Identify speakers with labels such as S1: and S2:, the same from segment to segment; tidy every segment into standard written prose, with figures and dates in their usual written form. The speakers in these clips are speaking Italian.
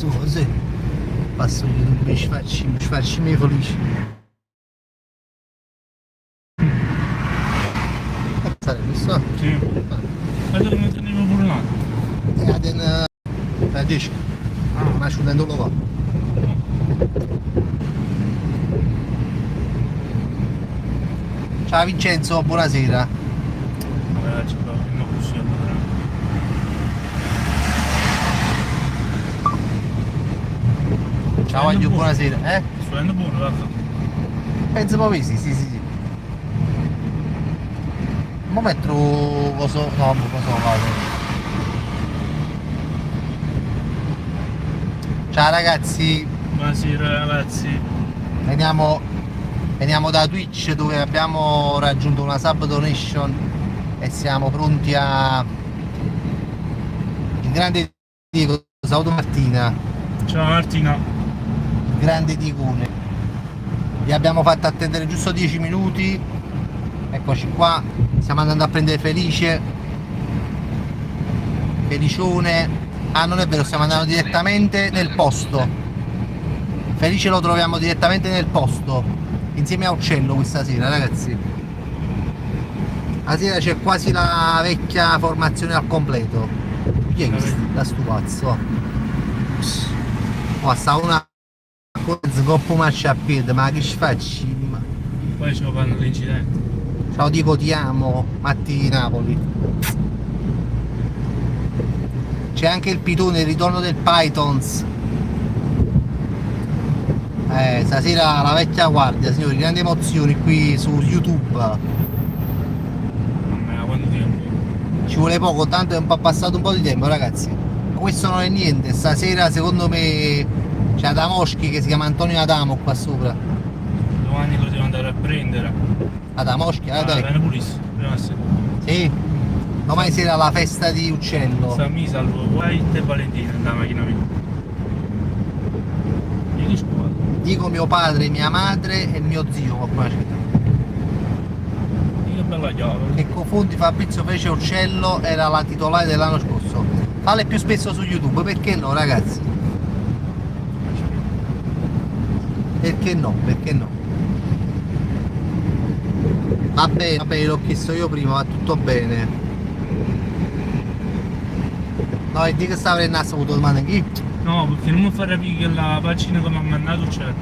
S1: Così passo YouTube, ci facciamo felici. Sarebbe so.
S2: Sì. Ma dove non tenevo pure là?
S1: E adesso Francesco, ma asciugando lo va. Ciao Vincenzo, buonasera.
S2: Vabbè, ci provo, non così allora.
S1: Ciao Aglio, buonasera.
S2: Sto andando buono, guarda.
S1: Penso proprio sì. Un momento cosa. No, cosa vado. Ciao ragazzi,
S2: Buonasera ragazzi.
S1: veniamo da Twitch dove abbiamo raggiunto una sub donation e siamo pronti a il grande Diego. Saluto Martina,
S2: Ciao Martina.
S1: il grande Diegone. Vi abbiamo fatto attendere giusto 10 minuti. Eccoci qua, stiamo andando a prendere Felicione. Ah, non è vero, stiamo andando direttamente nel posto. Felice lo troviamo direttamente nel posto insieme a Uccello questa sera, ragazzi. La sera c'è quasi la vecchia formazione al completo. Chi è questo? Da sto pazzo. Oh, sta una coppa marcia a piede, ma che ci facci?
S2: Poi ci fanno l'incidente.
S1: Ciao Dico, ti amo, Matti di Napoli. C'è anche il pitone, il ritorno del Pythons. Stasera la vecchia guardia, signori, grandi emozioni qui su YouTube.
S2: Mamma mia, quanto tempo.
S1: Ci vuole poco, tanto è un po' passato un po' di tempo, ragazzi. Ma questo non è niente, stasera secondo me c'è Adamoschi che si chiama Antonio Adamo qua sopra.
S2: Domani lo devo andare a prendere.
S1: Adamoschi, dai.
S2: Bene pulissimo. Prima sera.
S1: Sì. Domani sera la festa di Uccello.
S2: Sammy, Salvo, White e Valentina nella macchina mia. Io che scuola.
S1: Dico mio padre, mia madre e mio zio, qua c'è.
S2: Che bella chiave.
S1: Che confondi Fabrizio fece Uccello era la titolare dell'anno scorso. Falle più spesso su YouTube, perché no ragazzi? Perché no? Va bene, l'ho chiesto io prima, va tutto bene. No, e di che stava prendendo questa domanda chi?
S2: No, perché non mi fa capire che la pagina che mi ha mandato c'è.
S1: La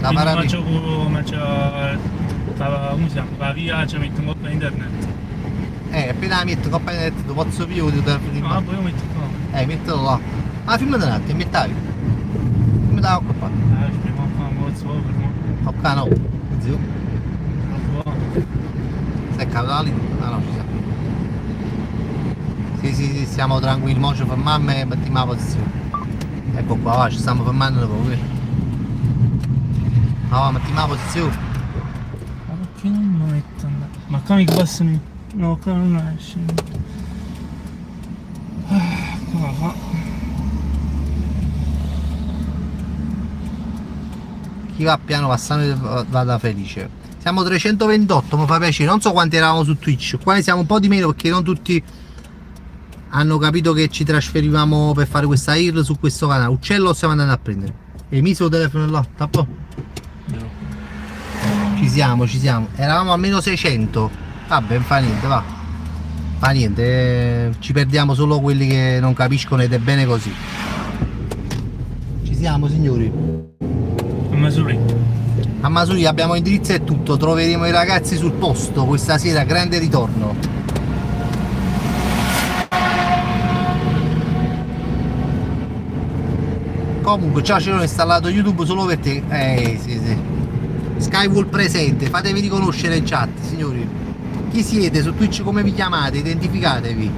S2: Quindi
S1: maraviglia.
S2: come si chiama? La via ci metto un po' per internet.
S1: Appena la metto coppa di netto, posso più di telefono.
S2: No, poi io metto qua.
S1: Mettilo là. Ma filma un attimo, mettavi. Come da qua?
S2: Prima fa un po' sopra, no?
S1: Ok, no. Zio.
S2: Non può.
S1: Sei cavalli? Ah no, ci siamo. Sì, stiamo tranquilli, mo ci fermiamo e mettiamo la posizione. Ecco qua, va, ci stiamo fermando dopo, vero? No, mettiamo la posizione.
S2: Ma perché non mi metto? Ma qua mi passano. No, qua non esce. Qua va.
S1: Chi va piano passando vada felice. Siamo 328, mi fa piacere, non so quanti eravamo su Twitch, qua ne siamo un po' di meno perché non tutti hanno capito che ci trasferivamo per fare questa IR su questo canale. Uccello lo stiamo andando a prendere. E mi sul telefono là, tappo. Ci siamo. Eravamo a meno 600. Vabbè, fa niente, va. Fa niente, ci perdiamo solo quelli che non capiscono ed è bene così. Ci siamo, signori.
S2: A Masuri.
S1: A Masuri abbiamo indirizzo e tutto, troveremo i ragazzi sul posto questa sera, grande ritorno. Comunque già ce l'ho installato YouTube solo per te. Sì. Skywall presente, fatevi riconoscere in chat, signori. Chi siete su Twitch, come vi chiamate? Identificatevi.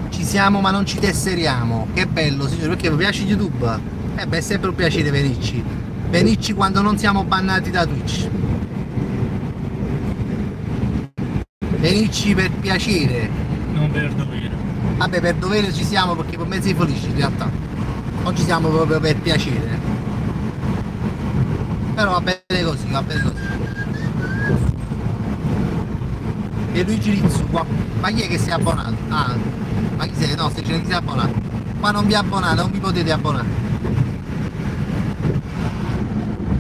S1: Ci siamo ma non ci tesseriamo. Che bello, signori, perché vi piace YouTube? Beh, è sempre un piacere venirci. Venirci quando non siamo bannati da Twitch. Venirci per piacere.
S2: Non per dovere.
S1: Vabbè, per dovere ci siamo perché per mezzi felici in realtà. Non ci siamo proprio per piacere. Però va bene così. E Luigi Rizzu qua. Ma chi è che si è abbonato? Ah, ma chi sei? No, se c'è chi si è abbonato. Qua non vi abbonate, non vi potete abbonare.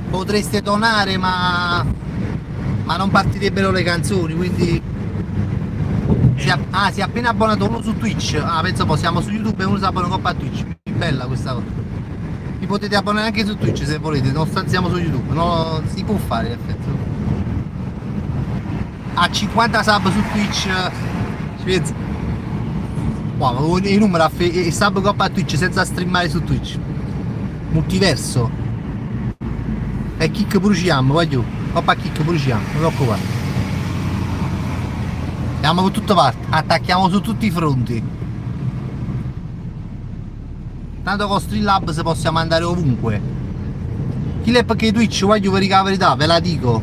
S1: Potreste donare ma non partirebbero le canzoni, quindi si è appena abbonato uno su Twitch. Ah, penso po', siamo su YouTube e uno si abbona coppa a Twitch. Bella questa cosa. Vi potete abbonare anche su Twitch se volete, non siamo su YouTube, no, si può fare in effetti. A 50 sub su Twitch ci penso. Wow, i numeri e sub coppa a Twitch senza streamare su Twitch. Multiverso. E kick pure ci amo, voglio. Coppa kick pure ci amo, non preoccupare. Andiamo da tutte parti, attacchiamo su tutti i fronti. Tanto con Streamlabs possiamo andare ovunque. Chi è perché Twitch, voglio vedere la verità, ve la dico.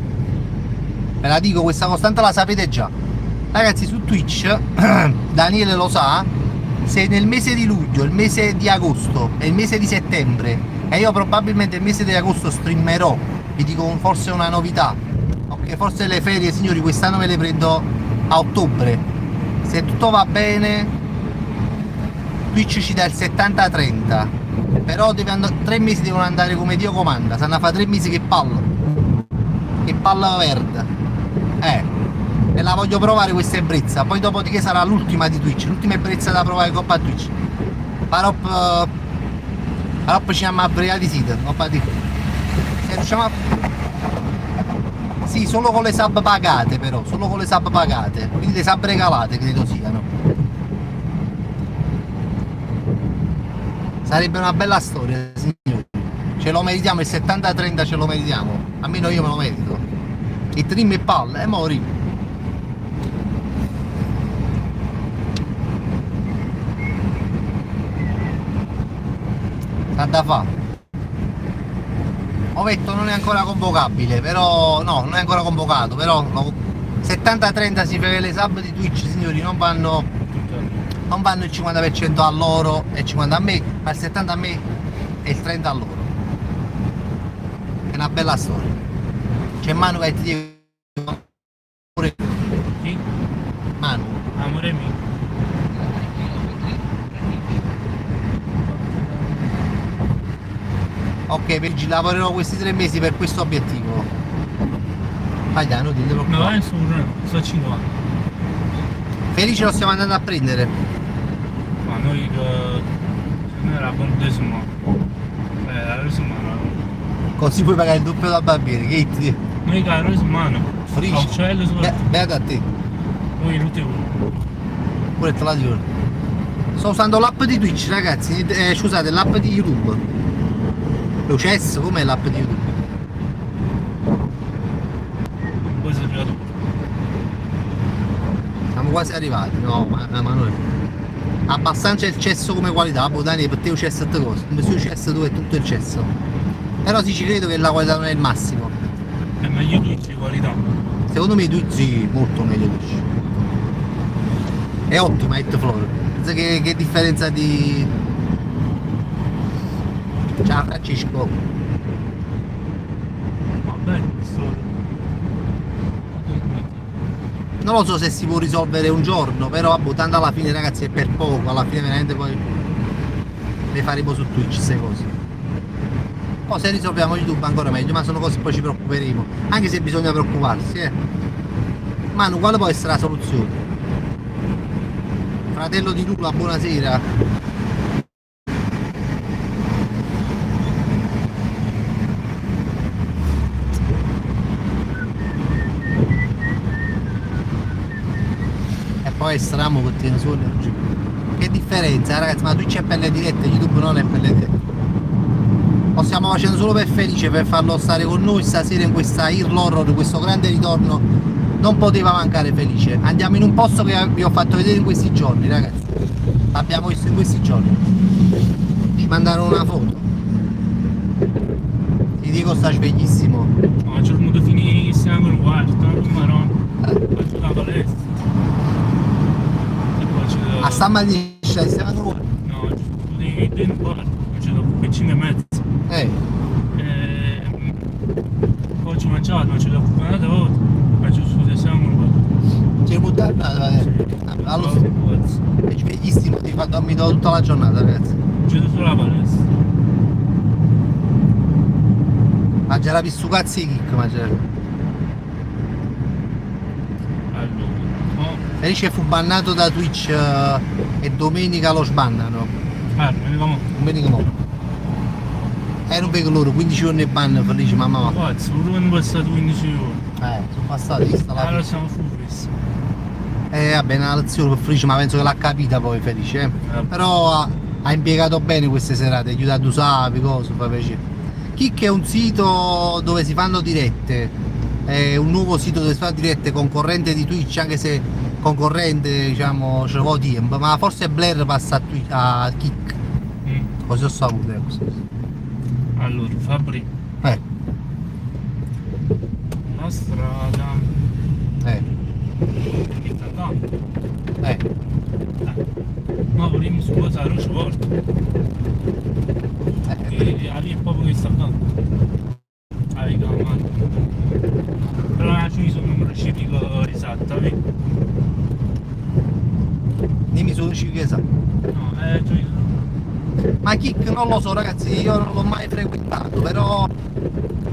S1: Ve la dico, questa costante la sapete già. Ragazzi, su Twitch, Daniele lo sa, se nel mese di luglio, il mese di agosto e il mese di settembre, e io probabilmente il mese di agosto streamerò, vi dico forse una novità, ok, forse le ferie signori quest'anno me le prendo a ottobre, se tutto va bene Twitch ci dà il 70-30, però 3 mesi devono andare come Dio comanda, stanno a fare 3 mesi che palla verde, e la voglio provare questa ebbrezza, poi dopodiché sarà l'ultima di Twitch, l'ultima ebbrezza da provare coppa a Twitch. Farò ci chiama Briati Sita, coppa di. Se riusciamo a. Sì, solo con le sub pagate però, solo con le sub pagate, quindi le sub regalate credo siano. Sarebbe una bella storia, signori. Ce lo meritiamo, il 70-30 ce lo meritiamo, almeno io me lo merito. Il trim e palle, e mori. Da fa. Ovetto non è ancora convocabile, però no, non è ancora convocato, però 70-30 si fa le sub di Twitch, signori, non vanno il 50% a loro e il 50 a me, ma il 70 a me e il 30 a loro. È una bella storia. C'è Manu che ti dice pure
S2: Chi?
S1: Manu.
S2: Amore mio.
S1: Ok, Peggi, lavorerò questi 3 mesi per questo obiettivo. Vai dai, non ti preoccupare.
S2: No, sono 50.
S1: Felice lo stiamo andando a prendere.
S2: Ma noi non era bondesimo. La rosimano.
S1: Così puoi pagare il doppio da barbiere, che ti.
S2: Noi che la rosimano.
S1: Felice.
S2: Uccello sopra.
S1: Beata a te.
S2: Voi tutti
S1: Pure te la dico. Sto usando l'app di Twitch, ragazzi. Scusate, l'app di YouTube. Lo cesso, com'è l'app di YouTube?
S2: poi sei arrivato.
S1: Siamo quasi arrivati, no, ma noi. Abbastanza il cesso come qualità, Dani, per te il cesso è cosa. Come se il cesso tu è tutto il cesso. Però sì, ci credo che la qualità non è il massimo.
S2: È meglio Twitch di qualità.
S1: Secondo me Twitch sì, molto meglio Twitch. È ottima Hitfloor. Che differenza di. Ciao Francesco.
S2: Vabbè,
S1: Non lo so se si può risolvere un giorno, però vabbè, tanto alla fine ragazzi è per poco, alla fine veramente poi le faremo su Twitch queste cose. Poi se risolviamo YouTube ancora meglio, ma sono cose che poi ci preoccuperemo, anche se bisogna preoccuparsi, Manu, quale può essere la soluzione? Fratello di Lula, buonasera. Poi stramo che tiene solo oggi. Che differenza ragazzi, ma Twitch è per le dirette, YouTube non è per le dirette. Lo stiamo facendo solo per Felice, per farlo stare con noi stasera in questa Earl Horror, questo grande ritorno. Non poteva mancare Felice. Andiamo in un posto che vi ho fatto vedere in questi giorni ragazzi. L'abbiamo visto in questi giorni. Ci mandarono una foto. Ti dico sta sveglissimo.
S2: No, il giorno che finissimo con guarda, marò. Faccio la palestra.
S1: A stamattina stiamo qua.
S2: No, di un quarto, c'è dopo 5 e mezzo. Poi ci mangiato, non c'è dopo una volta, ma ci sono siamo qua.
S1: C'è buttato, allora, è sveglissimo, ti fa dormire tutta la giornata ragazzi.
S2: Giro sulla palestra.
S1: Mangerà pissugazzi di chicco, mangerà.
S2: Allora, oh,
S1: Felice fu bannato da Twitch e domenica lo sbannano.
S2: fermi, come?
S1: Domenica mo. Non vedo loro, 15 giorni di ban, Felice, mamma mia.
S2: Cazzo, pure quando è passato 15 ore.
S1: Sono passati, vista la
S2: Allora siamo furbi.
S1: vabbè, una lezione per Felice, ma penso che l'ha capita poi Felice, Però ha impiegato bene queste serate, aiuta ad usare, cose, fa piacere. Kick è un sito dove si fanno dirette, è un nuovo sito dove si fanno dirette, concorrente di Twitch, anche se concorrente, diciamo, ce lo vuole tempo, ma forse Blair passa a Kick, così ho saputo,
S2: Allora, Fabri, la strada. Che sta qua? Ma volevo sposare lo sport. E lì è proprio che sta qua. Però non ci sono un numero civico esatto, vedi?
S1: Dimmi solo civico esatto.
S2: No, ci sono.
S1: Ma Kick non lo so ragazzi, io non l'ho mai frequentato, però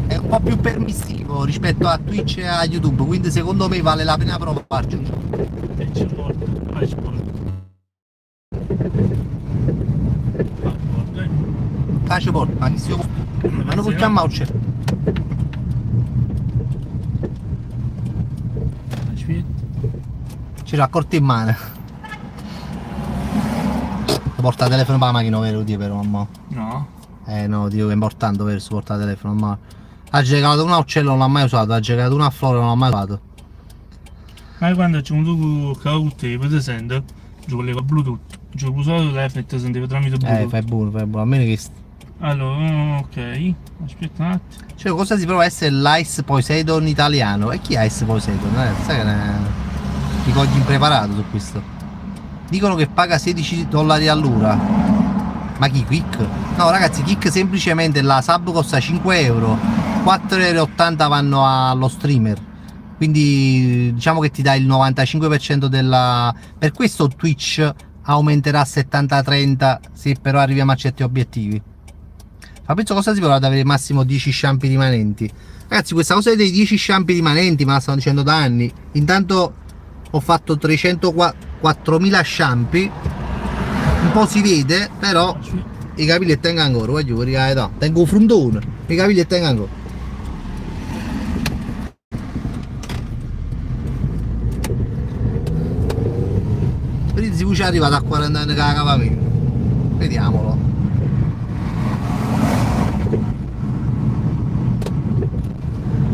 S1: è un po' più permissivo rispetto a Twitch e a YouTube, quindi secondo me vale la pena provarci.
S2: E ci porto, vai ci porto.
S1: Tace porta, ma chi si può? Ma non può chiamare c'è.
S2: Aspetta.
S1: Ci raccorti in mano. Porta il telefono per la macchina, vero? Dio, però, mamma.
S2: No.
S1: No, Dio, che è importante per portare il telefono, mamma. Ha giocato una a uccello, non l'ha mai usato, ha giocato una a flora, non l'ha mai usato.
S2: Ma quando c'è un tuo che te, potete sentire, ci collega Bluetooth. Ci ho usato il telefono e ti sentivo tramite Bluetooth.
S1: Fai buono, almeno che...
S2: Allora, ok. Aspetta un attimo.
S1: Cioè, cosa si prova a essere l'Ice Poseidon italiano? E chi è Ice Poseidon? Sai che ti cogli impreparato su questo. Dicono che paga $16 all'ora. Ma chi? Quick? No ragazzi, Kick semplicemente la sub costa 5 euro, 4,80 € vanno allo streamer. Quindi diciamo che ti dà il 95% della... Per questo Twitch aumenterà a 70-30 se però arriviamo a certi obiettivi. Ma penso cosa si prova ad avere massimo 10 sciampi rimanenti. Ragazzi, questa cosa dei 10 sciampi rimanenti me la stanno dicendo da anni. Intanto ho fatto 304.000 sciampi. Un po' si vede, però i capelli tengono ancora, voglio dire, tengo un frontone, i capelli tengono ancora. Vedi se ci è arrivato a 40 anni che la cavamento. Vediamolo.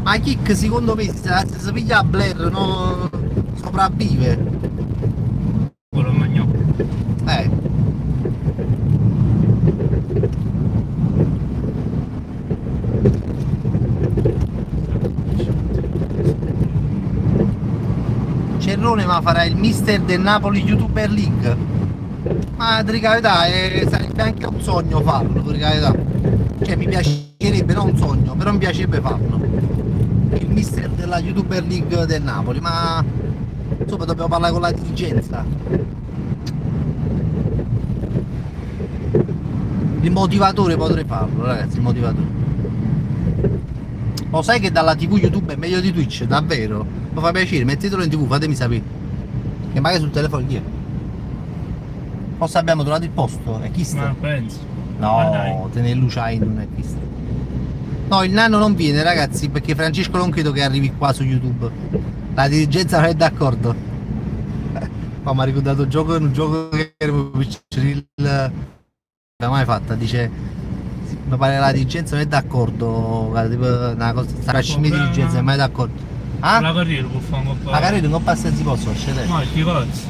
S1: Ma Kick secondo me se si piglia a Blair no, sopravvive.
S2: Quello magno. Cerrone ma farà il mister del Napoli YouTuber League. Ma di carità sarebbe anche un sogno farlo, di carità. Cioè mi piacerebbe, non un sogno, però mi piacerebbe farlo. Il mister della YouTuber League del Napoli, ma insomma dobbiamo parlare con la dirigenza. Il motivatore potrei farlo, ragazzi, il motivatore. Lo sai che dalla TV YouTube è meglio di Twitch, davvero? Mi fa piacere, mettetelo in TV, fatemi sapere. Che magari sul telefono chi è? Forse abbiamo trovato il posto, è chi sta? Ma penso.
S1: No, te ne luciai, non è chi sta. No, il nano non viene ragazzi, perché Francesco non credo che arrivi qua su YouTube. La dirigenza non è d'accordo. Ma mi ha ricordato un gioco che ero picceril. Non l'ha mai fatta, dice. Mi pare la dirigenza non è d'accordo. Tipo una cosa. Sta di dirigenza, non è mai d'accordo. Ah?
S2: La carriera può fare un po'.
S1: La carriera non passa si posso, scendere.
S2: Ma che cazzo?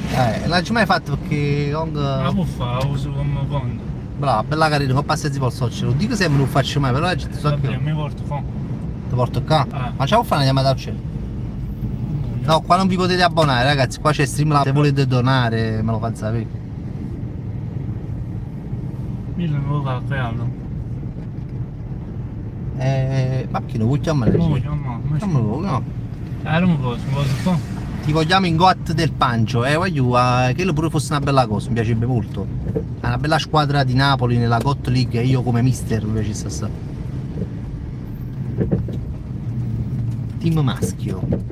S1: Non l'ho mai fatto perché
S2: La può fare, la uso come fondo.
S1: Brava, bella carriera, non passa si posso, non dico sempre non lo faccio mai, però la gente so che.
S2: Mi porto qua.
S1: Ti porto qua? Ma ciao fa una chiamata al cielo. No, qua non vi potete abbonare ragazzi, qua c'è Streamlabs, se volete donare me lo fate sapere.
S2: Io non lo fa crearlo.
S1: Ma perché non vuoi chiamare?
S2: Non voglio chiamare.
S1: No.
S2: Non mi posso qua.
S1: Ti vogliamo in Goat del Pancio, voglio, quello pure fosse una bella cosa, mi piacerebbe molto. È una bella squadra di Napoli nella Goat League e io come mister mi piace assai. Team maschio.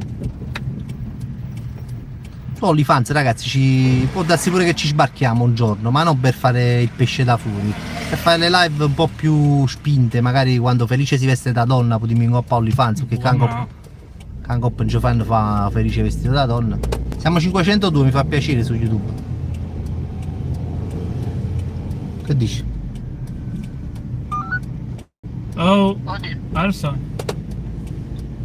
S1: OnlyFans ragazzi, può darsi pure che ci sbarchiamo un giorno, ma non per fare il pesce da fuori, per fare le live un po' più spinte, magari quando Felice si veste da donna potremmo in coppa OnlyFans, perché Kangop non ci fanno fa Felice vestito da donna. Siamo 502, mi fa piacere su YouTube. Che dici?
S3: Oh,
S4: Oddio,
S3: Alsa.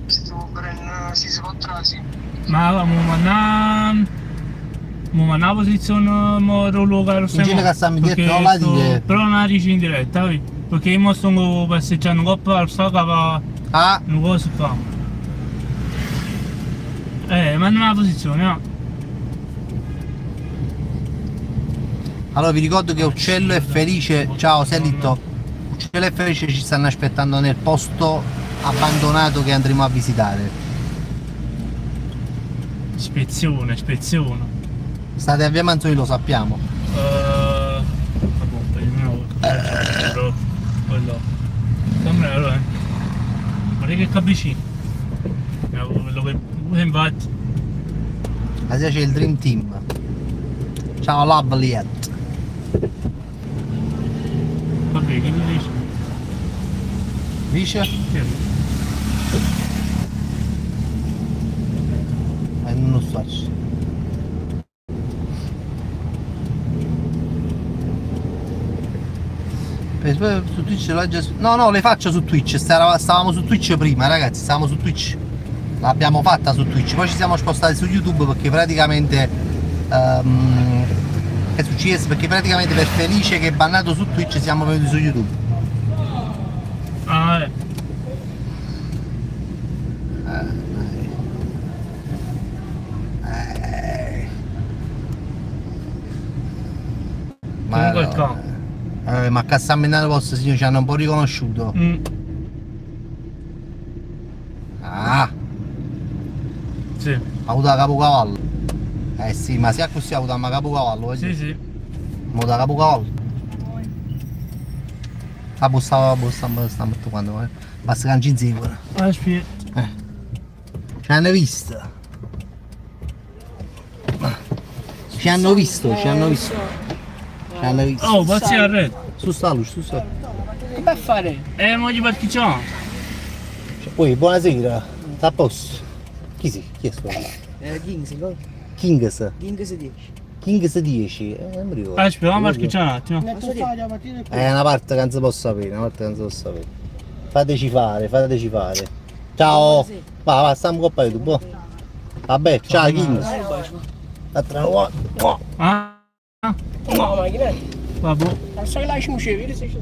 S4: sto prendendo, si può trasi.
S3: Ma una posizione mo rolo che lo
S1: Dice che stiamo dietro la dire.
S3: però non la dici in diretta, vedi? Perché io mo sto passeggiando coppa al sta che va
S1: Ah,
S3: una cosa fa. Manda una posizione, no?
S1: allora vi ricordo che Uccello e Felice, ciao Selitto, Uccello e Felice ci stanno aspettando nel posto abbandonato che andremo a visitare.
S3: Ispezione.
S1: State a Via Manzoni, lo sappiamo.
S3: Quello. Cambialo, guarda che capisci. Quello che infatti.
S1: Adesso c'è il Dream Team. Ciao Loveliet.
S3: Vabbè, che mi dici?
S1: Dice?
S3: Sì.
S1: Non lo so. Su Twitch no, le faccio su Twitch. Stavamo su Twitch prima, ragazzi. Stavamo su Twitch. L'abbiamo fatta su Twitch. Poi ci siamo spostati su YouTube perché praticamente è successo perché praticamente per Felice che è bannato su Twitch siamo venuti su YouTube.
S3: Ah, Comunque il campo.
S1: Ma a Cassammennano vostro signore ci hanno un po' riconosciuto. Ah,
S3: Sì.
S1: ha avuto la capocavallo. Sì, ma sia così ha avuto la capocavallo.
S3: Sì.
S1: Mo da capocavallo. La busta tutto quando basta che non ci inseguono.
S3: Aspetta.
S1: Ci hanno visto. Ci hanno visto. Ci hanno visto.
S3: Oh, passi a rete.
S1: Su sta luce, su sta.
S4: Che vai a fare?
S3: Ma gli parcheggiamo.
S1: Poi buonasera. Sta a posto. Chi si? Chi è sto?
S4: Kings,
S1: Kings.
S4: Kings 10.
S1: Kings 10. Non mi ricordo.
S3: Aspetta, vamo a parcheggiare un attimo.
S1: È una parte che non si può sapere, Fateci fare. Ciao. Va, stiamo con pa' YouTube. Vabbè, ciao Kings.
S3: Ah?
S4: No, ma che è?
S3: Vabbè.
S4: Non so che la ci vedi se c'è.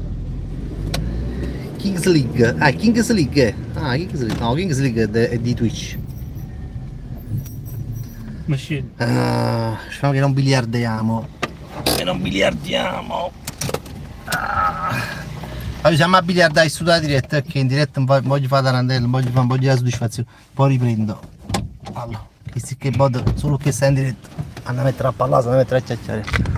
S1: Kings League. Kings League. Kings League. No, Kings League è di Twitch.
S3: Ma scende.
S1: Diciamo che non biliardiamo. Allora, siamo a biliardare su la diretta perché in diretta non voglio fare tarantella, non voglio fare un po' di soddisfazione. Poi riprendo. Allora, questi che solo che sta in diretta. Andiamo a mettere a parlare, andiamo a mettere a chiacchierare.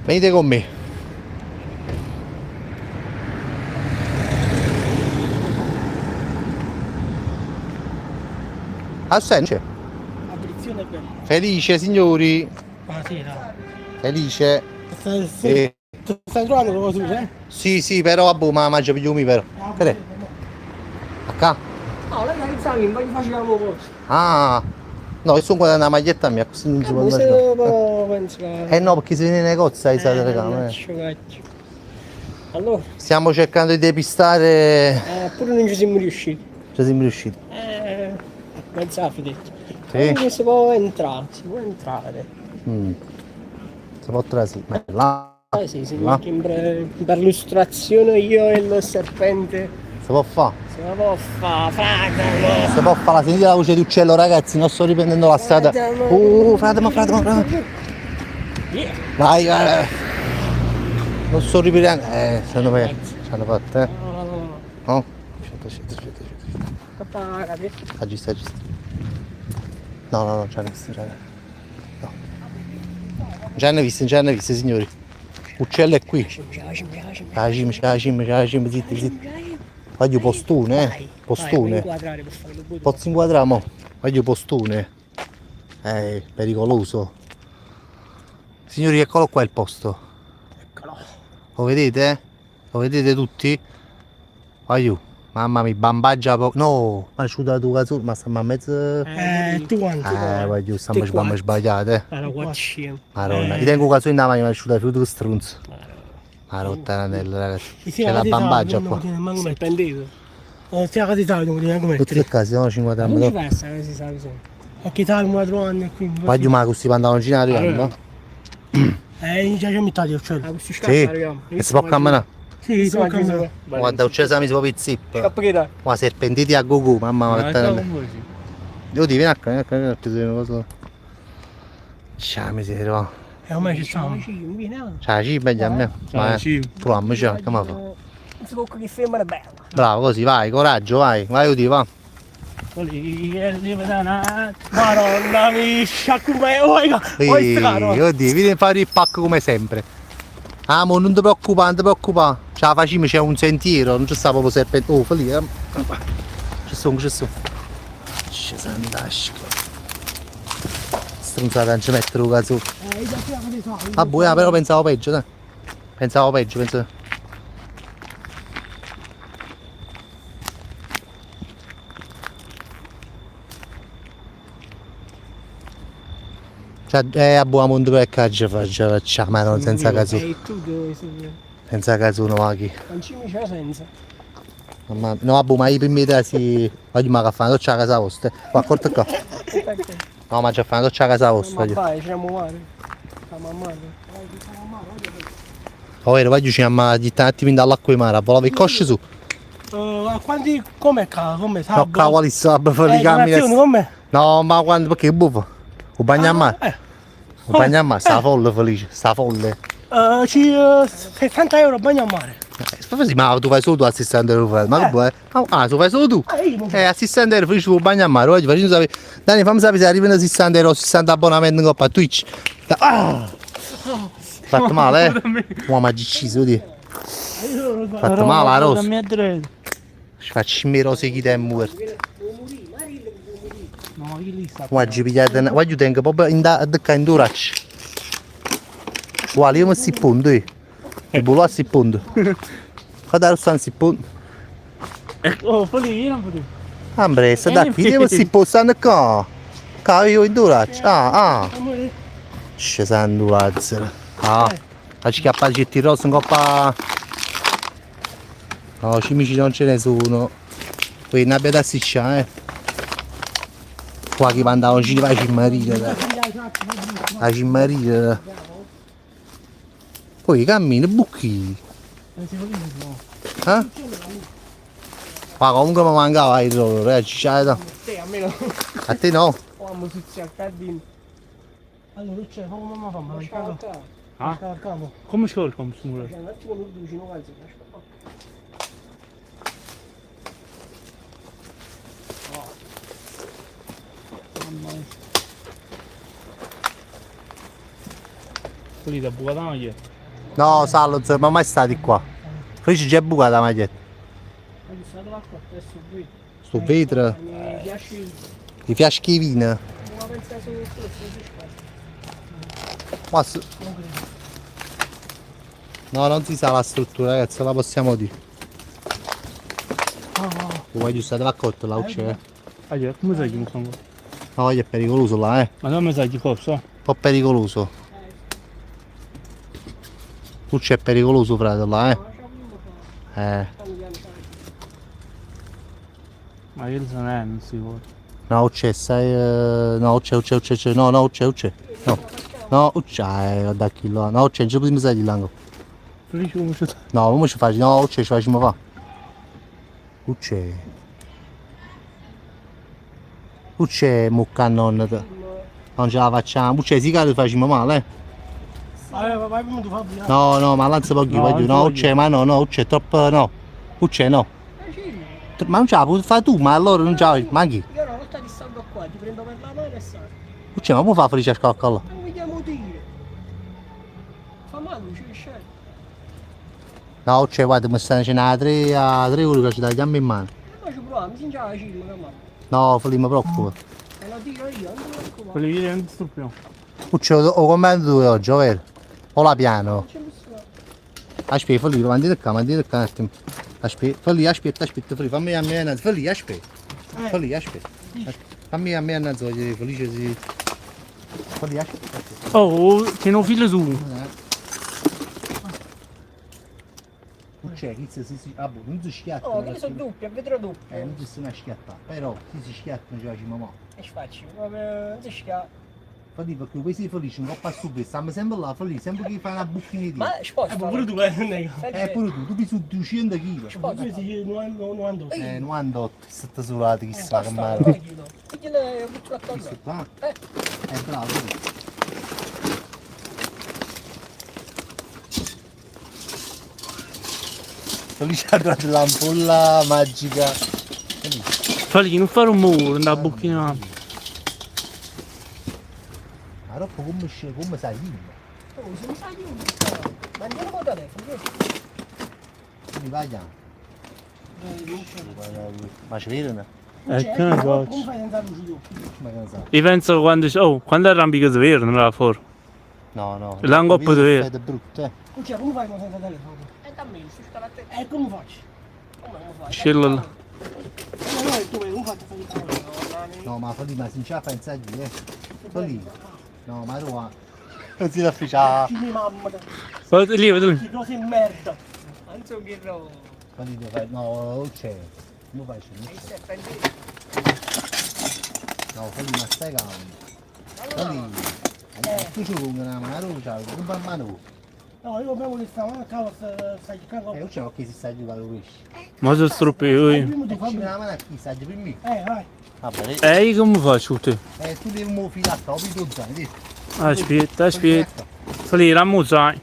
S1: Venite con me. Assente.
S4: Apparizione bella.
S1: Felice signori.
S3: Buonasera.
S1: Felice.
S4: Stai trovando qualcosa tu, eh?
S1: Sì, però vabbè, ma mangio pigliumi però. Che è? Acca?
S4: No, lei analizzami, non voglio fare la cosa.
S1: Ah. No, che sono qua una maglietta mia, così non si può
S4: Se
S1: immaginare.
S4: penso che...
S1: No, perché se viene nei negozi sai la telecamera.
S4: Allora,
S1: Stiamo cercando di depistare.
S4: pure non ci siamo riusciti.
S1: Ci siamo riusciti.
S4: Mezzafi detto.
S1: Sì.
S4: Quindi si può entrare.
S1: Si può trasmettere. Là.
S4: Sì,
S1: Là.
S4: perché per l'illustrazione io e il serpente
S1: Si può fare.
S4: se la può fare, frate.
S1: Si può fare, sentite la voce di uccello ragazzi, non sto riprendendo la strada. Frate.
S4: Yeah.
S1: Vai. Non sto riprendendo. Ci hanno fatto, No? Aspetta.
S4: Pagati.
S1: Agista. No, già ne ho visto, già ne. No. Già ne ho visto, signori. Uccello è qui. La cima, zitti. Voglio postone, postone.
S4: Inquadrare per fare le foto.
S1: Posso inquadrare, mo? Voglio postone. Pericoloso. Signori, eccolo qua il posto.
S4: Eccolo.
S1: Lo vedete? Lo vedete tutti? Voglio. Mamma mia, bambaggia poco. No, ma ci dato caso, ma stiamo a mezzo.
S4: Tu quanto?
S1: Voglio, stiamo sbagliate.
S4: Allora, guarda.
S1: Maronna, io tengo caso in mano, ma ci dato più stronzo. Ma rottanella, ragazzi. C'è la bambaggia qua.
S4: Sei pentito? Oh, ti ha capitato, non ti come
S1: Tutte le case, no, 50
S4: non ci
S1: anni.
S4: passa, si sa così. A che tal 4 anni qui?
S1: Voglio ma questi pantaloncini arrivano, no?
S4: Già c'è metà di uccello.
S1: Ah, Sì, e si può camminare.
S4: Sì, si può camminare.
S1: Guarda, uccesa mi si può per zip.
S4: Capita?
S1: Ma serpentiti a gogo, mamma mia. Io ti vieni a casa, vieni a cosa. Ciao miseria, va.
S4: E ormai ci stiamo.
S1: Ciao, ci a me. Ma proviamoci, come fa?
S4: Non si può che sembra bella.
S1: Bravo, così, vai, coraggio, vai, Uti, va.
S4: Madonna, mi sciacco me.
S1: Oddio, vieni a fare il pacco come sempre. Ah, mo non ti preoccupare, non ti preoccupare. Ce la facciamo, c'è un sentiero, non c'è sta proprio serpente. Oh, lì, Ci sono. Ci sono andasco. Stronzata, non ci mettere un caso. Ah, buia, però pensavo peggio, dai. Pensavo. Cioè, a buon mondo per facciamo, ma non senza caso.
S4: E tu dove sei?
S1: Senza caso no qui.
S4: Non ci mi c'è senza.
S1: Mamma, no, ma i primi si. Voglio ma che fanno doccia a casa vostra. Qua, accorto qua. No, ma già fanno doccia a casa vostra.
S4: Ma fai, c'è muovere. Siamo a mare.
S1: Oh, vero, voglio ci chiama di un attimo dall'acqua di mare, volava il cosce su.
S4: Quanti come come sa?
S1: No, cavoli, sabbia fuori di cammino.
S4: Come?
S1: No, ma quando, perché buffo? O bagno a mare? O bagno a mare, sta folle felice, sta folle.
S4: 60 euro bagno a mare.
S1: Sì, ma tu fai solo tu a 60 euro, ma che vuoi? Ah, tu fai solo tu? A 60 euro felice tu bagno a mare, oggi facciamo sapere. Dani, fammi sapere se arrivano a 60 euro, 60 abbonamenti in coppa a Twitch. Fatto male, Uomo ha deciso di. Fatto male la rosa. Ci faccio i rose chi te è morto.
S4: No, io lì sta.
S1: Oggi pigliate, voglio tengo proprio in da in duracci. Guarda, io mi si punto, e bulo a si punto. Guarda, stanno si punto.
S3: Oh, fuori, non potevo.
S1: Ambressa, da qui, io mi si postano qua. Qua io in duracci. Ci sono duracci. Faccio chiappare certi rossi in coppa. No, cimici non ce ne sono. Poi ne abbiamo da assicciare, Qua che mandavano ci vai a cimmarire. A cimmarire. Poi cammini, bucchi. Ma comunque mi mancava il loro, ragazzi,
S4: A me no.
S1: a te no?
S4: Quando si cerca il vino. Allora c'è, come mamma fa? Ma
S3: Ah?
S4: capo.
S3: Come scorco, come sono?
S4: Un attimo lo vicino calzo.
S3: Quelli da bucata maglia.
S1: No, Sallo, non siamo mai stati qua. Felice già bucata la maglietta.
S4: Ho stato l'acqua adesso qui.
S1: Sto vetro,
S4: Mi piace.
S1: i fiaschi di vino.
S4: Non pensato solo questo.
S1: Ma no, non si sa la struttura, ragazzi, la possiamo dire. Tu vuoi giusto la cotta la uccide?
S3: Ah, come sai che non sono?
S1: No, è pericoloso là,
S3: Ma non mi sai di cosa?
S1: Un po' pericoloso. Tu c'è pericoloso, frate, là,
S3: Ma io non si vuole.
S1: No, c'è, sai. No, c'è. No, c'è. No, c'è, da chi là. No, c'è, già prima sai di là.
S3: Felice come c'è.
S1: No, come ci faccio? No, c'è, ci facciamo fa. C'è mucca non ce la facciamo. C'è, si cade facciamo male,
S4: Vai come tu fai.
S1: No, ma lanza pochi, voglio. No, c'è, ma no, c'è troppo, no. C'è, no. Ma non ce la puoi fare tu, ma allora non ce la ma chi?
S4: Io una volta ti salgo qua, ti prendo per la mano e salgo.
S1: Ma come fa felice a scoccolo?
S4: Non mi chiamo dire. Fa male, ci scende.
S1: No, cioè, guarda, mi stanno dicendo a 3 ore che ci dai chiamare in mano.
S4: Ma ci proviamo, si già la cima, che male.
S1: No, Felice, mi preoccupa.
S4: E lo dico io, non ti preoccupare.
S3: Quelli lì non stuppiamo.
S1: Ho comprato due oggi, vero? O la piano?
S4: Non c'è nessuno.
S1: Aspetta, Felice, mandi un attimo. Aspetta, Felice, aspetta, Felice, fammi a me innanzi. Felice, aspetta. Felice, aspetta. Fammi a me innanzi, voglio dire, Felice si... Felice, aspetta.
S3: Oh, c'è un filo su.
S1: Non c'è, chi si... Ah, boh, non si schiatta.
S4: Oh, che ne so doppio, a vetro doppio.
S1: Non si una schiatta, però chi si schiatta non ce la facciamo mai.
S4: E ci faccio, proprio, non si schiava.
S1: Infatti perché questi felici non fa subito, stiamo sempre là, felici, sempre che fa una bucchina di
S4: Ma sposta.
S3: Pure tu, non è.
S1: pure tu pesi 200 kg.
S4: Sposta.
S3: Sì, non ando.
S1: 98, 7 solati, chissà che male.
S4: Digliele, butto la cosa.
S1: Qua? Bravo, vedi. Felice ha trovato l'ampolla magica.
S3: Falli, non fare un muro, andare a bocchina.
S1: Ma troppo come sai io?
S4: Oh, se mi sai io, ma andiamo col telefono,
S1: Quindi vai là. Ma ci vedono?
S3: Che ne so.
S4: come fai senza luci tu?
S1: Ma che ne so?
S3: Io penso quando arrampica si vede, non la fuori.
S1: No.
S3: Là in coppa di vero.
S1: È brutto,
S4: Cioè, come fai senza telefono? Da me, si sta la testa. Come faccio? Come faccio?
S3: Scello là.
S4: No, tu come faccio a fare il cuore?
S1: No, ma Felice, ma sincera pensa di Felice. No, ma Roma. Non si ufficiale.
S4: Ci mi mamma.
S3: Guarda lì, guarda lì.
S4: Che cose in merda. Non so che roba.
S1: Felice, no, c'è. Come fai? No, Felice, ma stai calmo. Felice. Tu ci vuoi una mano, c'hai un po' mano.
S4: No, io proprio che stavo a cavo, stai giocando.
S1: Non c'è che si sta giocando pesce.
S3: Ma sono troppo io.
S1: Fammi una mano a chi sta per me.
S4: Vai.
S1: Vabbè,
S3: Io come faccio te?
S1: tu devi mo filare, capito? Vedi?
S3: Aspetta. Falli, rammuzai.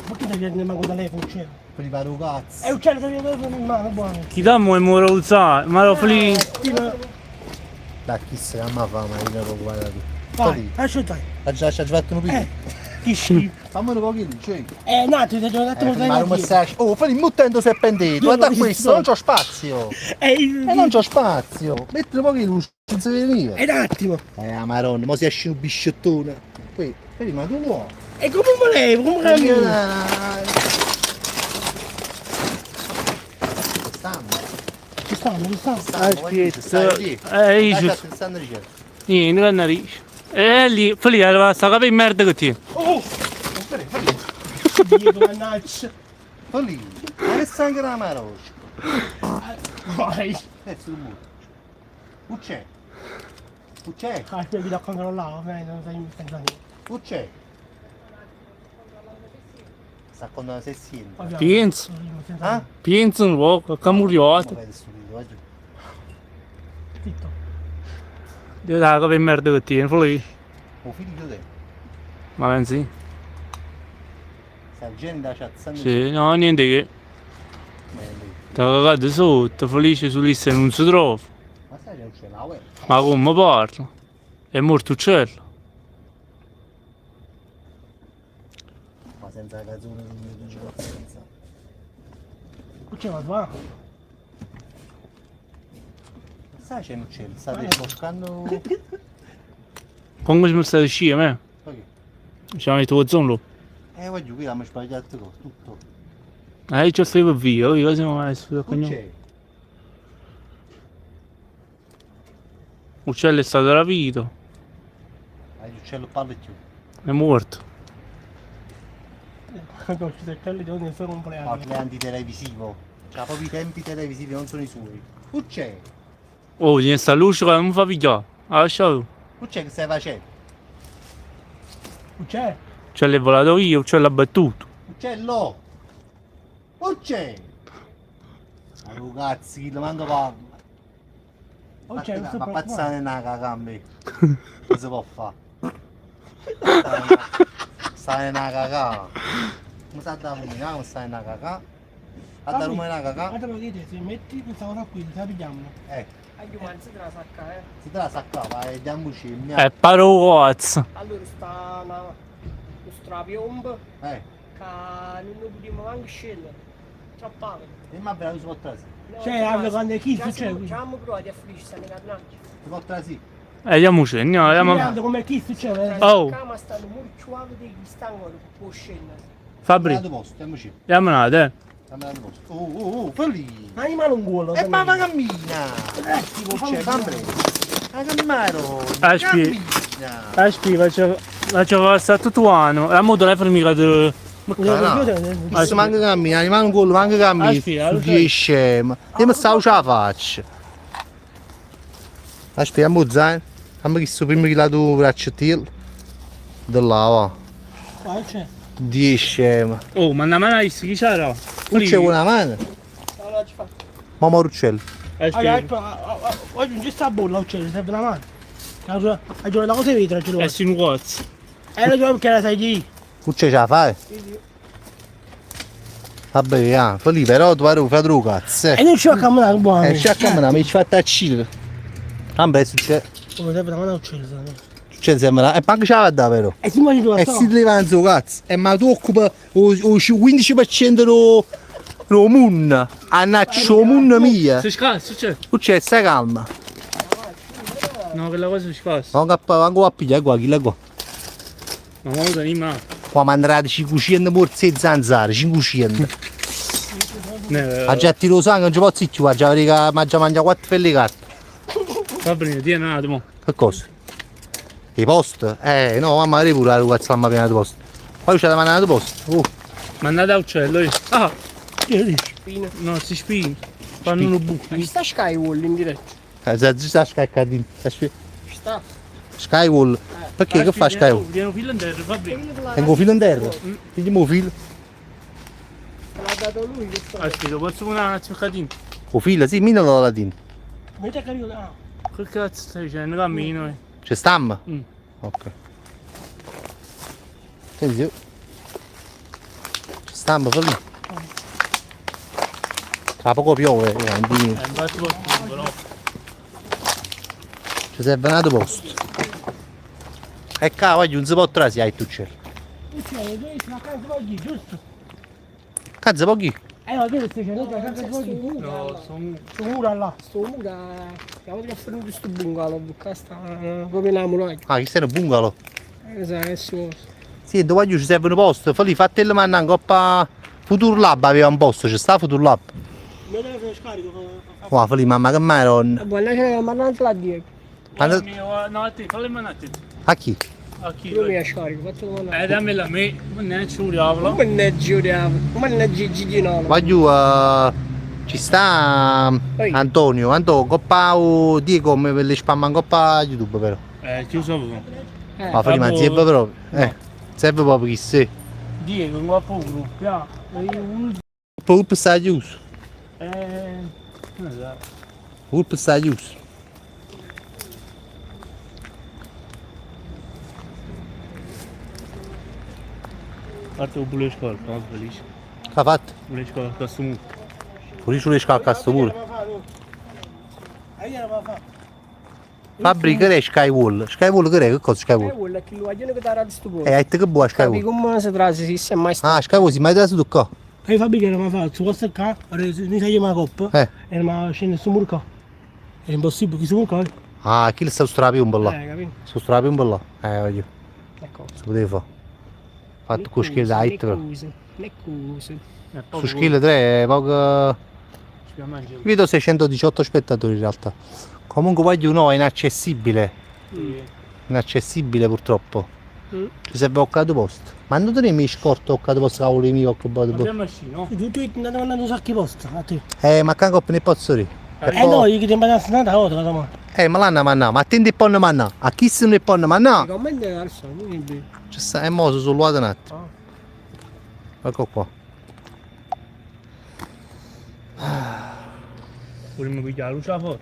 S4: Ma che devi andare con il telefono, uccello?
S1: Per i vari cazzo.
S4: Uccello, devi avere il telefono in mano, buono.
S3: Chi dammo è muro usare? Ma lo falli.
S1: Da chi sei a ma fa, ma io devo guardare.
S4: Vai, lasciate.
S1: Ha già fatto un video.
S4: Che schifo.
S1: Fammelo pochino, cioè.
S4: Un attimo, ti ho detto con il
S1: Ma non mi
S4: telefono.
S1: stai... Oh, fai il muttendo se è pendito, guarda questo, non c'ho spazio. Non c'ho spazio. Mettilo pochino, non si vede via.
S4: Un attimo.
S1: Maronna, mo si esce un bisciottone. Qui, vedi, ma tu vuoi?
S4: E come volevo, come volevo? Ci stanno.
S3: Aspetta. Io. Niente, che narice. Lì, falli, arriva sta capa in merda che ti.
S4: Oh! Mannaggia.
S1: Lì, ma che sangue la marocia?
S4: Vai.
S1: Pezzo di muro. C'è? C'è?
S4: Ah, devi da controllare, non stai pensando.
S1: C'è? Sta con se siente.
S3: Pensa.
S1: Ah?
S3: Pensa un po', che muriota.
S4: Zitto.
S3: Devo dare la capa in merda che ti, falli.
S1: Oh, figlio di te.
S3: Ma pensi?
S1: Sta gente ciazzando.
S3: Sì, no, niente che. Ti ha cagato sotto, felice su lista non si trova.
S1: Ma sai che c'è la web?
S3: Ma come parla? È morto uccello.
S1: Ma senza canzone non ci posso pensare.
S4: C'è la tua?
S1: Sai c'è un uccello, state boscando...
S3: Come mi stai scia, me?
S1: Ok.
S3: Ci hanno detto zonlo.
S1: Voglio qui abbiamo sbagliato tutto.
S3: Ci stai per via, io siamo messo.
S1: C'è?
S3: L'uccello è stato rapito,
S1: L'uccello parla più.
S3: è morto.
S4: No, ci sei quelli di ogni suo
S1: Ma
S4: compleanno.
S1: è antitelevisivo. Cioè proprio i tempi televisivi non sono i suoi. C'è?
S3: Oh, c'è sta luce che non mi fa pigliare. Ah, lasciato.
S1: C'è che stai facendo?
S4: C'è?
S3: L'uccello è volato via, l'uccello ha battuto.
S1: Uccello! C'è? Ma cazzo, chi lo mando parla?
S4: C'è, non so
S1: Ma
S4: per
S1: pazzare una cagambia. Non si può fare. Stai una cagà. Come sta da fumica, come stai una cagà? A dare una caca?
S4: Ma te lo chiedi, se metti questa cosa qui, ti la pigliamo.
S2: Anche quando si te la sacca,
S1: Si te la saccava e andiamo ci.
S3: paro cazzo.
S2: Allora sta lo strapiombo
S1: Eh.
S2: che non potremmo neanche scendere. Troppo.
S1: E ma ve la uso trasì.
S4: Cioè, anche quando è chi succede?
S2: Ci abbiamo provato a finire stanno cannacci.
S1: Si può trasì.
S3: Andiamo ci, andiamo, andiamo.
S4: Guarda come chi succede?
S3: Oh.
S2: Ma stanno murciuati di stanno può scendere.
S3: Fabri,
S1: Andiamo posto, andiamoci.
S3: andiamo là, te.
S1: Andiamo posto. Felice.
S4: Ma rimane un golo.
S1: E ma cammina! C'è sempre. Ma cammino!
S3: Aspi.
S1: Cammina!
S3: Aspi, faccio passare tutto l'anno. La moto non è formica di...
S1: Adesso manca cammina, rimane un gol, manca cammina.
S3: Aspetta,
S1: Su 10 e mi stavo ce la faccia. Aspetta, zaino. Abbiamo chiesto prima che la tu bracciatino. Da là, va.
S4: Qua c'è.
S1: 10
S3: Oh, ma una mano chi c'era?
S1: Non c'è una mano.
S2: Allora ci fa.
S1: Mamma Ruccello.
S4: Oggi non ci sta bolla, ci serve una mano. La giornata cosa vetro, ce l'ho.
S3: È un cazzo.
S4: La giornata perché la sai di.
S1: Non ce la fai? Vabbè, Felipe, però tu fai tu cazzo.
S4: E non ci va a camminare buono.
S1: C'è a camminare, mi ci fa taccino. Vabbè, succede.
S4: Come serve una mano uccisa.
S1: Succede sembra. E manca ce la da però.
S4: E si immagina
S1: E si leva in cazzo. E ma tu occupa il 15% lo mun. Annaccio mun mia.
S3: Si scassa, c'è?
S1: Succede, stai calma.
S3: No, quella cosa si scassa.
S1: Non va a pigliare qua, chi la qua.
S3: Ma non lo ma.
S1: Qua manderà 500 morse e zanzare, 500. Ha già tirato lo sangue, non ci può zitto, già perché ma già mangia 4 felle carte.
S3: Va bene, tieni un attimo.
S1: Che cosa? I post? No, mamma devi pure la ragazza mamma piena di post. Poi c'è da mangiare di post.
S3: Mandate a uccello io. Ah,
S4: Che dici?
S2: Spina.
S3: no, si spinge. Fanno uno buco.
S2: Ci sta Skywall in diretta.
S1: Sta scaccando.
S2: Ci sta.
S1: Skywall. Perché che fa Skywall?
S3: Viene un filo in terra, va bene.
S1: Tengo filo in terra. Vediamo filo.
S2: L'ha dato lui questo.
S3: Aspetta, posso un attimo.
S1: O filo, sì, mino lo latino.
S4: Metti a carico là.
S3: Che cazzo stai dicendo? Cammino.
S1: C'è stamma?
S3: Mm.
S1: Ok. Attenzione. C'è stamma per lì. Tra poco piove, quindi
S3: Infatti però.
S1: ci serve un altro posto. E qua voglio un si può trasì ai tuccelli.
S4: Uccello, devi fare a casa oggi, giusto?
S1: Cazzo pochi?
S4: Ma che stai dicendo? A casa oggi.
S3: No, sono...
S4: Su mura là.
S2: Sto mura. Stiamo a fare questo bungalow. Qua sta proprio la muraglia.
S1: Ah, che sei un bungalow.
S2: Esatto, adesso.
S1: Sì, dove voglio ci serve un posto. Fai lì, fatelo mandare un coppa. Future Lab aveva un posto, c'è sta Future Lab.
S4: Io te lo scarico.
S1: Qua, fai lì, mamma che mai
S2: Buona c'è ma non te la dico.
S3: No, a te, fallo un attimo.
S1: A chi?
S3: A chi?
S2: Io mi la scarico, fatelo mandare.
S3: Dammela a me, non ci vogliamo.
S2: Mannaggia, mannaggia Gigino.
S1: Voglio ci sta Antonio, coppa o Diego come per le spamman coppa YouTube però.
S3: Chiuso.
S1: Ma fai ma serve proprio. Serve proprio chi sei.
S3: Diego, un guapo gruppo, ya.
S1: Pulp sta chiuso.
S3: Non so.
S1: Pulp sta chiuso.
S3: Parte pure le scorte, no? Felice.
S1: Che ha fatto?
S3: Le scorte, questo mu.
S1: Pure ci riesco a cazzo pure. Fabbrica è Skywall. Skywall che è? Che cosa Skywall?
S2: Quella che lo vogliono che t'ha sto po'.
S1: Hai detto che buona
S2: Capi
S1: Skywall.
S2: come si trasi si è mai stato.
S1: Ah, Skywall si mai dato tu qua?
S4: E fabbrica non mi fa, su questo qua, noi siamo una coppa, e non scende su muro qua. È impossibile che su muro qua.
S1: Ah, chi sta strapi un po' là.
S2: Capito?
S1: Sto strapi un po' là. Voglio.
S2: Ecco.
S1: Si poteva fare. Fatto con schile da hit però.
S2: Le cose.
S1: Su schile 3 poco. Vedo 618 spettatori in realtà. Comunque voglio no, è inaccessibile. Inaccessibile purtroppo. Ci serve un caso posto. Ma non te ne mi scorto un caso posto cavolo mio occupato.
S4: Tu andate mandando un sacco di posto, a te.
S1: Ma canco ne posso dire.
S4: No, io che ti imbanato una volta, ma.
S1: Ma l'hanno mannato, ma attenti poi non mannato. A chi se ne può mannato?
S2: Come è al sonno?
S1: Ci sta, è mosso sul luogo un attimo. Ecco qua.
S3: Vogliamo pigliare la luce fuori.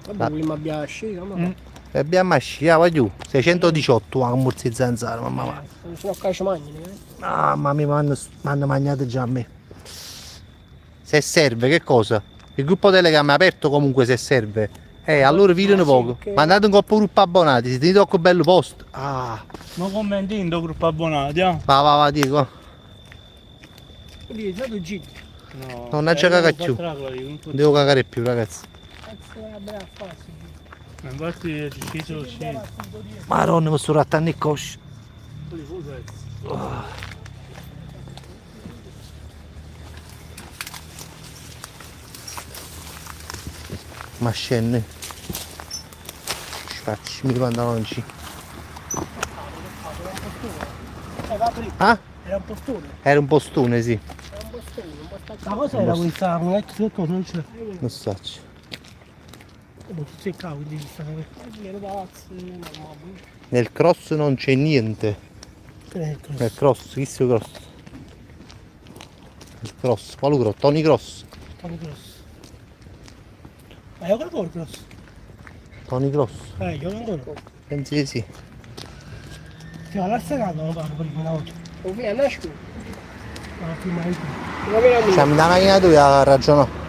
S2: Vabbè, vogliamo abbiamo scelto, ma.
S1: abbiamo scia, vai giù. 618 a morsi zanzara, mamma mia.
S4: Sono a calcio magni,
S1: Mamma mia, mi hanno mangiato già a me. Se serve, che cosa? Il gruppo Telegram è aperto comunque se serve. Allora videono poco. Mandate un coppo gruppo abbonati, siete troppo bello post. Ah.
S3: Ma commenti in gruppo abbonati,
S1: Va, Diego.
S4: Lì, già tu giri.
S3: No.
S1: Non c'è cagacciù. Devo cagare più, ragazzi.
S3: Infatti ci sceso scendo.
S1: Madonna, mi sto rattando il coscio. Ma scende. Ci faccio i pantalonci. Ah?
S4: Era un postone.
S1: Era un postone, sì.
S4: Era un postone, un po' staccato. Ma cosa era questa? Un ex cosa non c'è?
S1: Non so.
S4: Secca, quindi ci stanno.
S1: Nel cross non c'è niente. Nel cross, chi sia cross? Il cross, quale cross? Tony Cross.
S4: Tony Cross. Ma io calcolo il cross.
S1: Tony Cross.
S4: Io calcolo.
S1: Pensi di sì.
S4: Sì, ma l'ha segato, non parlo prima una volta. Lo fai a nascere? Ma prima di tutto.
S1: Cioè, la macchina tua ha ragione.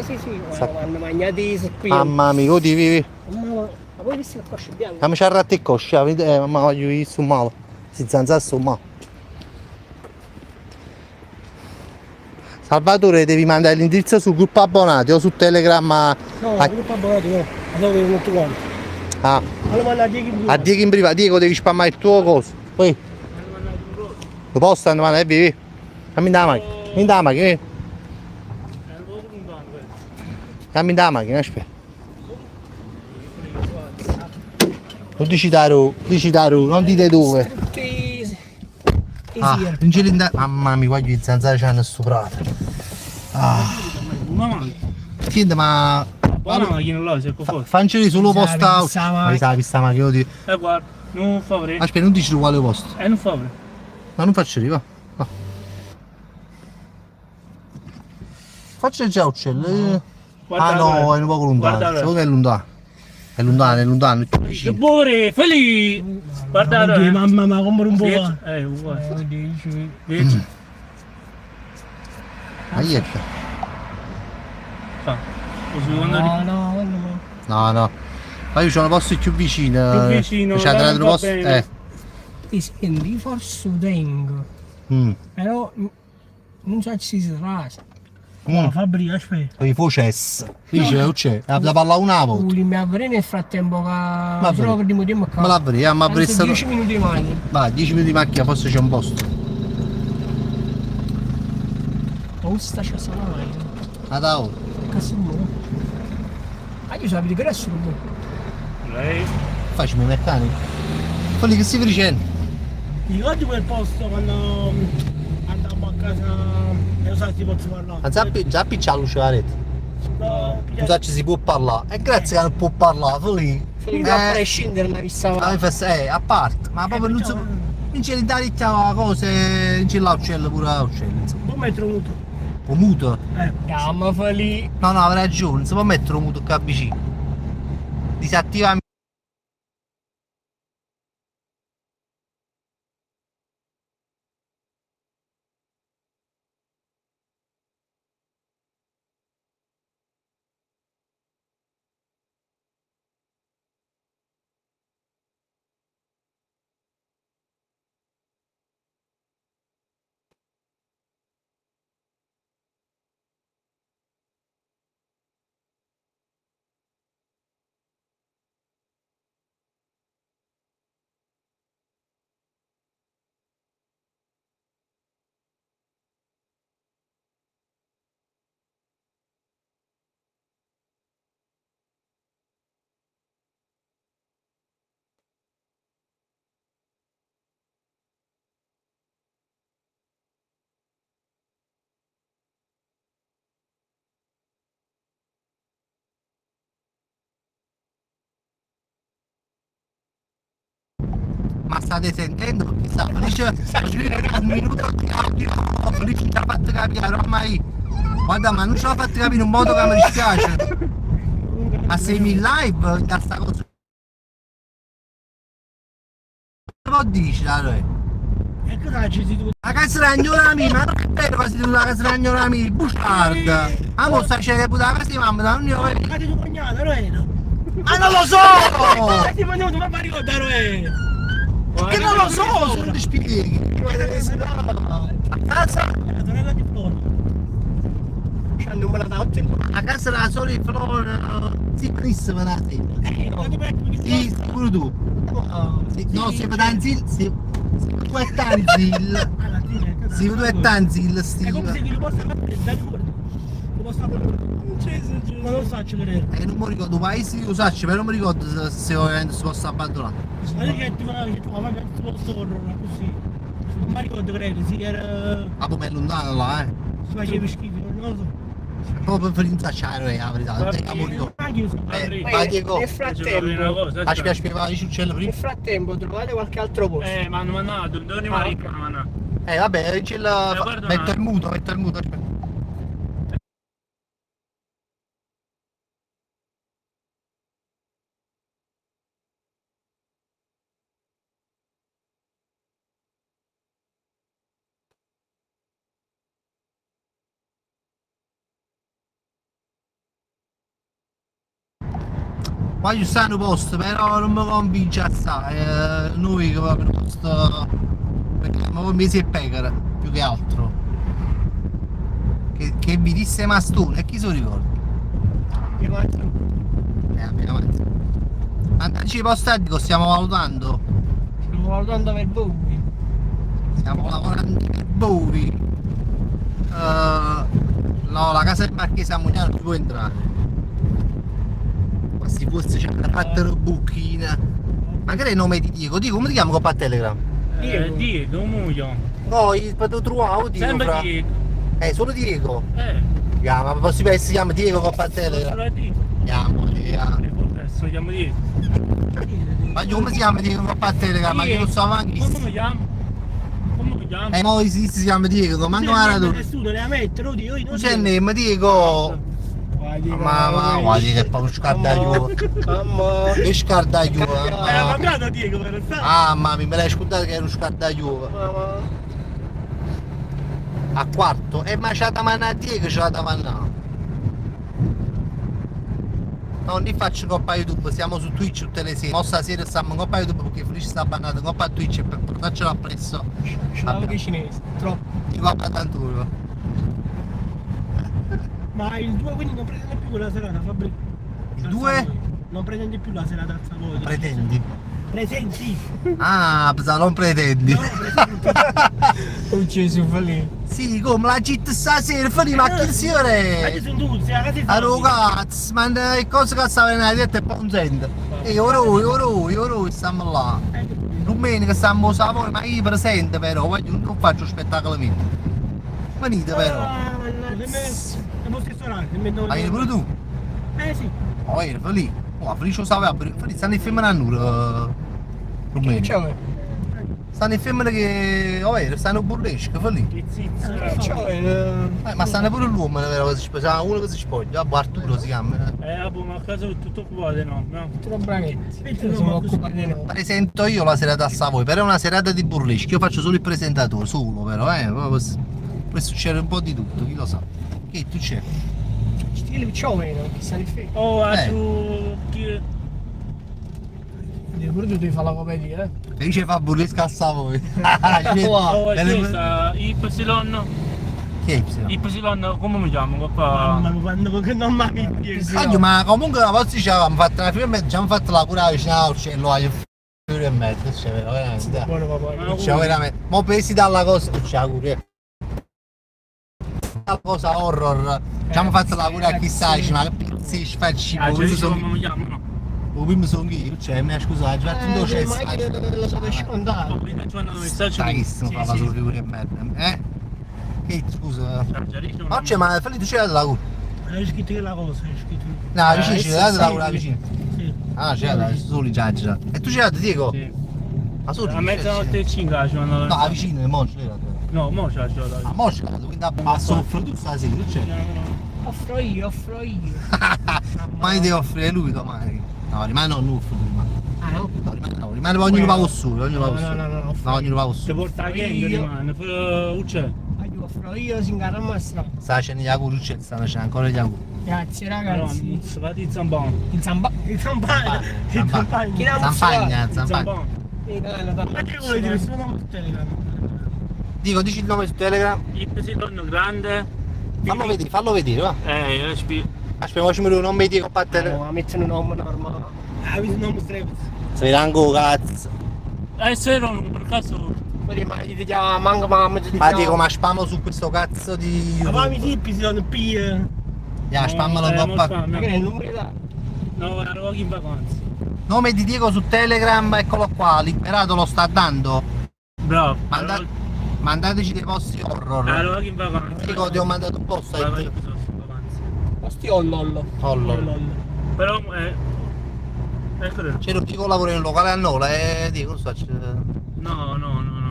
S4: Sì, quando mangiati su qui.
S1: Mamma mia, così vivi.
S4: Ma poi visto il coscio bianco?
S1: Fammi ci arratti il coscio, mamma voglio ir su male. Si zanzare su male. Salvatore, devi mandare l'indirizzo sul gruppo abbonati o su Telegram
S4: No, il gruppo abbonati no, ma dove non tu quanti.
S1: Ah.
S4: Ma lo manda a Diego in privato.
S1: A Diego in privato, Diego devi spammare il tuo coso. Poi. Lo posso andare, vivi? Dammi da macchina. Dammi da macchina. Dammi da macchina, aspetta. Non dici da Ru, non dite dove. Non ce li mamma mia, voglio i zanzare ci hanno stuprato. Senti, ma
S3: Buona macchina là, se fuori.
S1: fanceli solo posta.
S4: Ma
S1: sa questa macchina di.
S3: Guarda, non fa vedere.
S1: Aspetta, non dici tu quale posto.
S3: Non fa vedere.
S1: Ma non faccio va. Faccio già uccello. Ah no, è un poco lontano. Secondo me è lontano. È lontano, è più vicino.
S3: Buore, felice! Guardate,
S4: mamma, ma compri un po'.
S3: Uguale. Vedi?
S1: Aietta.
S3: Così quando
S1: No. Ma io c'ho un posto più vicino.
S3: Più vicino,
S1: C'è
S3: là
S1: un
S3: va
S1: posto.
S3: bene.
S4: Ti senti forse tengo. Però non so se si trasa. No, Fabbrica, aspetta.
S1: I processi. Dice che c'è. Da parlare una volta.
S4: Mi avrei nel frattempo che solo che dimentichiamo qua.
S1: Ma l'avrei, ma avrei stato.
S4: 10 minuti di macchina.
S1: Va, 10 minuti di macchina, forse c'è un posto.
S4: Ma sta c'è sta la macchina.
S1: Ma da ora.
S4: Cazzo no. Ah, io sapevo che era solo.
S3: Lei?
S1: Facciamo i meccanici. Quelli che si facendo.
S4: Ti ricordi quel posto quando andavo a casa e lo sai ti posso parlare?
S1: Ma zappi c'ha la luce la rete.
S4: No,
S1: Non so se si può parlare. E grazie che non può parlare, lì.
S4: a prescindere la vista.
S1: A parte, ma proprio non so. Non c'è l'Italia cose, non c'è l'uccello pure l'uccello.
S4: Un po' metro muto.
S1: Un muto?
S4: Chiama lì.
S1: No, avrai ragione, non si può mettere un muto qua vicino. Disattiva. Ma state sentendo? Perché sta felice un minuto di audio, felice ci ha fatto capire ormai. Guarda, ma non ce l'ha fatto capire in un modo che mi dispiace. Ma sei in live da sta cosa può dire, allora.
S4: E cosa ci si tu?
S1: La casa ragnola mia, ma non è vero che si dice la casa ragnola mia, bugiarda. Ah, mo sta dicendo che può la casa di mamma, non ne ho
S4: Ma ti tuo cognato, non è?
S1: Ma non lo so!
S4: Ti mandiamo ma ricorda, non è?
S1: Che non lo so, se non ti spieghi.
S4: La sorella di Flora. C'hanno me la dà
S1: La casa della sorella Flora, sì, benissimo, la sera. Sì, pure tu. Sì, no, si vede Tanzil, tu è Tanzil. Sì, tu è Tanzil,
S4: È come se
S1: Steve.
S4: lo possa fare da ricordo. Lo posso fare. Ma non lo faccio vedere.
S1: Non mi ricordo, paesi io saccio, però non mi ricordo se ovviamente si possa abbandonare.
S4: Ma che ti fanno che ma che tu posso correre così. Non mi ricordo credo, sì, era.
S1: Ah, poi è lontano là,
S4: Si faceva schifo, non lo so.
S1: Proprio per insacciare, la verità, non te la ricordo.
S4: Anche io so.
S1: Ma Diego,
S4: Nel frattempo,
S1: aspetta, vai, ciuccello prima.
S4: nel frattempo trovate qualche altro posto.
S3: Ma hanno mandato, non ne va ricco, ma
S1: Vabbè, c'è la...
S3: guarda
S1: metto il muto, aspetta. Qua ci stanno posti, però non mi convince assai. Noi che va per posto. Perché ma poi mesi e pecora, più che altro. Che mi disse Mastone, e chi se lo ricorda? Vabbè, avanti. Andiamoci postatico, stiamo valutando.
S4: Stiamo valutando per voi.
S1: Stiamo lavorando per voi. No, la casa del Marchese a Mugnano non può entrare. Ma se fosse c'è una fatta bucchina. Magari il nome di Diego. Diego, come ti chiamo qua a Telegram?
S3: Diego, muoio.
S1: No, il potevo trovare Diego.
S3: Sempre
S1: fra-
S3: Diego.
S1: Solo Diego. Ma possibile che si chiama Diego qua a Telegram? Chiamo,
S3: Adesso chiamo Diego.
S1: Ma come si chiama Diego qua a Telegram? Ma che non so neanche.
S3: Come mi chiamo? Come mi chiamo?
S1: Mo si chiama Diego, manco la tu.
S4: Nessuno le ammettere, lo dico io.
S1: Non c'è nome, Diego. Ma guardi che poi scardaglio.
S4: Mamma.
S1: Che scardaglio.
S4: Era mancato Diego, per sa.
S1: Ah, mamma, me l'hai scordato che era uno scardaglio.
S4: Mamma.
S1: A quarto? Ma c'ha da manna a Diego, c'ha da manna. No, non li faccio coppa YouTube, siamo su Twitch tutte le sere. Mo stasera stiamo in coppa YouTube perché Felice sta bannato in coppa Twitch e per portarcelo appresso.
S4: Ce l'avevo che cinese, troppo.
S1: Di coppa tanto.
S4: Ma il 2 quindi non pretende più quella serata, Fabrizio?
S1: Il 2?
S4: Non pretende più la serata al Savoia.
S1: Pretendi?
S4: Presenti?
S1: Ah, non pretendi.
S4: Non ci si fa lì.
S1: Sì, come la città stasera, fai ma che
S4: Ma
S1: signore?
S4: ci sono tutti, la casa è
S1: Allora, cazzo, ma che cosa che stava nella diretta e poi non sente. E ora stiamo là. Domenica stiamo a Savoia, ma io presente però, non faccio spettacolo mio. Venite però.
S4: Nemmeno stesso orario, nemmeno.
S1: Ma vieni pure tu?
S4: Sì.
S1: Oh, era lì. Oh, Felice lo sapeva, Felice stanno in femmina a Nuro.
S4: Ciao.
S1: Stanno in femmina che... Oh, stanno burlesche, lì.
S4: Ciao.
S1: Ma stanno pure l'uomo, vero? Che si spoglia, uno che si spoglia, Arturo si chiama.
S3: Ma a casa è tutto occupato, no?
S4: Sono bravetti. Sono occupati di noi.
S1: Presento io la serata a Savoia, però è una serata di burlesque, io faccio solo il presentatore, solo però, Poi succede un po' di tutto, chi lo sa. Che tu c'è?
S4: Stile ciao meno, chissà di fe.
S3: Oh, su...
S4: Pure tu devi fare la comedia,
S1: Felice fa burlesque a Savoia.
S3: Oh, questa, Y.
S1: Che è?
S3: Y, come mi chiamo?
S4: Mamma mia, quando non mi
S1: Cagno, ma comunque la vostra ci avevamo fatto una firma e ci hanno fatto la cura vicino all'uccello, ai fiori e mezzo, c'è veramente.
S4: Buono papà.
S1: C'è veramente. Mo pensi dalla cosa, c'è la cura. La cosa horror. Ci hanno fatto la cura chissà, ma che pizzi ci facci,
S3: Come mi chiamo?
S1: o prima sono io, cioè, mi ha scusato, ci fatto un dolce.
S4: Ma che lo sapevi scontato?
S1: Staissimo, fa solo figure e merda. Che scusa. Ma c'è, ma Felice c'è la cura.
S4: Hai scritto che la cosa, hai scritto.
S1: No, vicino, c'è la cura vicino.
S4: Sì.
S1: Ah, c'è la solo già. E tu c'è la Diego?
S3: Sì.
S1: Ma solo
S3: A mezzanotte e 5 ci vanno.
S1: No, vicino, mo c'è la.
S3: No, mo c'è la.
S1: Ah, mo c'è la, quindi a soffrire tu stasera, c'è.
S4: Offro io.
S1: Ma devo offrire lui domani. No, rimane non offro domani.
S4: Ah no?
S1: Rimane ognuno va con suo, ognuno va con suo.
S4: No,
S1: No, ognuno va con
S3: Ti
S1: suo.
S3: porta la gente rimane, poi uccello.
S4: Io offro io si incarama strada.
S1: Sta facendo gli auguri, c'è ancora gli auguri.
S4: Grazie
S3: No,
S4: ragazzi.
S3: muzzo, fate il zambone.
S4: Il zampagno. Chi l'ha
S1: Zampagna,
S3: Il
S1: zampagna.
S3: zambone.
S1: Dico, dici il nome su Telegram.
S3: Il pesilonno grande.
S1: Fallo vedere, va.
S3: Io spio.
S1: Aspetta, facciamo vedere un nome di coppa a Telegram.
S4: Ma mettono un nome normale.
S3: Ah, vi non strebbe.
S1: Si vede anche cazzo.
S3: Se non per caso.
S4: Poi ma gli diamo manco mamma.
S1: Ma dico, ma spammo su questo cazzo di
S3: Ma mi
S1: YouTube.
S3: tipi sono P.
S1: Ya, spammalo un po'.
S4: Ma che è il numero da?
S3: No, ero in vacanza.
S1: Nome di Diego su Telegram, eccolo qua, Liberato lo sta dando.
S3: Bravo.
S1: Mandateci dei posti horror.
S3: Ero in vacanza.
S1: Dico, ti ho mandato un post.
S4: Osti o lollo?
S1: Horror.
S3: Però ecco.
S1: C'è un dico lavoro in un locale a Nola e dico, non so.
S3: No.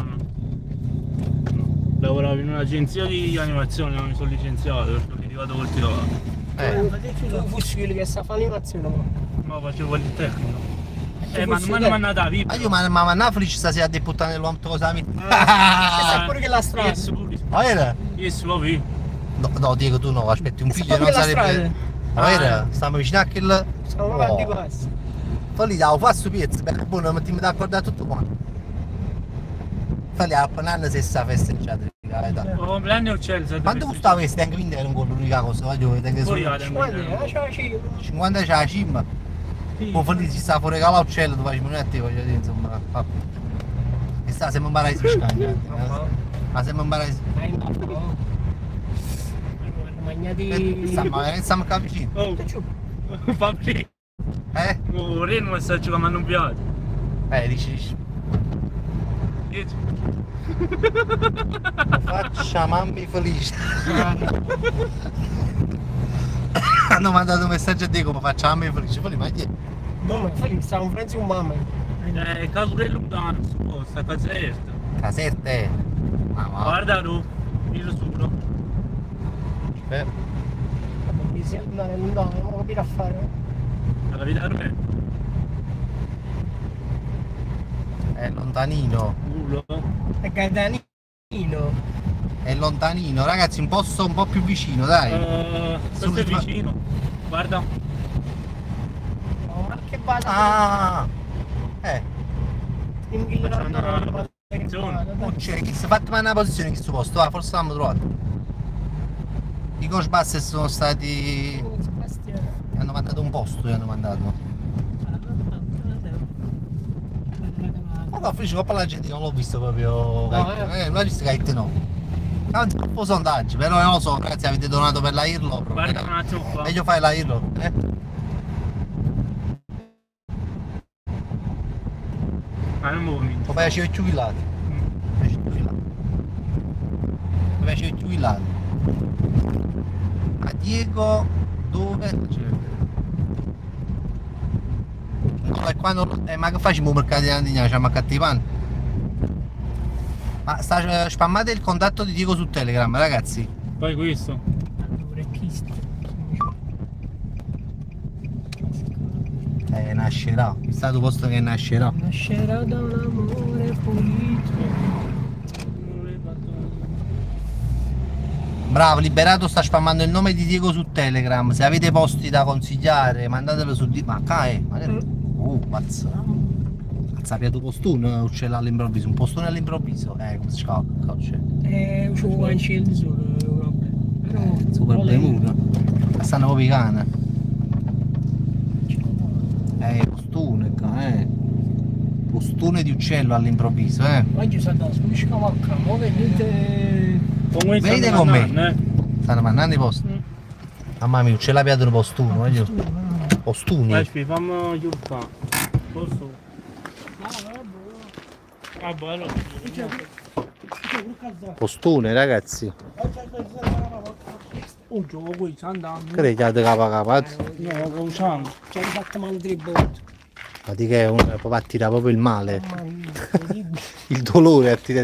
S3: Lavoravo in un'agenzia di animazione, non mi sono licenziato perché sono arrivato col titolo.
S4: Tu fossi quelli che sa fare animazione,
S3: Ma facevo il tecnico. Ma
S4: fossi
S3: non mi
S4: te?
S3: hanno mandato la pipa.
S1: Ma io ma Netflix stasera a puttane dell'uomo cosa mi.
S4: Che sa pure che la strada.
S3: Yes, pure.
S1: Ma era?
S3: Yes, lo vi.
S1: No, Diego, tu no, aspetti un figlio
S4: pure
S1: non
S4: la
S1: sarebbe.
S4: strada.
S1: Ma era? Stiamo vicino a quel.
S4: Siamo avanti quasi.
S1: Falli da fa su pezzo, per buono, mettiamo d'accordo a tutto quanto. Falli a panare se sta festeggiata, verità.
S3: Ho compleanno uccello.
S1: Quanto costava questo? Anche quindi era un collo l'unica cosa, voglio vedere che
S3: Poi
S1: sono.
S3: vado.
S1: 50 c'è la cima. Poi falli si sta fuori cala uccello, tu facciamo un attimo, voglio dire, insomma. E sta sempre un paradise fiscale. Ma sempre un paradise. Stiamo qua vicino.
S3: Oh, Fabri. Vorrei un messaggio che mi hanno inviato.
S1: Dici.
S3: Dici.
S1: Faccia mammi felice. Hanno mandato un messaggio a Diego, ma faccia mammi felice. Poi ma chi è?
S4: Stiamo in Francia con mamma.
S3: Caso lontano, sta caserta.
S1: Casette. Ma
S3: Guarda tu, il suro.
S4: Mi si andare lontano, non capire a fare.
S3: La capitano è
S1: è lontanino.
S3: culo.
S4: È Gaetanino.
S1: È lontanino, ragazzi, un posto un po' più vicino, dai.
S3: Questo è vicino. Guarda.
S4: Ma che vada?
S1: Ah! C'è chi si è fatto una posizione in questo posto, forse l'abbiamo trovato. I Ghostbusters sono stati. Hanno mandato un posto, gli hanno mandato. Ma felice coppa la gente, non l'ho visto proprio. Non l'ho visto che no. È un po' sondaggio, però non lo so, ragazzi, avete donato per la Irlo.
S3: Guarda un attimo qua.
S1: Meglio fare la Irlo,
S3: Ma non mi convinto.
S1: Poi ci ho giubilato. Poi ci ho giubilato. A Diego dove? No, e quando. Ma che facciamo un mercato di Andigna? Siamo a cattivano. Ma spammate il contatto di Diego su Telegram, ragazzi.
S3: Poi questo.
S1: Nascerà. È stato posto che nascerà.
S4: Nascerà da un amore pulito.
S1: Bravo, Liberato sta spammando il nome di Diego su Telegram. Se avete posti da consigliare, mandatelo su di. Ma cae, mazza. Mazza piato postone, uccello all'improvviso, un postone all'improvviso. Come si chiama?
S4: C'ho un cancello solo.
S1: Super premuto. Stanno proprio cane. Postone qua, Postone di uccello all'improvviso,
S4: Ma io sono andato su scavalca, ma vedete.
S1: Vedete con me? Stanno mandando i posti. Mamma mia, uccello piato postone, voglio. Postuni.
S3: Vai, fammi chiudere. Posso? Ah, bello.
S1: Postone, ragazzi.
S3: Un gioco qui, sta andando.
S1: Credete capazzo.
S3: No, lo usciamo.
S4: Ci hanno fatto male 3 volte.
S1: Ma di che può attirare proprio il male.
S4: Mamma mia,
S1: Il dolore attira.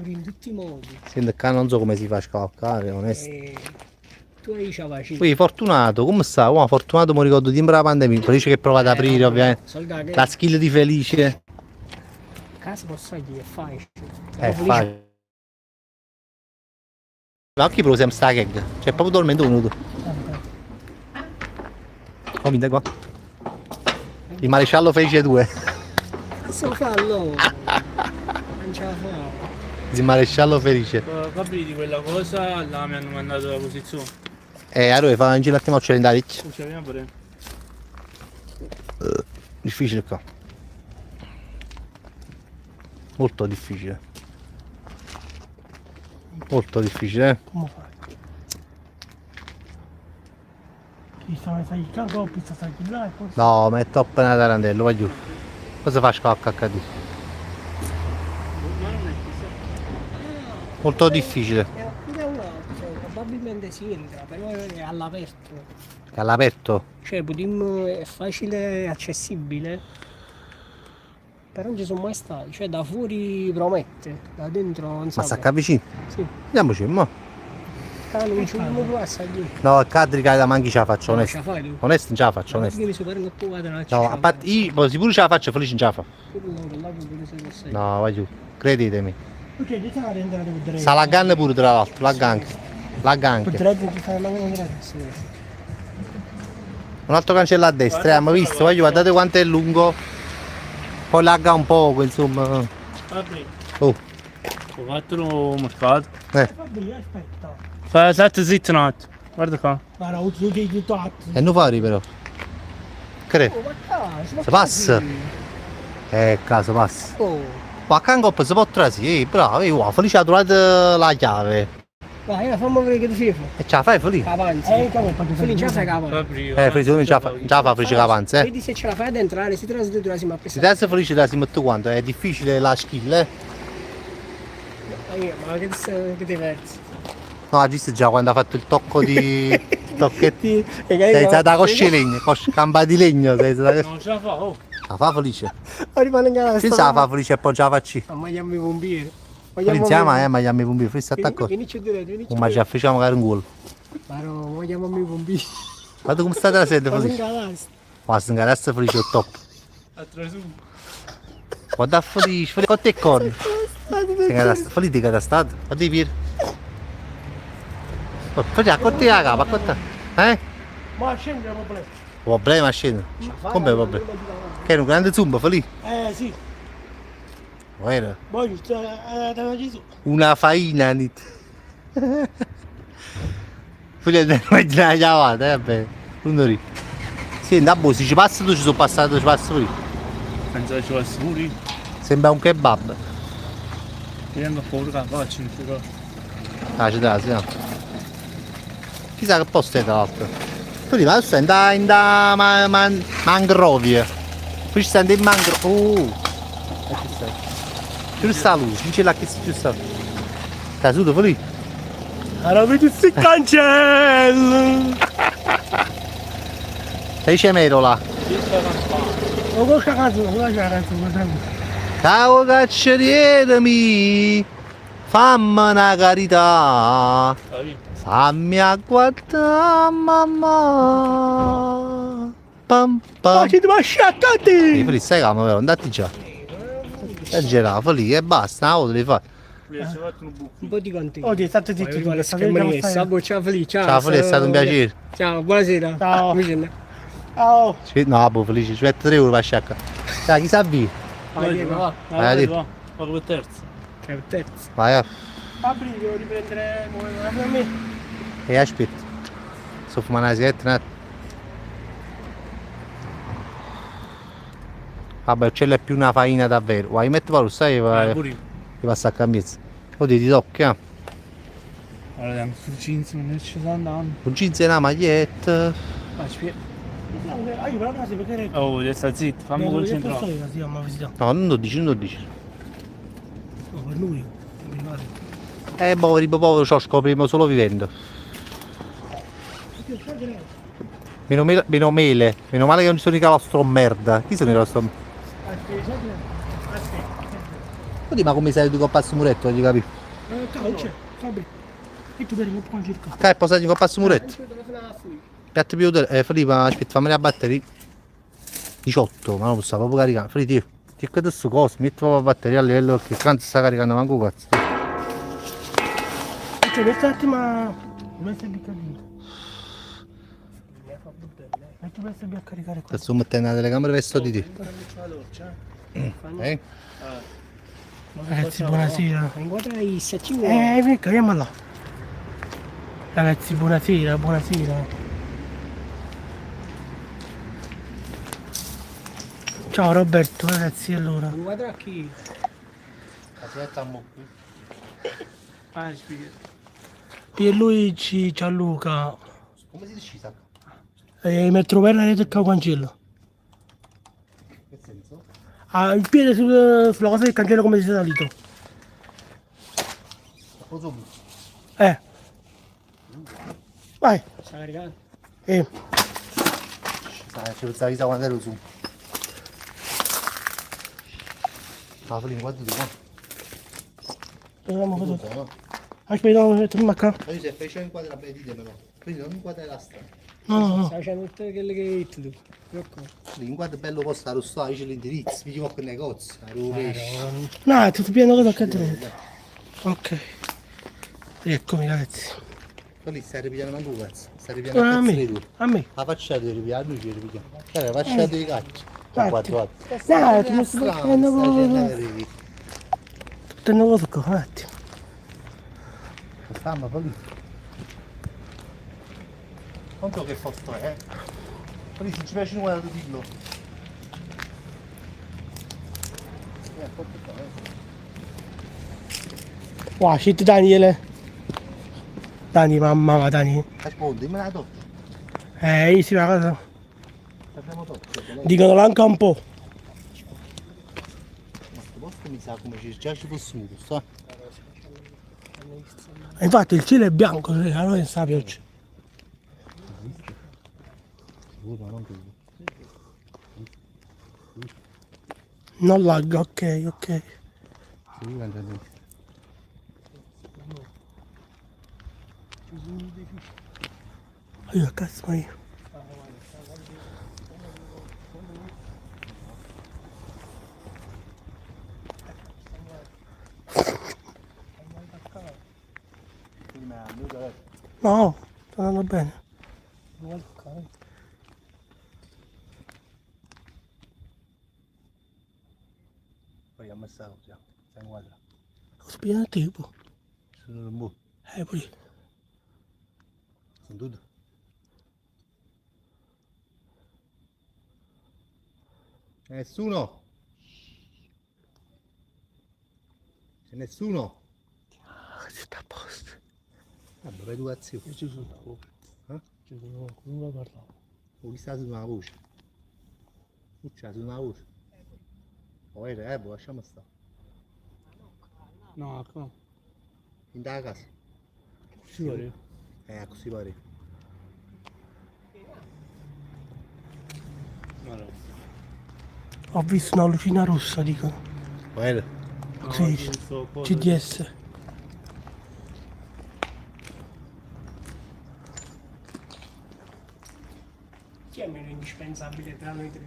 S4: morire in tutti i modi.
S1: Senti qua non so come si fa a scavalcare, onesto.
S4: Tu hai già facile.
S1: Poi Fortunato, come sta? Oh, Fortunato mi ricordo sempre la pandemia, Felice che prova ad aprire ovviamente.
S4: Soldato che
S1: La skill di Felice.
S4: casa posso dire è facile.
S1: È facile. Ma anche però siamo sta gag. Cioè proprio tormento venuto. Oh, vieni qua. Il maresciallo Felice 2.
S4: Posso farlo? Non ce la fa.
S1: Il maresciallo Felice.
S3: Capì di quella cosa, là mi hanno mandato la posizione.
S1: Allora fa un giro un attimo occidentale.
S3: Non ce l'abbiamo pure.
S1: Difficile qua. Molto difficile. Molto difficile, eh?
S4: Come fai? Chi sta a fare il capo, pizza sta chi là e poi...
S1: No, ma è top una tarantello, vai giù. Cosa fa scocca HD? Molto difficile.
S4: È un altro, probabilmente si entra, però è all'aperto.
S1: È all'aperto?
S4: Cioè, Putin è facile e accessibile, però non ci sono mai stati. Cioè, da fuori promette, da dentro non so.
S1: Ma sta vicino?
S4: Sì.
S1: Andiamoci, mo.
S4: Non ci vuole passa lì.
S1: No, il cadri che da manchi ce la faccio,
S4: Ce
S1: onesto.
S4: la fai tu?
S1: Onesto non ce la faccio,
S4: Perché
S1: onesto.
S4: mi sto parlando tu guarda la
S1: No, a parte io, sicuro ce la faccio, Felice non ce la fa.
S4: No.
S1: No, vai giù, credetemi.
S4: Ok, di te entrare con delle...
S1: Sta laggando pure tra l'altro, lagga anche. Lagga anche.
S4: Potrebbe ti fare magari un
S1: Un altro cancello a destra, abbiamo visto, vai giù, guardate quanto è lungo. Poi lagga un poco, insomma.
S3: Apri.
S1: Oh,
S3: Ho fatto un mercato.
S4: Fabri, aspetta.
S3: Fa 7 zitto un attimo. Guarda qua.
S4: Guarda, ho usato i tutto.
S1: e non fare però. Che?
S4: Oh, ma caso,
S1: Si passa? Caso passa.
S4: Oh,
S1: Ma a Cancop si può trasì, bravo, wow, Felice ha trovato la chiave.
S4: vai, fammi vedere che ti fai.
S1: E ce la fai Felice?
S4: Avanti. Felice, ce la fai
S3: Apri.
S1: Felice, tu non ce la fa Felice che avanza,
S4: Vedi se ce la fai ad entrare, si trasmette tu la si ma
S1: Se adesso Felice la si mette quanto? È difficile la skill, eh?
S4: Ma che ti persi?
S1: No, ha visto già quando ha fatto il tocco di... tocchetti.
S4: E
S1: Sei stata coscia di legno, campa di legno, sei stata...
S3: Non ce la fa, oh.
S1: La fa Felice?
S4: Rimane in gara.
S1: Sì, sa la fa Felice e poi ce la faccio.
S4: Ma mangiamo i pompieri.
S1: Insieme, ma chiami i pompieri, Felice sta attacco.
S4: Finisci diretto, finisci.
S1: Ma ci facciamo magari un gol.
S4: Ma no, mangiamo i pompieri.
S1: Guarda come state la sede
S4: Ma
S1: Felice. Ma se ingarasse Felice è top. Guarda Felice, Felice, con te corno. Felice di che stato? Guarda i piedi. Felice, con te la capa, con te.
S4: Ma scendi il problema.
S1: Problema scende. Come è problema? Che è un grande zumba, Felice?
S4: Sì.
S1: Guarda.
S4: Poi da Gesù.
S1: Una faina, nit. Felice, non immaginare la chiamata, vabbè. Non ri. Senti, a boh, se ci passa tu ci sono passato, ci passa pure.
S3: Penso che ci fosse pure.
S1: Sembra un kebab.
S3: Vediamo a paura che la faccio, non si cosa.
S1: Ah, c'è da, sì, no. Chissà che posto è tra l'altro. Quindi ma adesso è in da mangrovie. Qui ci sta in mangrovie. Ci sta. Ci sta lui, non c'è la che ci sta. Sta su dove lì?
S4: Allora vedi il cancello.
S1: Sei cemero là.
S4: Non conosco la canzone, non la canzone.
S1: Ciao cacciariere mi, fammi una carità. Fammi a guardare mamma. Pam pam.
S4: Ma ci devo sciattare.
S1: Felice, stai calmo, vero? Andati già. È girato lì e basta, una volta devi fare.
S4: Un po' di contenuto. Oddio, state zitti tu, Alessandro. Ciao Felice.
S1: Ciao Felice, è stato un piacere.
S4: Ciao, buonasera. Ciao.
S1: Ciao. No, boh, Felice, ci metto 3 euro per sciacca. Dai, chi sa vi?
S3: Vai,
S1: Vai,
S3: va. Vado per terzo.
S4: Che è il terzo.
S1: Vai,
S4: Fabri, devo riprendere a me.
S1: e aspetta. Sto fumando una sigaretta, un attimo. Vabbè, uccello è più una faina davvero. Vai, metti valore, sai,
S3: Pure io.
S1: ti passa a cambiare. Oddio, ti tocca.
S3: Allora, andiamo sul jeans, non ci sta andando.
S1: Un jeans e una maglietta.
S3: Aspetta.
S4: Io però la si perché
S3: Oh, devi stare zitto, fammi concentrare.
S1: No, non 12, non 12.
S4: No, per lui.
S1: Povero, ciò scopriamo solo vivendo. Meno male che non sono i calostro merda. Chi sono i calostro? Oddio, ma come sei tu che passi il muretto, voglio capire?
S4: Non c'è, Fabri. E tu per me puoi cercare.
S1: Dai, posati con passo muretto. Piatti più Filippo, aspetta, fammi la batteria. 18, ma non posso proprio caricare. Filippo, ti che adesso cosa? Metti proprio la batteria a livello perché tanto sta caricando manco cazzo.
S4: Cioè, metti un attimo. Metti il bicchiere. Metti USB a caricare qua.
S1: Adesso mettendo la telecamera verso di te.
S4: Ragazzi, buonasera.
S5: Inquadra i sacchi.
S4: Chiamala là. Ragazzi, buonasera, buonasera. Ciao Roberto, ragazzi, allora.
S5: Inquadra chi?
S4: Pierluigi, Gianluca.
S1: Come si decisa?
S4: Metto per la rete il cancello.
S1: Che senso?
S4: Ah, il piede sulla cosa del cancello come si è salito. Vai.
S5: Sta caricando?
S1: Ci pensavo chissà quando ero su. Ah, Filippo, guarda tu,
S4: Vediamo cosa.
S1: no?
S4: Aspetta, mettiamo qua.
S1: Ma io se fai inquadrare, ditemelo. Quindi non inquadra la strada.
S4: No.
S5: Sta facendo tutte quelle che hai detto tu.
S1: L'inquadro è bello posto a rosso, c'è l'indirizzo, vi dico che negozio, a rovescio.
S4: No, è tutto pieno cosa accanto. Ok. Eccomi ragazzi.
S1: Quelli stai ripigliando manco cazzo, stai ripigliando a
S4: A
S1: cazzo
S4: me.
S1: tu.
S4: A me.
S1: La facciata di ripigliare, lui ci ripigliamo. Cioè, la facciata di caccia. Con 4 anni.
S4: Dai, ti messo prendendo tutte le cose qua, un attimo.
S1: Stiamo poi. Quanto che posto è? Poi se ci piace guarda dillo.
S4: Wow, shit Daniele. Dani, mamma, Dani.
S1: Rispondi, dimmi la doccia.
S4: Sì, la cosa.
S1: Abbiamo doccia.
S4: Dicono anche un po'.
S1: Ma questo posto mi sa come già ci fosse un gusto,
S4: Infatti il cielo è bianco, allora non sa pioggia. Non lagga, ok. Io cazzo ma io. No, sta andando bene.
S1: Poi ho messo la cosa, stai in quadra.
S4: Cosa pigliare tipo?
S1: Sono un po'.
S4: Pure.
S1: Sono tutto. Nessuno? C'è nessuno?
S4: Si sta a posto.
S1: Vabbè, educazione.
S4: Io ci sono da voce. Ci sono qualcuno da parlare.
S1: Ho visto su una voce. C'è su una voce. Oh, lasciamo stare.
S4: No, no.
S1: In da casa.
S4: Sì, vuole.
S1: Così pare.
S4: Ho visto una lucina rossa, dicono.
S1: Guarda.
S4: Sì, CDS. Chi è meno indispensabile tra noi tre?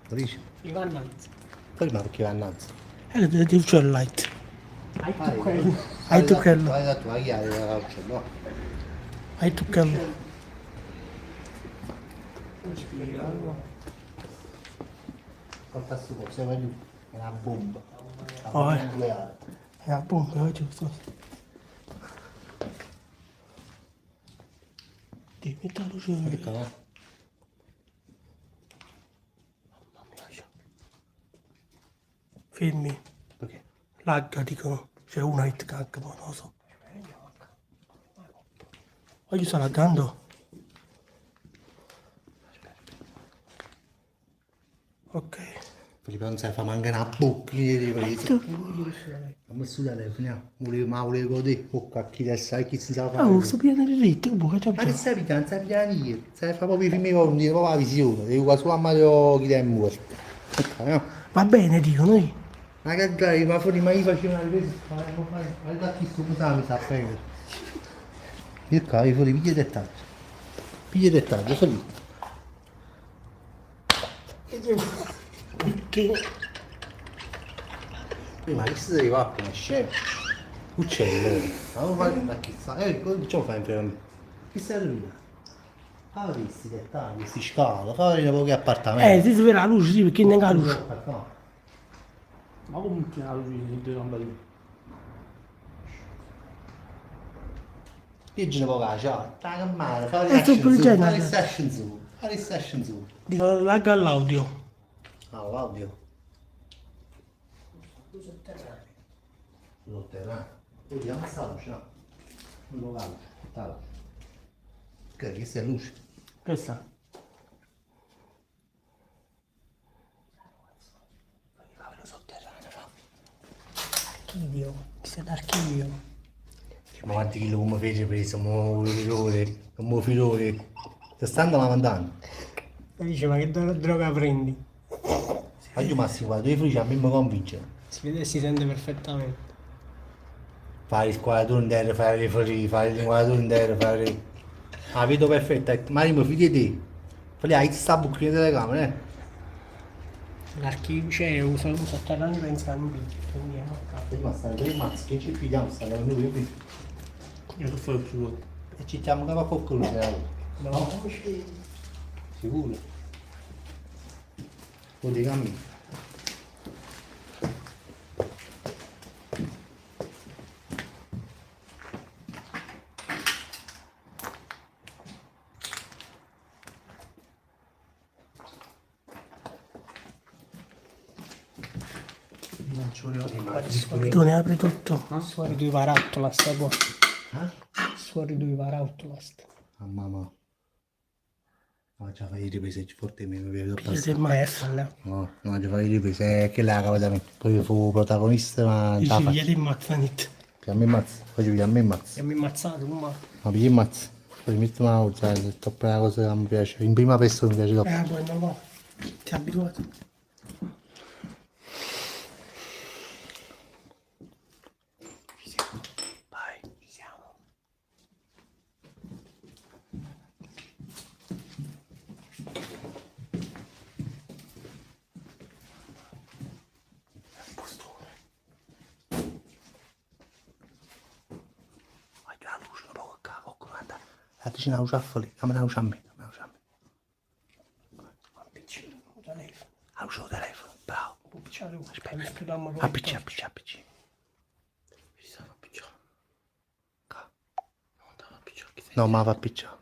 S1: Lo dici?
S4: Ivan Nanz.
S1: Poi ma perché va innanzi?
S4: Devo c'è il light.
S5: Hai tu quello.
S4: Hai tu quello.
S1: Hai dato una chiave la calcio, no?
S4: Hai tu quello.
S1: Porta sto coso, vai giù. È una bomba. Una
S4: Oh,
S1: bomba nucleare.
S4: È la bomba, giusto. Ti metti la luce.
S1: Che cavolo?
S4: Fermi.
S1: Perché?
S4: Lagga, dicono. C'è una hit cacca, ma non lo so. Oggi sta laggando. Ok.
S1: Filippo non sai fa mancare una bocca di presa. Ma messo da telefono, volevo godere. Oh, cacchi da sai chi si sa fare.
S4: Oh, sto pieno di rete, che buca
S1: Ma che stai pigliando? Stai pigliando io. Stai fa proprio i primi conti, proprio la visione. Devi qua solo a Mario chi ti è morto. Ok, no?
S4: Va bene, dicono io.
S1: Ma che dai, ma fuori, ma io facevo una ripresa. Ma da chi sto mi sa prendere. Il cavi fuori, piglia i dettagli. Piglia i dettagli, fuori. Ma che si deve fare? Scemo. Uccello. Ma chissà, che ce lo fai in frega a me? Chi sei lui? Ah, questi dettagli, questi scala, fai pochi appartamenti.
S4: si vede la luce, sì, perché non ha la luce.
S3: Ma comunque la luce di roba lì.
S1: Io ce ne poca, ciao. Che male, fai
S4: il
S1: session su. Fai il session su.
S4: Dico, lagga l'audio.
S1: Ah, l'audio. Sotterraneo. Vediamo sta luce, no? Non lo vedo. Sta luce. Che questa è luce.
S4: Questa. Archivio, questo è l'archivio.
S1: Ma quanti chili come fece preso? Mo filone. Ti stanno lamentando?
S4: E dice, ma che droga prendi?
S1: Ma io Massimo, guarda, due frici a me mi convince.
S4: Si vede e si sente perfettamente.
S1: Fare il quadrato intero, fare le frici, fare il quadrato intero, fare... Ah, vedo perfetta. Marimo, fidi di te. Fai, hai sta bucchina di telecamera, eh?
S4: L'archivio, cioè, uso un sotterraneo penso a un video, quindi è un capo.
S1: Ma stanno tre mazzi, che ci fidiamo, stanno noi qui.
S3: Io che fai più.
S1: E ci stiamo capo a qualcuno,
S4: No,
S1: sicuro. Lo dico a me.
S4: tu ne apri tutto. Fuori due barattolo sta qua. Fuori due barattolo sta.
S1: Mamma. No, già fai riprese forte mi vedo
S4: Siete maestra.
S1: No, già fai riprese, che la cava da me. Poi fu protagonista, ma
S4: Dici, via di mazzanit.
S1: a me mazza, poi ci a me mazza.
S4: E mi ammazzato, ma...
S1: Ma pigli mazza. Poi metti una cosa, è troppo una cosa che mi piace. In prima persona mi piace troppo.
S4: poi non va. Ti è abituato. Vai, ci siamo.
S1: Vai la luce, un po' qua, qualcuno anda. Dateci una luce a fuori, dammi una luce a me, dammi una luce a me.
S4: Piccino, telefono.
S1: La luce del telefono, bravo.
S4: Un po' piccino,
S1: Aspetta,
S4: come
S1: appicci. Ci stanno appicciando. No, ma va appicciare.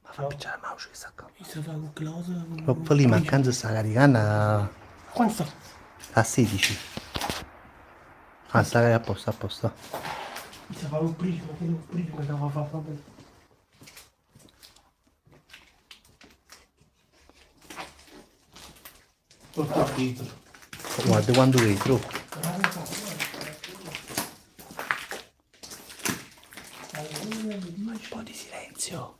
S1: Ma fa appicciare la luce che sta qua.
S4: Mi sta facendo un close.
S1: Proprio lì, mancanza sta caricando
S4: Quanto sta?
S1: a 16. Ah, sta a posto, a posto.
S4: Mi sta facendo un prisma che va a fare proprio.
S3: Porta dietro.
S1: Guarda quando vetro. Un po' di silenzio.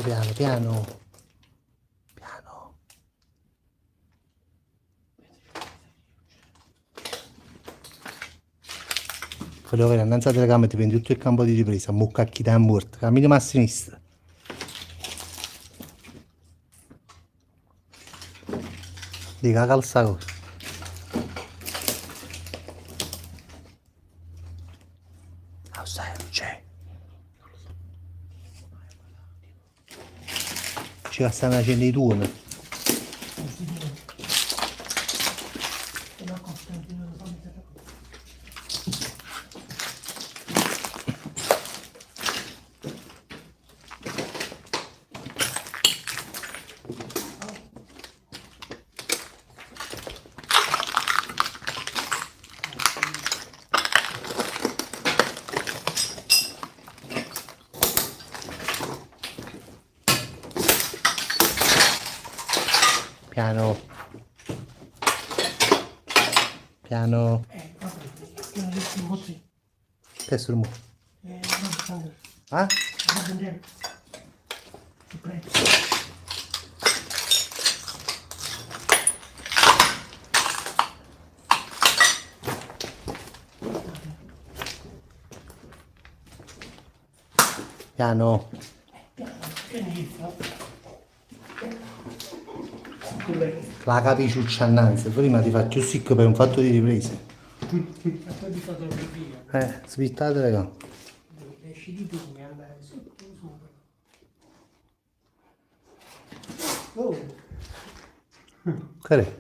S1: Piano, piano. Piano. Volevo vedere innanzi alla telecamera ti prendi tutto il campo di ripresa, muccacchi da morto, cammini a sinistra. Dica calza cosa. Ah, sai, non c'è. Ci va a stare una cenituna. Piano. Piano. Che è sul muro? Ah? Piano. La capisci annanzi, prima ti faccio sicco per un fatto di riprese. Svittate le gambe. Che è?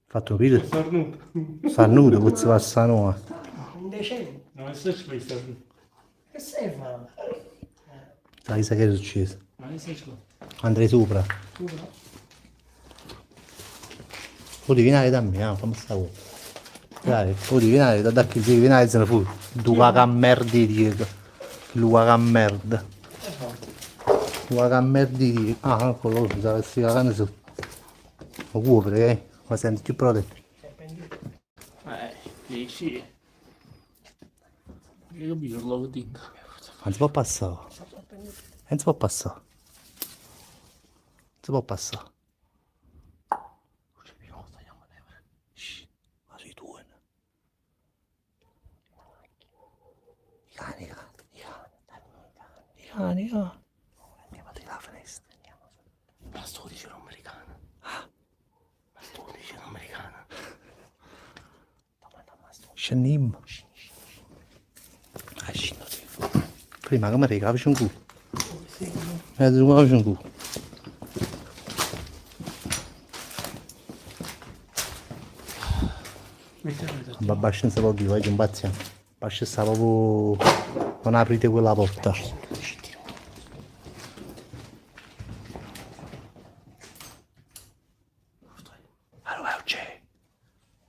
S1: Fatto capire? Sarnuto, questo passa nuova.
S4: Indecente.
S3: No, questo è questo.
S4: Che serve?
S1: Sai che è successo?
S3: Ma che sei qua?
S1: Andrei sopra. Poi devi venire da me, fammi sta cosa. Dai, poi devi venire da chi devi venire se ne fu. Dua che merda dico. Lua che merda. Lua che merda dico. Ah, quello lo sa che si cagano su. Ma cuore, ma senti più protetto.
S3: Dici. Io capito, lo dico.
S1: Non si può passare. Non si può passare. Non si può passare. Ma sei tu, i cani. Andiamo la finestra.
S3: Ma sto dicendo americana. Ma sto dicendo americana.
S1: Scendiamo. Prima come regala un culo. Tu capisci un culo. Ma abbastanza pochi, vai un pazzo. Basta proprio non aprite quella porta. Allora c'è.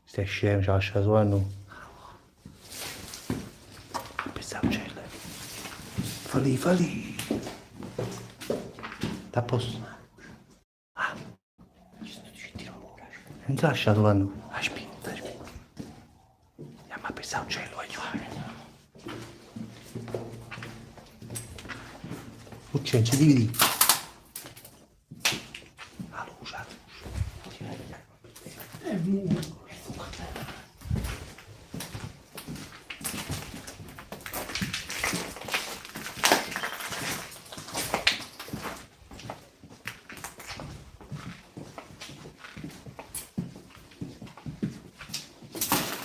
S1: Stai scemo, ci lascia solo a noi. Pensavo c'è. Falì. Sta a posto. Ah. Non ti lascia solo a noi. Aspetta. Ma pensavo c'è il non ci dividi.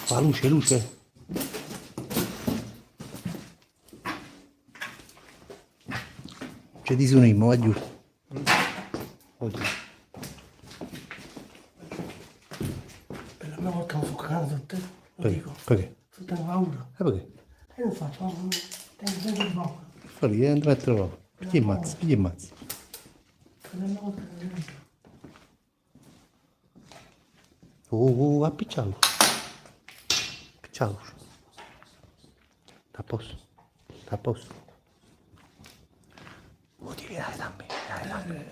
S1: La luce. La luce. C'è di suonismo, va giù. Oddio.
S4: Per la prima volta mi sono cagato tutte. Lo dico.
S1: Perché?
S4: Tutte le paura.
S1: Perché?
S4: E non faccio, tengo sempre il paura.
S1: Fuori, andrà a trovare. Chi ammazza?
S4: Per la prima volta che lo dico.
S1: Appiccialo. Appiccialo. Sta a posto. Oh, ti viene da me. Stai da me.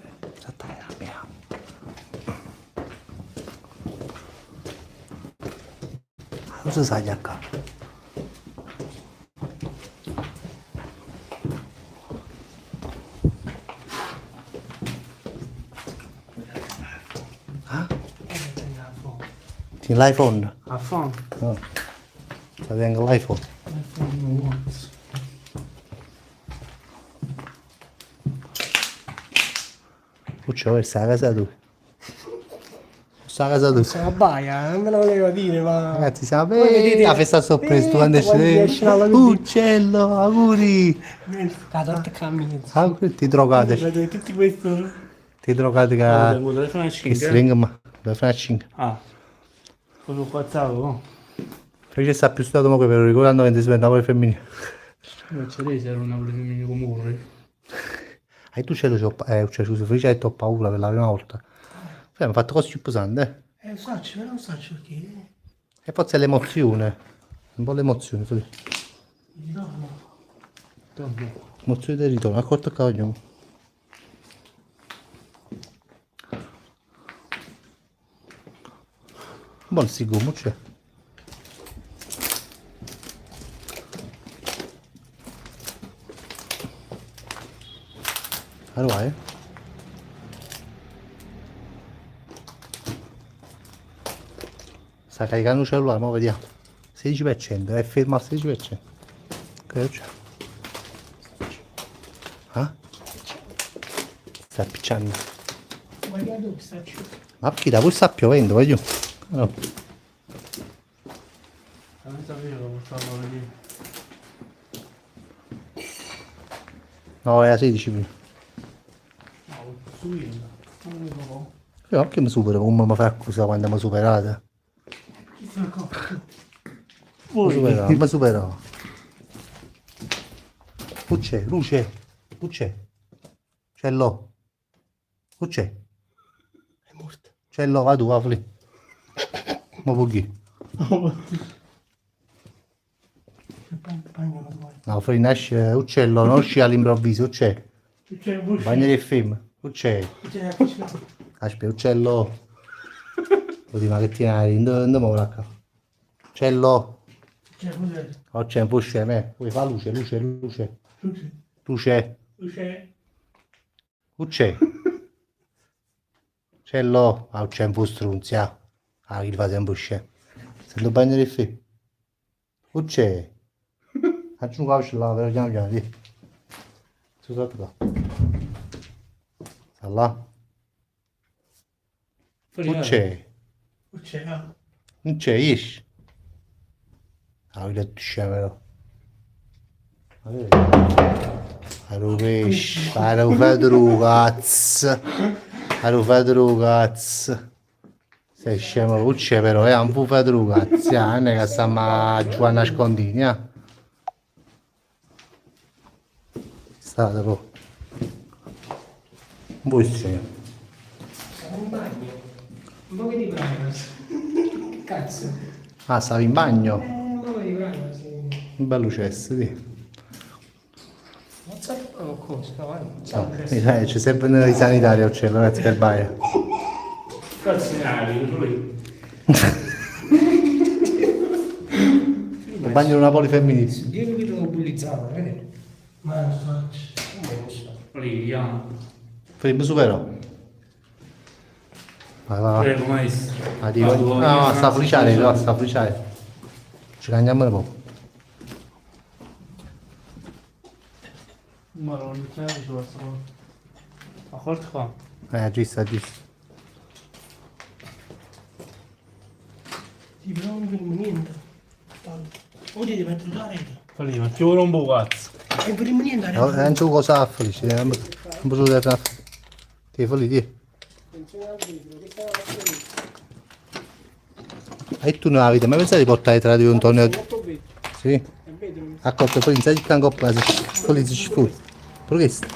S1: Cosa sai a capo?
S3: L'iPhone?
S1: L'iPhone?
S3: A fondo.
S1: No. Sta tengo l'iPhone. Puccio, questa è la casa tua. Questa è la casa tua.
S4: Sono a baia, non me lo volevo dire, ma...
S1: Ragazzi, siamo
S4: Voi vedete-
S1: la festa sorpresa, tu quando
S4: vedete
S1: esci
S4: quando esce la luce.
S1: Uccello, auguri.
S4: La torta cammina.
S1: Auguri, ti drogate.
S4: Vedete tutti questo...
S1: Ti drogate che...
S3: Devo telefono a
S1: Che
S3: 5.
S1: stringa, ma... Dove fai a 5?
S3: Ah. Sono quattro.
S1: Perché sta più stato ma per ricordando che si vede Napoli femminile.
S3: Non c'è lei, c'era una femminile comune.
S1: E tu c'è scusa, Felice ha detto ho paura per la prima volta. Abbiamo fatto cose più pesanti, eh?
S4: Non so perché...
S1: E poi c'è l'emozione. Un po' l'emozione, Felice. Emozione del ritorno, accorto che vogliamo. Buon sicuro, c'è. Allora, sta caricando il cellulare, ma vediamo. 16%, è fermo al 16%. Che c'è? Ah? Sta appicciando.
S4: Guarda dove sta giù.
S1: Ma perché da voi sta piovendo, voglio? No.
S3: Non sapevo, possiamo vedere.
S1: No, è a 16 prima.
S3: No, subito. Non lo so.
S1: Io anche mi supero, come mi fa accusa quando mi superate? Mi supero. C'è, luce, c'è. C'è l'ho. C'è.
S4: È morta.
S1: C'è l'ho, va tu, va lì. Ma pochi. No, fuori nasce uccello, non uscì all'improvviso, c'è. Bagno del film, c'è. Aspetta, uccello. Oddio, ma che tieni? Non mi vuole. Uccello. Oh, c'è un po' scemo, poi fa luce. C'è. Uccello. Ah, c'è un po' strunzia. Ah, che fa sempre scemo. Sento bagno del film. C'è. Aggiungo la là, però piano, di. Scusate qua. Sta là. C'è. Non c'è, esci. Ah, ho detto scemo. Ero pesce, ero fatto cazzo. Sei scemo, non c'è però, è un po' fatto cazzo, non è che stiamo a giocare a nascondini, eh. State po'. Un po' scemo.
S4: Stavo in bagno. Un po' di privacy. Che cazzo?
S1: Ah, stavi in bagno?
S4: Un po' di privacy.
S1: Un bello cesso, sì.
S4: WhatsApp o cosa?
S1: No, c'è sempre nella sanitaria uccello, ragazzi, per baia.
S3: Cazzinari, lui.
S1: Il bagno di una Napoli femminile.
S4: Io mi vedo bullizzato, vedi? Ma non so.
S3: Lì, ah.
S1: Felipe supero. Vai.
S3: Prego, maestro.
S1: Ah, dico, no, sta fliciare, no, sta fliciare. Ci cangiamo un po'.
S3: Ma non c'è sulla strada. Ma forte qua.
S1: Giusto.
S4: Sì, però non vedo niente. Oggi devi mettere la rete.
S3: Lì, ma ti vuole un po' cazzo.
S4: Non vedo niente.
S1: Non c'è cosa a felice, non posso dire a ti fai lì. E tu non avete mai pensato di portare tra di un tonno? Sì. Accorto, poi inizia il canco a poi si sfugge. Per questo.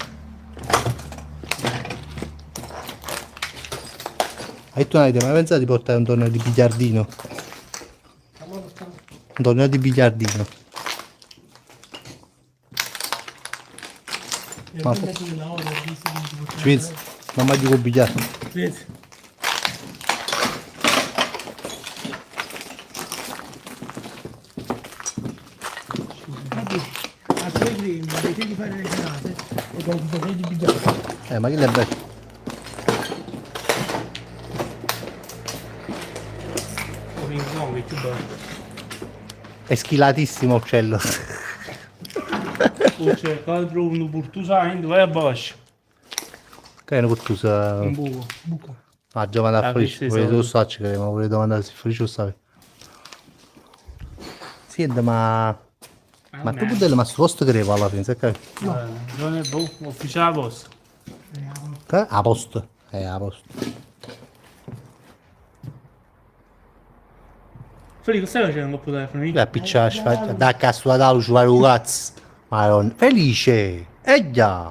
S1: E tu non avete mai pensato di portare un tonno di biliardino? Un tonno di biliardino. Ma Vince, non mi dico biliardo.
S4: Invece di fare le serate e poi potrei di pigiare.
S1: Ma che è bello.
S3: Ping pong è più bello.
S1: È schilatissimo uccello.
S3: Poi c'è quadro un burtusain, vai a basso.
S1: Che ne posso usare?
S3: Un buco. Buco.
S1: Ma già vado a felice,
S3: questi
S1: volevo
S3: sono-
S1: tu sacci che ma volevo andare a felice lo sai. Senti, ma tu puoi ma sto posto che alla fine, sai che?
S3: Non è buono, ufficiale vostro.
S1: A posto. A posto.
S3: Felice, stai facendo un po' telefono?
S1: La piccia da cazzo da luce vai ragazzi. Ma felice. Già.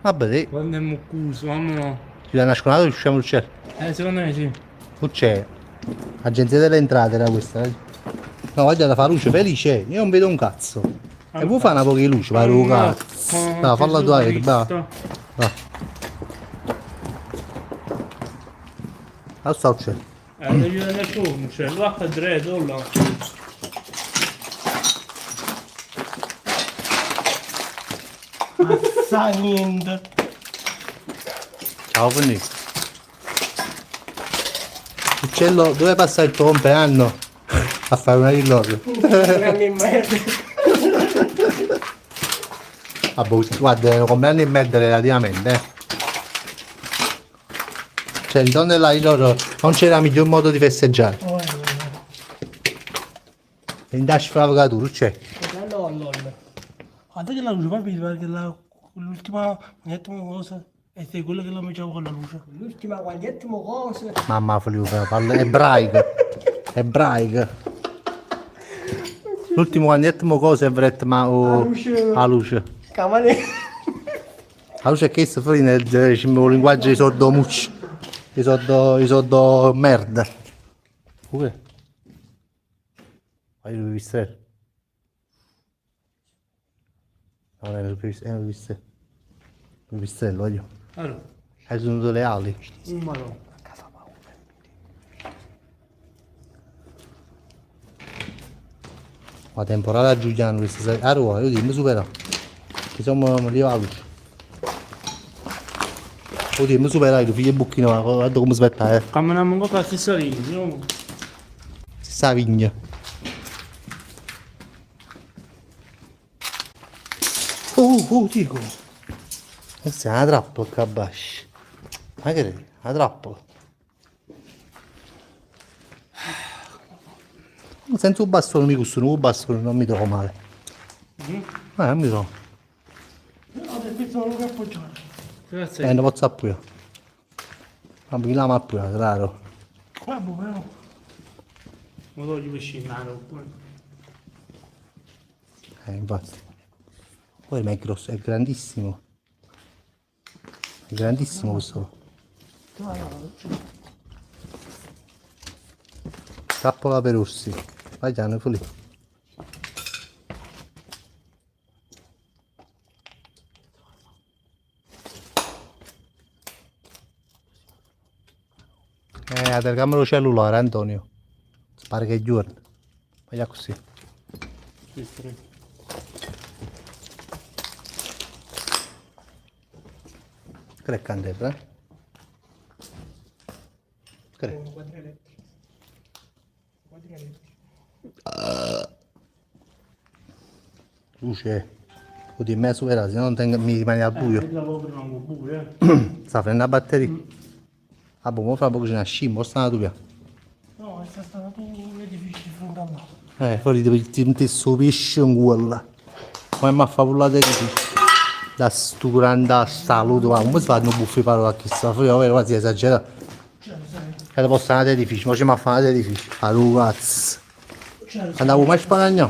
S1: Vabbè, dai.
S3: Quando è muccuso, mamma no.
S1: Ci da nasconato riusciamo a uscire.
S3: Secondo me sì.
S1: Non c'è. Agenzia delle entrate era questa. No, guarda da fa luce felice. Io non vedo un cazzo. E vuoi fare una poca di luce? Vai ragazzi. No, falla tu, bravo. Va. Sta uccello.
S3: Devi vedere il forno, cioè l'acqua è dritto là.
S4: Sa niente.
S1: Ciao Fanny. Uccello, dove passa il tuo compleanno? A fare una rilloggio.
S4: Grande merda.
S1: Guarda, è un compleanno in merda relativamente, Cioè, intorno alla rilloggio non c'era miglior modo di festeggiare. E in dash fravocatura, c'è.
S4: No, no. Guarda che la luce, papà, perché l'ultima cosa è quello che la mangiavo con la luce. L'ultima qualità cosa.
S1: Mamma Felipe, parla ebraico. Ebraico. L'ultimo quando cosa è vretto ma la luce.
S4: Camale.
S1: La luce è che sta fuori nel linguaggio di sordo mucci. Di sordo merda. Pure. Vai il pipistrello. No, non è il pipistrello, è il pipistrello. Il pipistrello, voglio.
S3: Allora,
S1: Hai tenuto le ali.
S3: ma no.
S1: La temporale a Giuliano, a Roma, io dico, mi supera. Che siamo lì alla luce. Io dico, mi supera, io figlio bucchino, guarda come aspetta,
S3: Camminiamo un po' con la stessa linea, no?
S1: Si sa vigna. Dico. Questa è una trappola qua a basso. Ma che è? Una trappola. Senza un bastone mi costano, un bastone non mi trovo male. Non mi trovo.
S4: No, perché sono che appoggiare.
S3: Grazie.
S1: Non posso appoggiare. Ma mi la mappa, raro.
S4: Qua, però.
S3: Non voglio pescinare.
S1: Infatti. Poi ma è grosso, è grandissimo. È grandissimo questo. Trappola per orsi. Vai Gianni, fu lì. La telecamera cellulare Antonio. Spara che è giorno. Vai così. Che è candela, Che è? Luce. Oddio, me la supera, se no non tengo, mi rimane al buio. Sta prendendo la batteria. Ah, boh, mo fra poco c'è una scimmo, sta una tua.
S4: No, è stato un edificio di fronte a là.
S1: Fuori ti messo il pesce in quella. Come mi ha fatto la edificio. Da sto grande saluto, ma come si fanno buffi parole a chissà, fuori, ovvero quasi esagerato. Che te posso andare all'edificio, ma ci mi ha fatto l'edificio. Ah, ragazzi. Andavo mai sparagnò.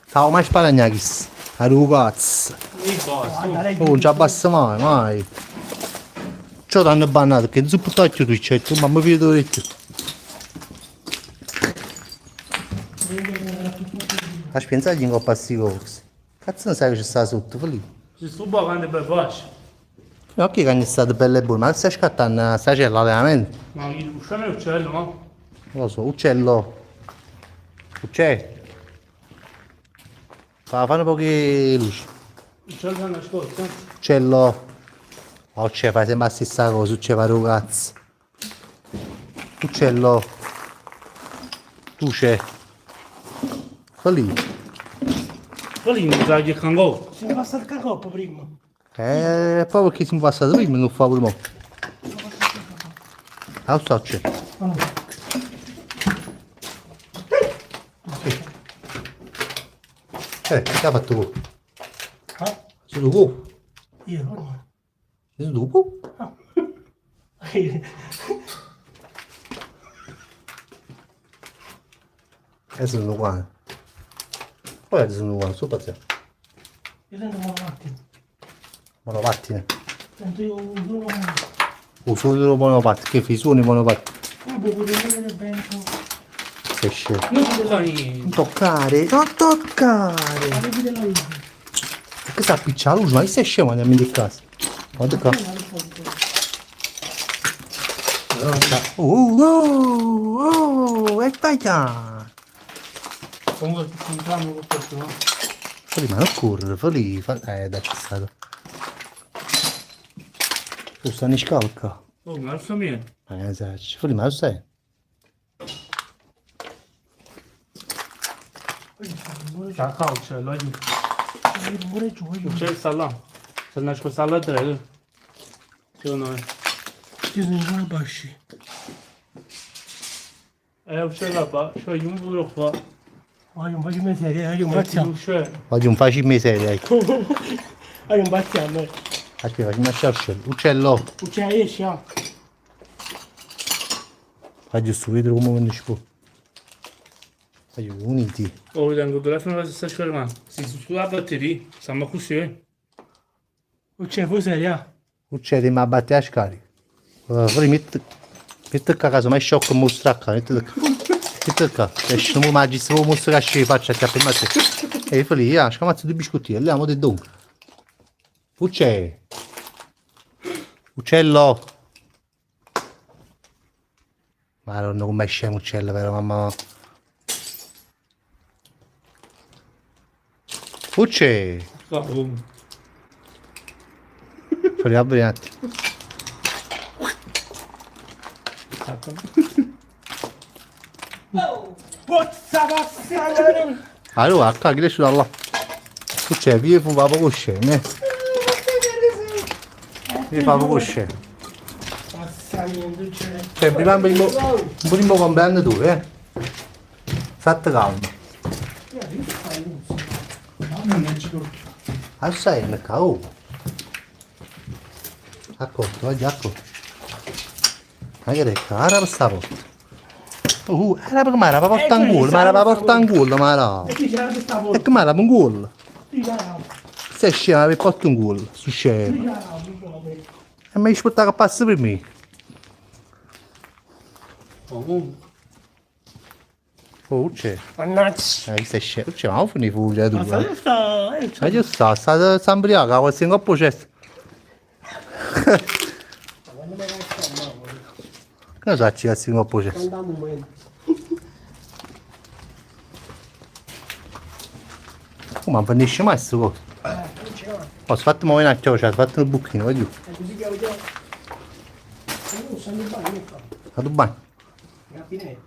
S1: Stavo mai sparagnò chissà. Ah, ragazzi. Oh, non ci abbassa mai. Ciò t'hanno bannato, che non si può più tu, c'è tu, ma mi vedo orecchio. Hai pensato che in coppa sti cose? Cazzo non sai che c'è sta sotto, lì?
S3: Si sto bavando per basso.
S1: Ma che è stato bello e buono, ma stai scattando sta cella veramente?
S3: Ma usciamo l'uccello, no?
S1: Non lo so, uccello. Uccello. Fanno un po' che luce.
S3: L'uccello è nascosto.
S1: Uccello. Oh, c'è, fai sempre la stessa cosa, uccello, ragazzi. Uccello. Tu c'è. Fa lì.
S3: Poi mi sa che cangò.
S4: Se ne passa il cacoppo prima.
S1: Poi perché si mi passa prima non fa pure mo. Ah, so c'è.
S4: Allora,
S1: Che ha fatto tu?
S4: ah,
S1: Sei tu?
S4: io no.
S1: Sei tu? Sono uguali. Poi sono uguali, su pazzesco.
S4: Io sento monopattino.
S1: Monopattine.
S4: Sento io un solo
S1: Solo monopattine, che fi suoni monopattine.
S4: puoi vedere bene.
S1: Sei scemo.
S3: Non si può niente.
S1: Non toccare, non toccare.
S4: La vedi della luce.
S1: Che sta a picciare la luce, ma che sei scemo andiamo in casa? Guarda qua. Oh, e vai là.
S3: Comunque facciamo questo, no?
S1: Fa lì, ma non correre, fa lì, dai, c'è stato. Tu stanno in scalca.
S3: Oh, ma lo so mio.
S1: Esatto, fa lì, ma lo sai.
S3: C'ha calcio, lo aiuto.
S4: Pure giù, io.
S3: C'è il là. Se nasce questa alla 3. Secondo me.
S4: Io sono ancora basci.
S3: C'è là, c'è un pure qua.
S4: Voglio un po' di miseria, voglio un bazziamo.
S1: Voglio un facile miseria, ecco.
S4: Voglio un bazziamo.
S1: Aspetta, facciamo una sciarcella. Uccello.
S4: C'è esci, ah.
S1: Fai giusto vedere come si può. Fai uniti.
S3: Oh, tengo il telefono che si sta schermando. Si sulla batteria, stiamo così.
S4: C'è miseria.
S1: Uccelli, ma batte a scarica. Poi metti a casa, ma è sciocco, mostra a casa. Metti a casa. Esce un magistro, come mostra che ci faccia a per me. E poi lì, scamazzo due biscotti, andiamo di dunque. Uccello. Uccello. Madonna, come è scemo uccello, vero mamma? Uccello. Fai apri un attimo.
S4: Pozza passare!
S1: Allora, cagli su da là. Uccello, vi fa poco scemo, Vi fa poco scemo.
S4: Passare, c'è.
S1: Cioè, prima un primo compleanno tu, Fatti calma. Assai, mi cavo. Accorto, vai, accorto. Ma che cara per sta porta? Era perché mi era per portare un gol, ma era per portare un gol, ma era.
S4: E chi c'era questa
S1: E
S4: volta?
S1: che mi era per un gol?
S4: Rigaravo,
S1: Sei scema per portare un gol, su scemo.
S4: rigaravo.
S1: E mi hai aspettato che passi per me. Oh, c'è.
S4: Mannaggia.
S1: Che sei scemo. C'è, ma non finì fuori, tu.
S4: Ma sai sta...
S1: Ma io sta imbriaca, quasi in coppo c'è. Che ne so, ci cazzo in coppo c'è.
S4: Andiamo un momento.
S1: Oh, ma non finisce mai sto coso.
S4: Non c'è mai.
S1: Ho fatto muovere un attimo, ho fatto un buchino, vai giù.
S4: È così che ho già... Non sanno bene,
S1: Vado bene.
S4: i gabinetti.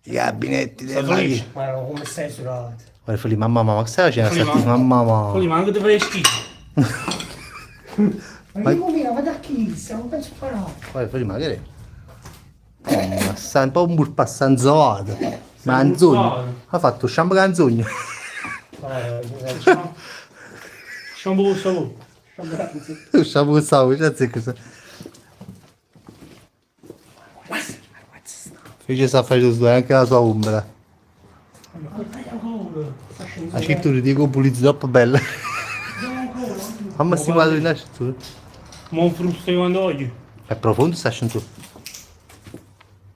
S1: I gabinetti dei figli.
S4: Ma no, come stai surato?
S1: Guarda, figli, mamma, che stai facendo?
S3: Figli,
S1: Mamma.
S3: Poi ma anche ti fai schifo.
S4: Ma io mia, vado a chi? Stiamo per sparare.
S1: Guarda, figli, ma che è? Ma sta un po' un burpassanzoato. Ma anzogno. Ha fatto sciambo canzogno.
S3: Shampoo, shampoo.
S1: Sciambo stavo, c'è cosa. Fece sta facendo anche la sua ombra. La cintura di copulizzi troppo bella. Mamma si guarda in cintura.
S3: Ma un frusto quando voglio.
S1: È profondo sta cintura.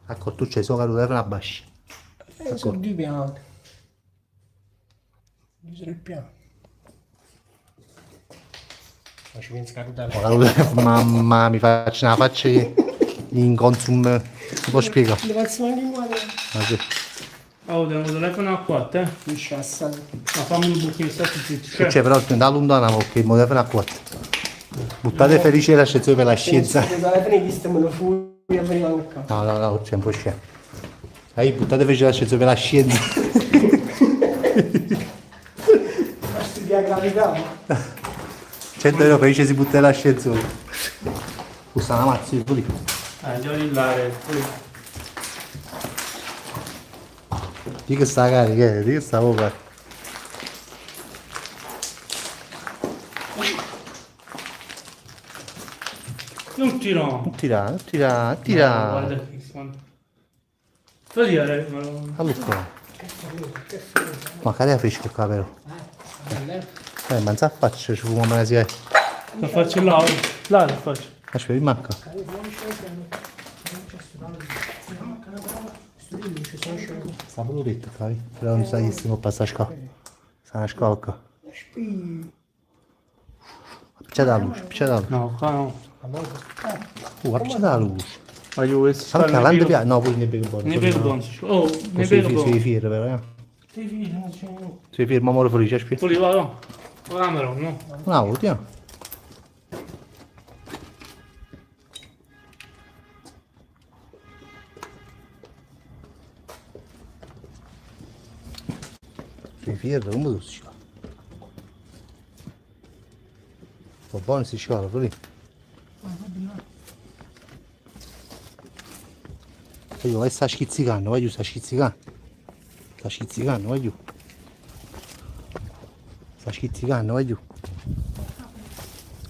S1: Ecco, tu c'hai solo che lo telefono a basci.
S4: Sono due piani. Sono il piano. Ma ci pensi che
S1: Mamma, mi faccio una faccia in consum. Non può spiegare.
S4: le faccio anche in guardia.
S1: Ma sì.
S3: Oh, devo telefono a 4,
S4: Mi sciassa.
S3: Ma fammi un buchino, sta zitto.
S1: Che c'è però da lontano perché il telefono a 4. Buttate felici la scezione per la scienza.
S4: Se telefono che stiamo fuori a venire anche.
S1: No, c'è un po' scemo. Hai buttate fece l'ascenso per la scienza.
S4: Studia gravità.
S1: 100 euro per si butta l'ascensore. Questa è una mazza lì.
S3: Già lillare.
S1: Di che sta carica, di che sta poca.
S3: Non tiro.
S1: Non tirare, non tirare, non
S3: No,
S1: tirare.
S3: guarda che sono. Togliere.
S1: Allora. Ma che è fresca qua però? Ma non sa faccia, ci fumo una sia.
S3: La faccio là, là la faccio.
S1: Aspetta, mi manca. Sta pure detto, capi? Però non sa che stiamo a passare a scuola. Sta una scuola. Picciata la luce, picciata la luce.
S3: No, qua no.
S1: Picciata la luce.
S3: Voglio questo.
S1: Sta calando via. No, poi ne bevo buono.
S3: Ne bevo buono. Oh, ne bevo buono.
S1: Sei fiero però, eh? Sei fiero, ma muore felice, aspetta.
S3: Poi vado. Camera, no.
S1: Una volta, sei fiero, come si fa? Va buono si scivola, lì. Io vai sta schizzicando, vai giù, sta schizzicando. Sta schizzicando, vai giù. Sta schizzicando, vai giù.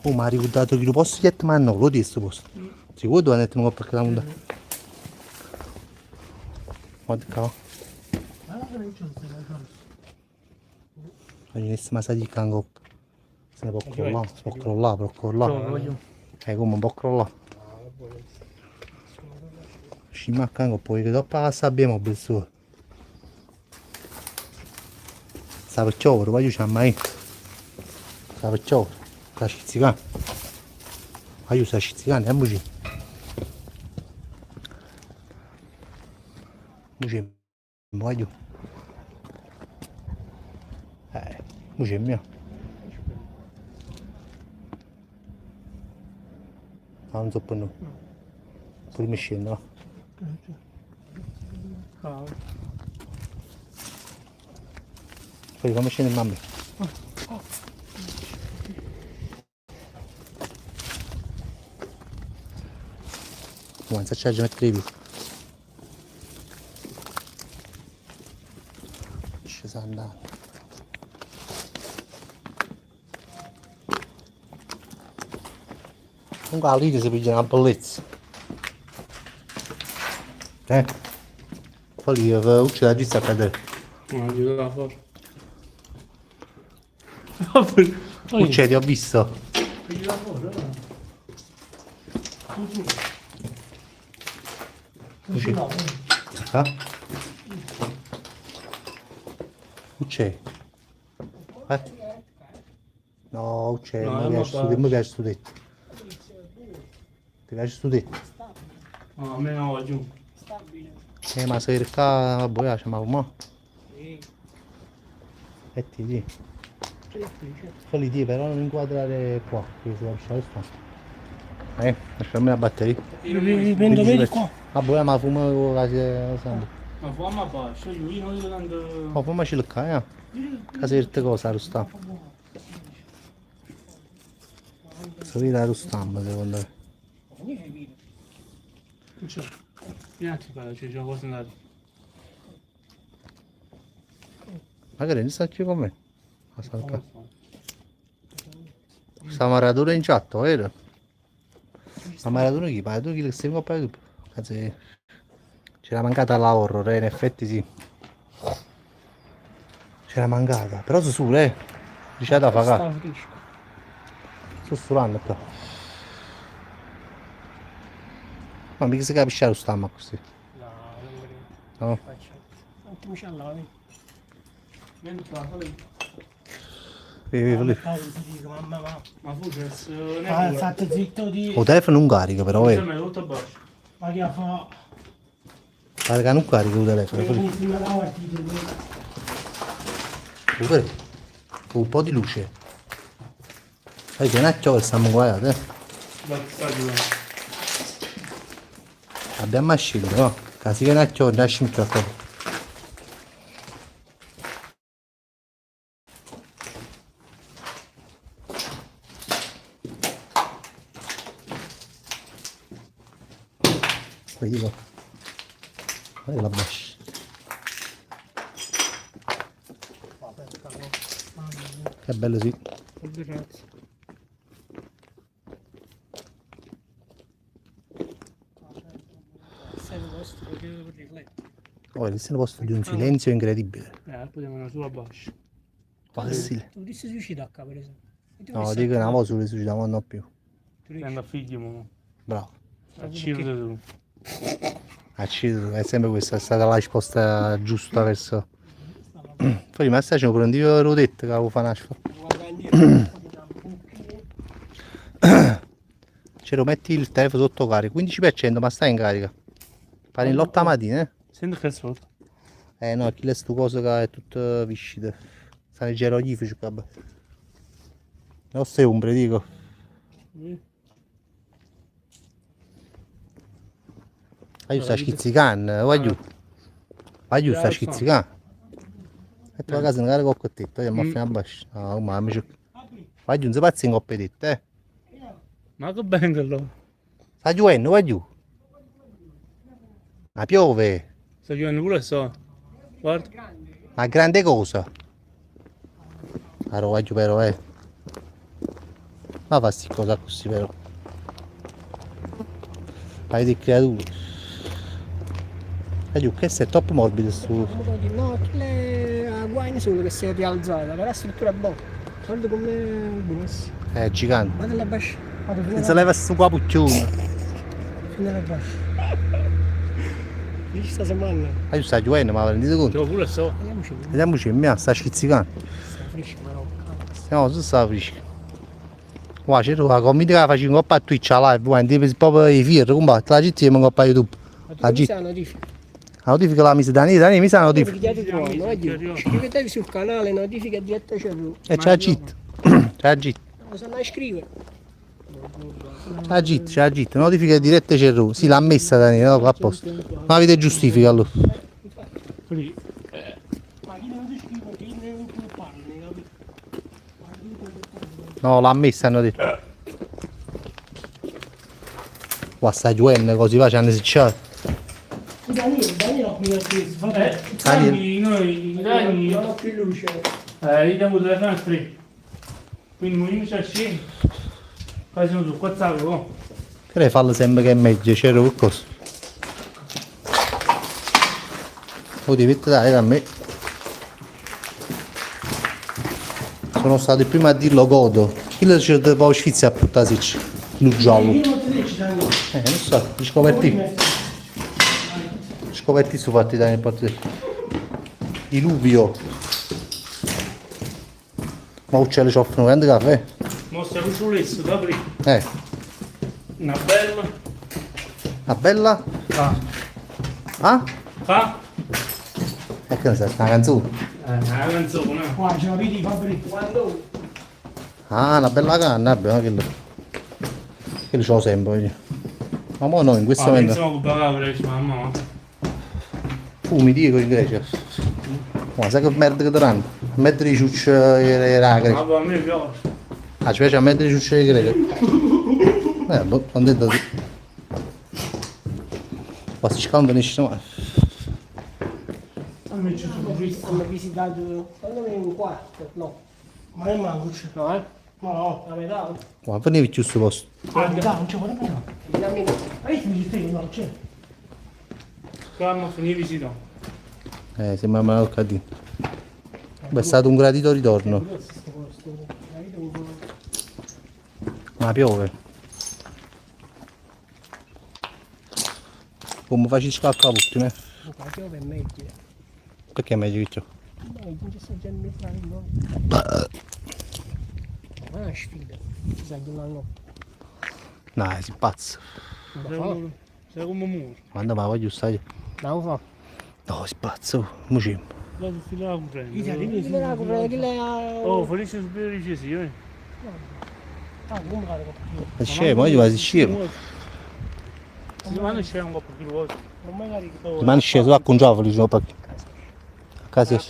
S1: Oh, ma ha ricordato che lo posso dire, ma no, lo dico posto. Sicuro dove andate a perché la monda? Guarda qua. Oggi ma sa di cango. Se ne può crollare, come un po' crollare. Scimma cango, poi che dopo la sabbia mobile su. Sta per ciovere, vai giù, c'è mai. Sta per ciovere, sta schizzicando. Vai giù, sta schizzicando, andiamoci. Muci, vai giù. Muci è mio. Ah, non so per noi. Poi mi scendo, va. Poi come scende mamma? Non so se mettere più. Ci sta andando. Comunque la lite si piglia una bellezza. Poi lì uccide la gizza a cadere.
S3: No, giù da fuori.
S1: Uccidi, ho visto. Uccidi. No, uccidi, mi piace sto detto. Ti piace sto detto?
S3: No, a me no, va giù.
S1: Ma se qua, vabbè, piace, ma come? E ti di. Quelli di, però non inquadrare qua, che si lascia sta. Lasciami la batteria.
S4: Dipende per qua.
S1: Vabbè, ma fumo quasi sempre.
S3: Ma fammi a bacio, io non gli dando...
S1: Ma fumo ci lecca, Caserte cosa, lo sta. Si vede lo stampo, secondo me.
S3: Vieni a c'è una cosa da...
S1: Magari non sta più con me. Questa maratona in chat, vero? La maratona chi? Ma tu chi le stai con poi? C'era mancata la horror, in effetti sì. C'era mancata, però su su, Dice da pagare. Sto sull'anno qua. Ma mica si capisce lo stamma così. No.
S4: Quanti mi c'ha là,
S3: Vieni qua, lì.
S1: Vedi.
S3: Ma Fuges...
S4: Fate zitto di...
S1: O telefono non carica però,
S3: Ma è tutto a bacio.
S4: Ma che fa...
S1: Carica non carica il telefono. Un po' di luce. Sai che nacchio che stiamo guardando,
S3: Sta giù.
S1: Abbiamo mascino, no? Casi che ne ho, nasci in troppo. Vedi qua. Guarda la bascia. Che bello sì.
S4: Grazie.
S1: Oh, questo è un posto di un silenzio incredibile.
S3: Poi una sulla bascia.
S1: Quasi.
S4: Tu ti sei suicidato qua, per esempio. E tu
S1: No,
S4: che
S1: dico
S4: sai?
S1: una cosa sulle suicida, ma non più.
S4: Tu dici?
S3: Prendo a figli, mo.
S1: Bravo.
S3: Accidere tu.
S1: Accidere, è sempre questa, è stata la risposta giusta verso. Poi ma stai facendo pure un dio rodetto che avevo fatto nascere.
S4: Guarda indietro.
S1: Cero, metti il telefono sotto carica, 15%, ma stai in carica. Pare in lotta mattina, eh?
S3: Senti che sotto.
S1: No, chi è sto coso che è tutto viscito. Sta nei geroglifici qua. Non sei ombre, dico. Vai giù, sta schizzicando, vai giù. Vai giù, sta schizzicando. E tu a casa non carica con te, poi mi fai a bascia. No, ma amici. Vai giù, non si pazzi in coppia di te, eh.
S3: Ma che bello.
S1: Sta giocando, vai giù. Ma piove.
S3: Sta giocando pure so. Guarda.
S1: Ma grande cosa. Allora vai giù però, Ma fa sti cosa così però. Fai di creature. Vai giù, che sei troppo morbido sto.
S4: No, quelle a guaine sono che si è rialzata, però la struttura è buona. Guarda come è benissimo.
S1: È gigante.
S4: Guarda la bascia. Guarda fino
S1: Non si leva sto qua puccione.
S4: fino alla bascia. Dici sta settimana?
S1: Vai giù, sta giocando, ma vi rendete conto?
S3: Io pure so.
S4: Vediamoci.
S1: Vediamoci, mia, sta schizzicando.
S4: Sta fresca però.
S1: No, si sta fresca. Guarda, c'è la commedia che facevo un po' a Twitch a live, guarda, proprio i fir, combatte, la gente mi a YouTube.
S4: Ma tu mi sa notifica?
S1: La notifica la mise Dani mi sa la notifica.
S4: Notificate tu, no? Iscrivetevi sul canale, notifica diretta c'è tu.
S1: E c'è la cheat. C'è la cheat.
S4: Non sanno iscrivere.
S1: C'è la cheat. Notifica dirette c'è tu. Sì, l'ha messa Dani, no? A posto. Non avete giustifica allora.
S3: Quindi,
S4: Ma chi non si iscrive, chi non parla, capito?
S1: No, l'ha messa, hanno detto. Qua sta giocando così va, c'hanno sicciato.
S4: Daniele ho qui acceso, vabbè.
S3: noi, Dani,
S4: Non ho più luce.
S3: vediamo delle finestre. Quindi noi ci accendi. Poi siamo su qua, oh.
S1: Però fallo sempre che è meglio, c'era qualcosa. Lo devi dare da me. Sono stato il primo a dirlo godo. Chi lo c'è poi sfizia a puttarsi? Lo giallo. Non so, li scoperti su fatti da nel parte diluvio. Ma uccelli ci offrono grande caffè.
S3: Mostra il sull'esso da aprire. Una bella.
S1: Una bella?
S3: Ah.
S1: Ah?
S3: Ah?
S1: E che ne sai, una canzone?
S3: Una canzone.
S4: Qua ce la vedi Fabrizio. Quando?
S1: Ah, una bella canna, vabbè, che ce l'ho sempre. Ma mo no, in questo momento.
S3: Pensiamo che pagare, mamma.
S1: Fumi, dico in Grecia. Ma sai che merda che daranno? A mettere i ciucci e la Grecia.
S3: Ma a me piace.
S1: Ah, ci piace a mettere i ciucci e la Grecia? Boh, ho detto così. Qua si scambia nessuno mai.
S3: A me c'è
S4: Hanno visitato, secondo me un quarto, no. Ma è manco c'è. No, Ma no, la metà.
S1: Ma venivi giù sto posto.
S4: La metà, non c'è guarda no. Dammi no. Ma io mi dico no, c'è.
S3: Qua finì visita.
S1: Sembra male al cadino. Beh, è stato un gradito ritorno. Ma piove. Come facci scalca tutti, ne?
S4: Qua piove è meglio.
S1: Perché è meglio che ciò?
S4: Non ci sta già in no. Ma è una sfida. Ci sa che non
S1: No, si pazzo.
S3: Sei come un muro.
S1: Quando ma voglio stare?
S4: Non fa.
S1: No, si pazzo. Mo ci.
S3: La fila la comprendo.
S4: Chi la comprare che lei ha.
S3: Oh, felice superiore sì,
S4: Ah, comprare.
S1: Ma scemo, io ma si scemo.
S3: Domani c'è un po' più vuoto.
S5: Non magari che
S1: Rimani sceso a Congiovoli, a casa.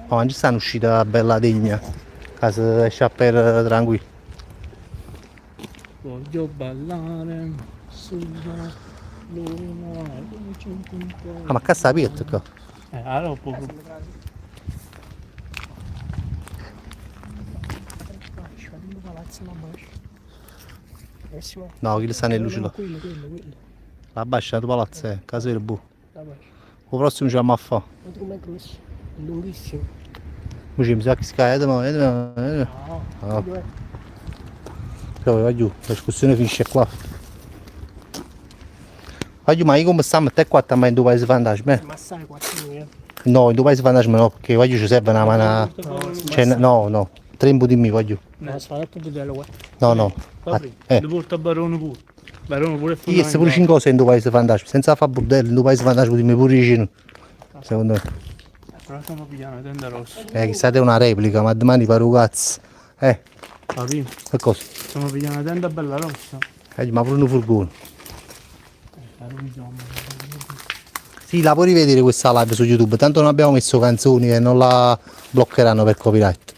S1: Ma ci stanno uscita bella degna. Casa esce per tranquillo.
S3: Voglio ballare sulla luna.
S1: Ah, ma casa aperta qua.
S3: Allora poco.
S4: palazzo là basso. Bellissimo.
S1: No, chi sta nel lucido.
S4: Quello.
S1: La bascia tu palazzo, casa del bu.
S4: Là basso.
S1: Il prossimo ci andiamo a fare.
S4: 4 metri grosso. È lunghissimo.
S1: Mo mi sa che scade, ma
S4: No.
S1: Ah. Poi vai giù, la discussione finisce qua. Vai giù, ma io come stiamo a te qua ma in due paesi vantaggio?
S4: Ma sai 4.000.
S1: No, in due paesi vantaggio no, perché vai giù ci serve una mano. Cioè, no, tre imbudimmi vai giù.
S4: No, si fa tutto budello qua.
S1: No.
S3: Lo porta Barone pure. Barone pure è
S1: Io se pure 5 cose in due paesi vantaggio, senza fare bordello, in due paesi vantaggio dimmi pure vicino. Secondo me.
S3: Però stiamo pigliando la tenda rossa.
S1: Chissà è una replica, ma domani paro cazzo.
S3: Capito?
S1: Che cosa?
S3: Stiamo pigliando la tenda bella rossa.
S1: Ma pure un furgone. Sì, la puoi rivedere questa live su YouTube, tanto non abbiamo messo canzoni e non la bloccheranno per copyright.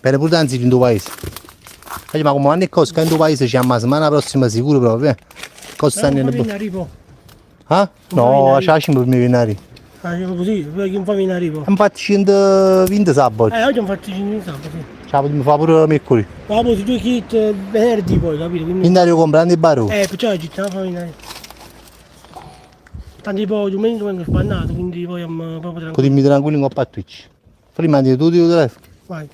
S1: Per pure danzi in due paesi. Ma come anni cosa in due paesi ci la settimana prossima sicuro proprio. Cosa stanno in
S4: arrivo.
S1: Ah? No, c'è 5 per me venire.
S4: Così, perché non fa venire arrivo.
S1: Infatti 120 sabato.
S4: Oggi abbiamo fatto 5 sabato, sì.
S1: Ce la potremmo fare pure mercoledì.
S4: Ma poi 2 kit venerdì poi, capito? Quindi...
S1: Quindi comprando i baro.
S4: Perciò oggi stiamo a fare venire. Tanti poi domenica vengo spannato, quindi poi proprio tranquillo.
S1: Potremmo tranquilli in coppa a Twitch. Prima di tutto il telefono.
S4: Vai.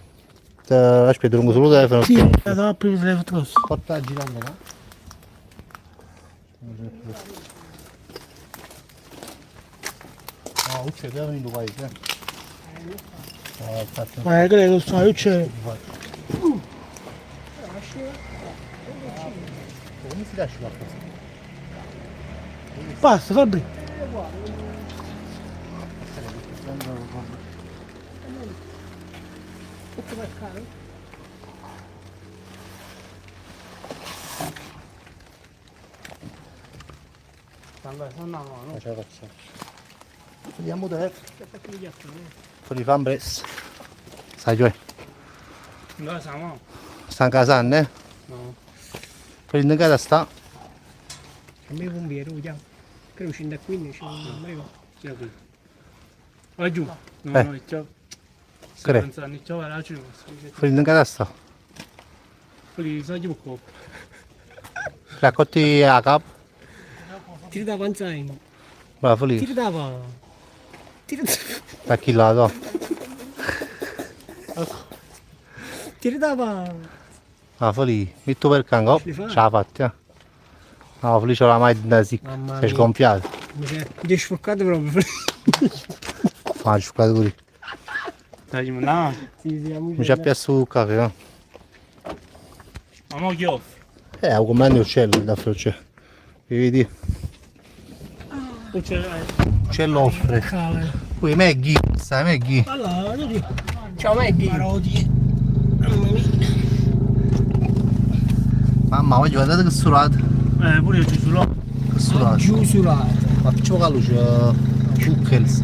S1: Aspetta, lungo solo il telefono.
S4: Sì, vado a prendere il telefono grosso.
S1: Porta girando là. No, c'è piano in due paesi.
S4: Ma che non so, io c'è.
S1: Come si lascia la cosa?
S4: Basta, Fabri.
S1: Ce la facciamo. Vediamo dove. Fuori fan presto. Sai cioè?
S3: Dove siamo?
S1: Sta in casa, né?
S3: No.
S1: Prendi in casa sta.
S4: A me pompiere, vediamo. Credo scende a 15, non mi ricordo.
S3: Sì, qui. Vai giù. No, ciao.
S1: Cre.
S3: Pensando, ciao, la giù.
S1: Prendi in casa sta.
S3: Quelli sai giù qua.
S1: Raccotti a capo.
S4: Tiri da panzaino.
S1: Bravo lì.
S4: Tiri da pa. Tiri
S1: Da chi lato?
S4: da pa.
S1: Bravo lì. Metto per cango.
S4: Ce li fai?
S1: Ce l'ha fatta. No, Felice la mai da zicca.
S4: Mamma
S1: Si è
S4: mia.
S1: sgonfiato.
S4: Mi è sfoccato proprio.
S1: Ma ci fate pure.
S3: Dai, no.
S4: Sì,
S1: Mi ci ha piaciuto il caffè, no?
S3: Ma mo chi offre?
S1: Ho comprato l'uccello da froce. Vedi? L'uccello offre. Poi Maggie, sai Maggie?
S4: Allora, vedi. Ciao Maggie. Parodi. Mamma mia.
S1: Mamma, voglio guardate che surata.
S3: Pure io ci sono.
S1: Che surata.
S4: Giù sull'alto.
S1: Ma facciamo la luce. Chuckles.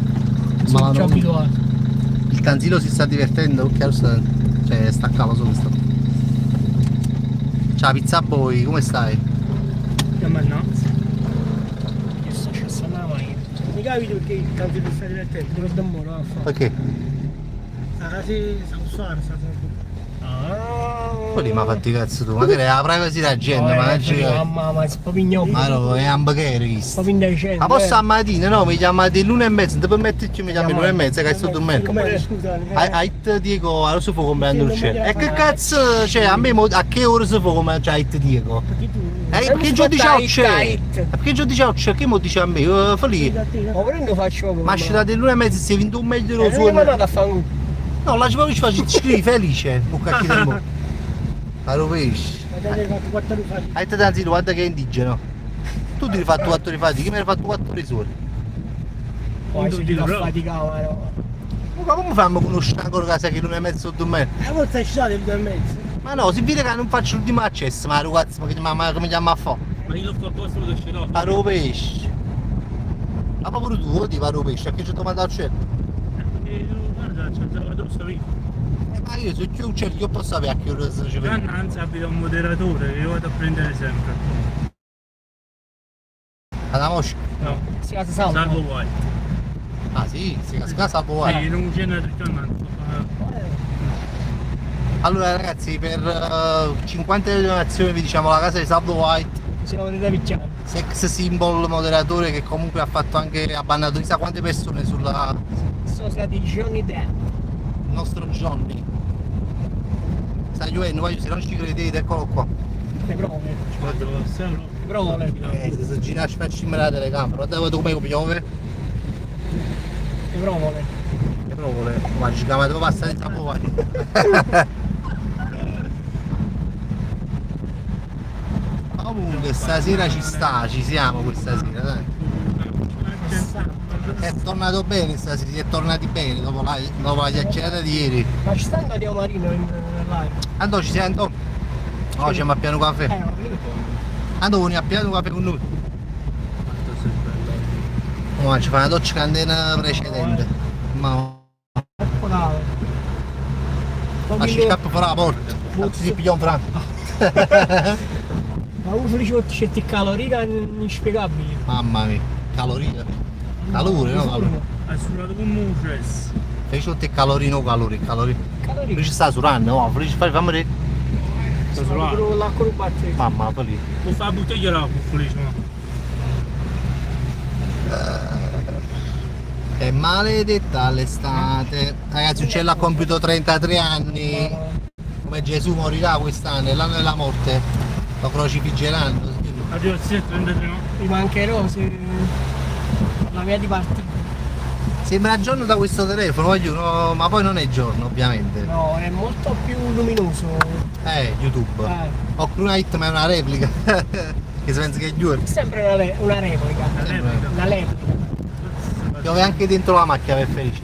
S4: Sono già
S1: no,
S4: abituato.
S1: il canzino si sta divertendo, chiaro sta. Cioè staccava solo sta. Ciao pizza boy, come stai?
S4: Che mannazza. Io sto scesso la macchina. Mi capito perché il canzone sta divertendo. Te lo dammo, no?
S1: Perché?
S4: Sì, sta suonando, sta
S1: Poi lì mi ha fatto i cazzo tu, magari è la privacy della gente, ma
S4: ma è proprio gnocco.
S1: ma no, è hamburger questo.
S4: Proprio indecente.
S1: Ma posso a mattina, no? Mi chiamate l'1:30, non ti permetti mi chiami l'1:30 che è stato un mezzo.
S4: Come scusa?
S1: A It Diego, adesso fu comprando l'uccello. E che cazzo, cioè a me a che ora si può comprare It Diego? Perché giù diciamo c'è? Perché giù diciamo c'è? Che mo dice a me? Falì.
S4: Ma prendo faccio
S1: Ma ci date l'1:30 se hai vinto un meglio lo
S4: non
S1: suono.
S4: mi ha dato a fare un...
S1: No, la ci faccio scrivi felice. Un cacchio del mondo. Ma lo pesce.
S4: Ma te l'hai fatto 4 ore fa.
S1: Hai te danzi, guarda che è indigeno. Tu ti hai fatto 4 ore fa, chi mi hai fatto 4 ore sole?
S4: Poi si ti affaticava, no?
S1: Ma come fanno a conoscere ancora casa che non è mezzo 2 metri?
S4: Forse ci sono le 2 e mezzo.
S1: Ma no, si vede che non faccio l'ultimo accesso, ma ragazzi, ma come chiama a fare?
S3: Ma io sto a posto lo scirò.
S1: Paro pesce. Ma pure tu ti paro pesce, perché ci ho mandato il cielo.
S3: Guarda, c'è il salvatore lì.
S1: Ma io se più uccelli io posso sapere a che ora ci vedo.
S3: Anzi, abita un moderatore che io vado a prendere sempre.
S1: Alla mosca?
S3: No,
S4: Si chiama Salvo.
S3: salvo vuoi.
S1: Ah sì, si casa può.
S3: Sì, non c'è una ritornata.
S1: Allora ragazzi, per 50 donazioni vi diciamo la casa di Salvo White,
S4: Se lo potete picchiare.
S1: sex symbol moderatore che comunque ha fatto anche, ha bannato chissà quante persone sul
S4: Sono stati Johnny Depp.
S1: nostro Johnny. Sta giovendo, se non ci credete, eccolo qua.
S4: Le prove. Le prove.
S1: Se girasci facci la telecamera, guarda come piove.
S4: Le prove.
S1: Che provole, ma ci chiamate passa di Salvo White. Comunque stasera ci siamo questa sera, dai. È tornato bene stasera, si è tornati bene dopo la chiacchierata di ieri.
S4: Ma ci sta Matteo Marino in live?
S1: Andò ci sento? No, c'è a piano caffè.
S4: Ma lì.
S1: Andò vieni a piano caffè con noi. No, ci fa una doccia candela precedente. Ma ci scappa fuori la porta. Si pigliò un franco.
S4: Ma uso di certi calorie inspiegabili.
S1: Mamma mia, calorie. Calore, no calore.
S3: È suonato come un stress.
S1: Fece tutte calorie, no calori. Qui ci sta surando, no, fammi vedere.
S3: Sta suonando.
S4: Con l'acqua di batteria.
S1: Mamma mia.
S3: Può fare la bottiglia l'acqua, felice, ma.
S1: È maledetta l'estate. Ragazzi, uccello ha compiuto 33 anni. Come Gesù morirà quest'anno, è l'anno della morte. Lo crocifiggeranno.
S3: Addio, sì, 33 no.
S4: Mi mancherò se la mia di partita.
S1: Sembra giorno da questo telefono, voglio, ma poi non è giorno ovviamente.
S4: No, è molto più luminoso.
S1: YouTube. Ho una hit ma è una replica. Che si pensa che è giorno.
S4: Sempre una replica. Una replica.
S1: Piove anche dentro la macchina per felice.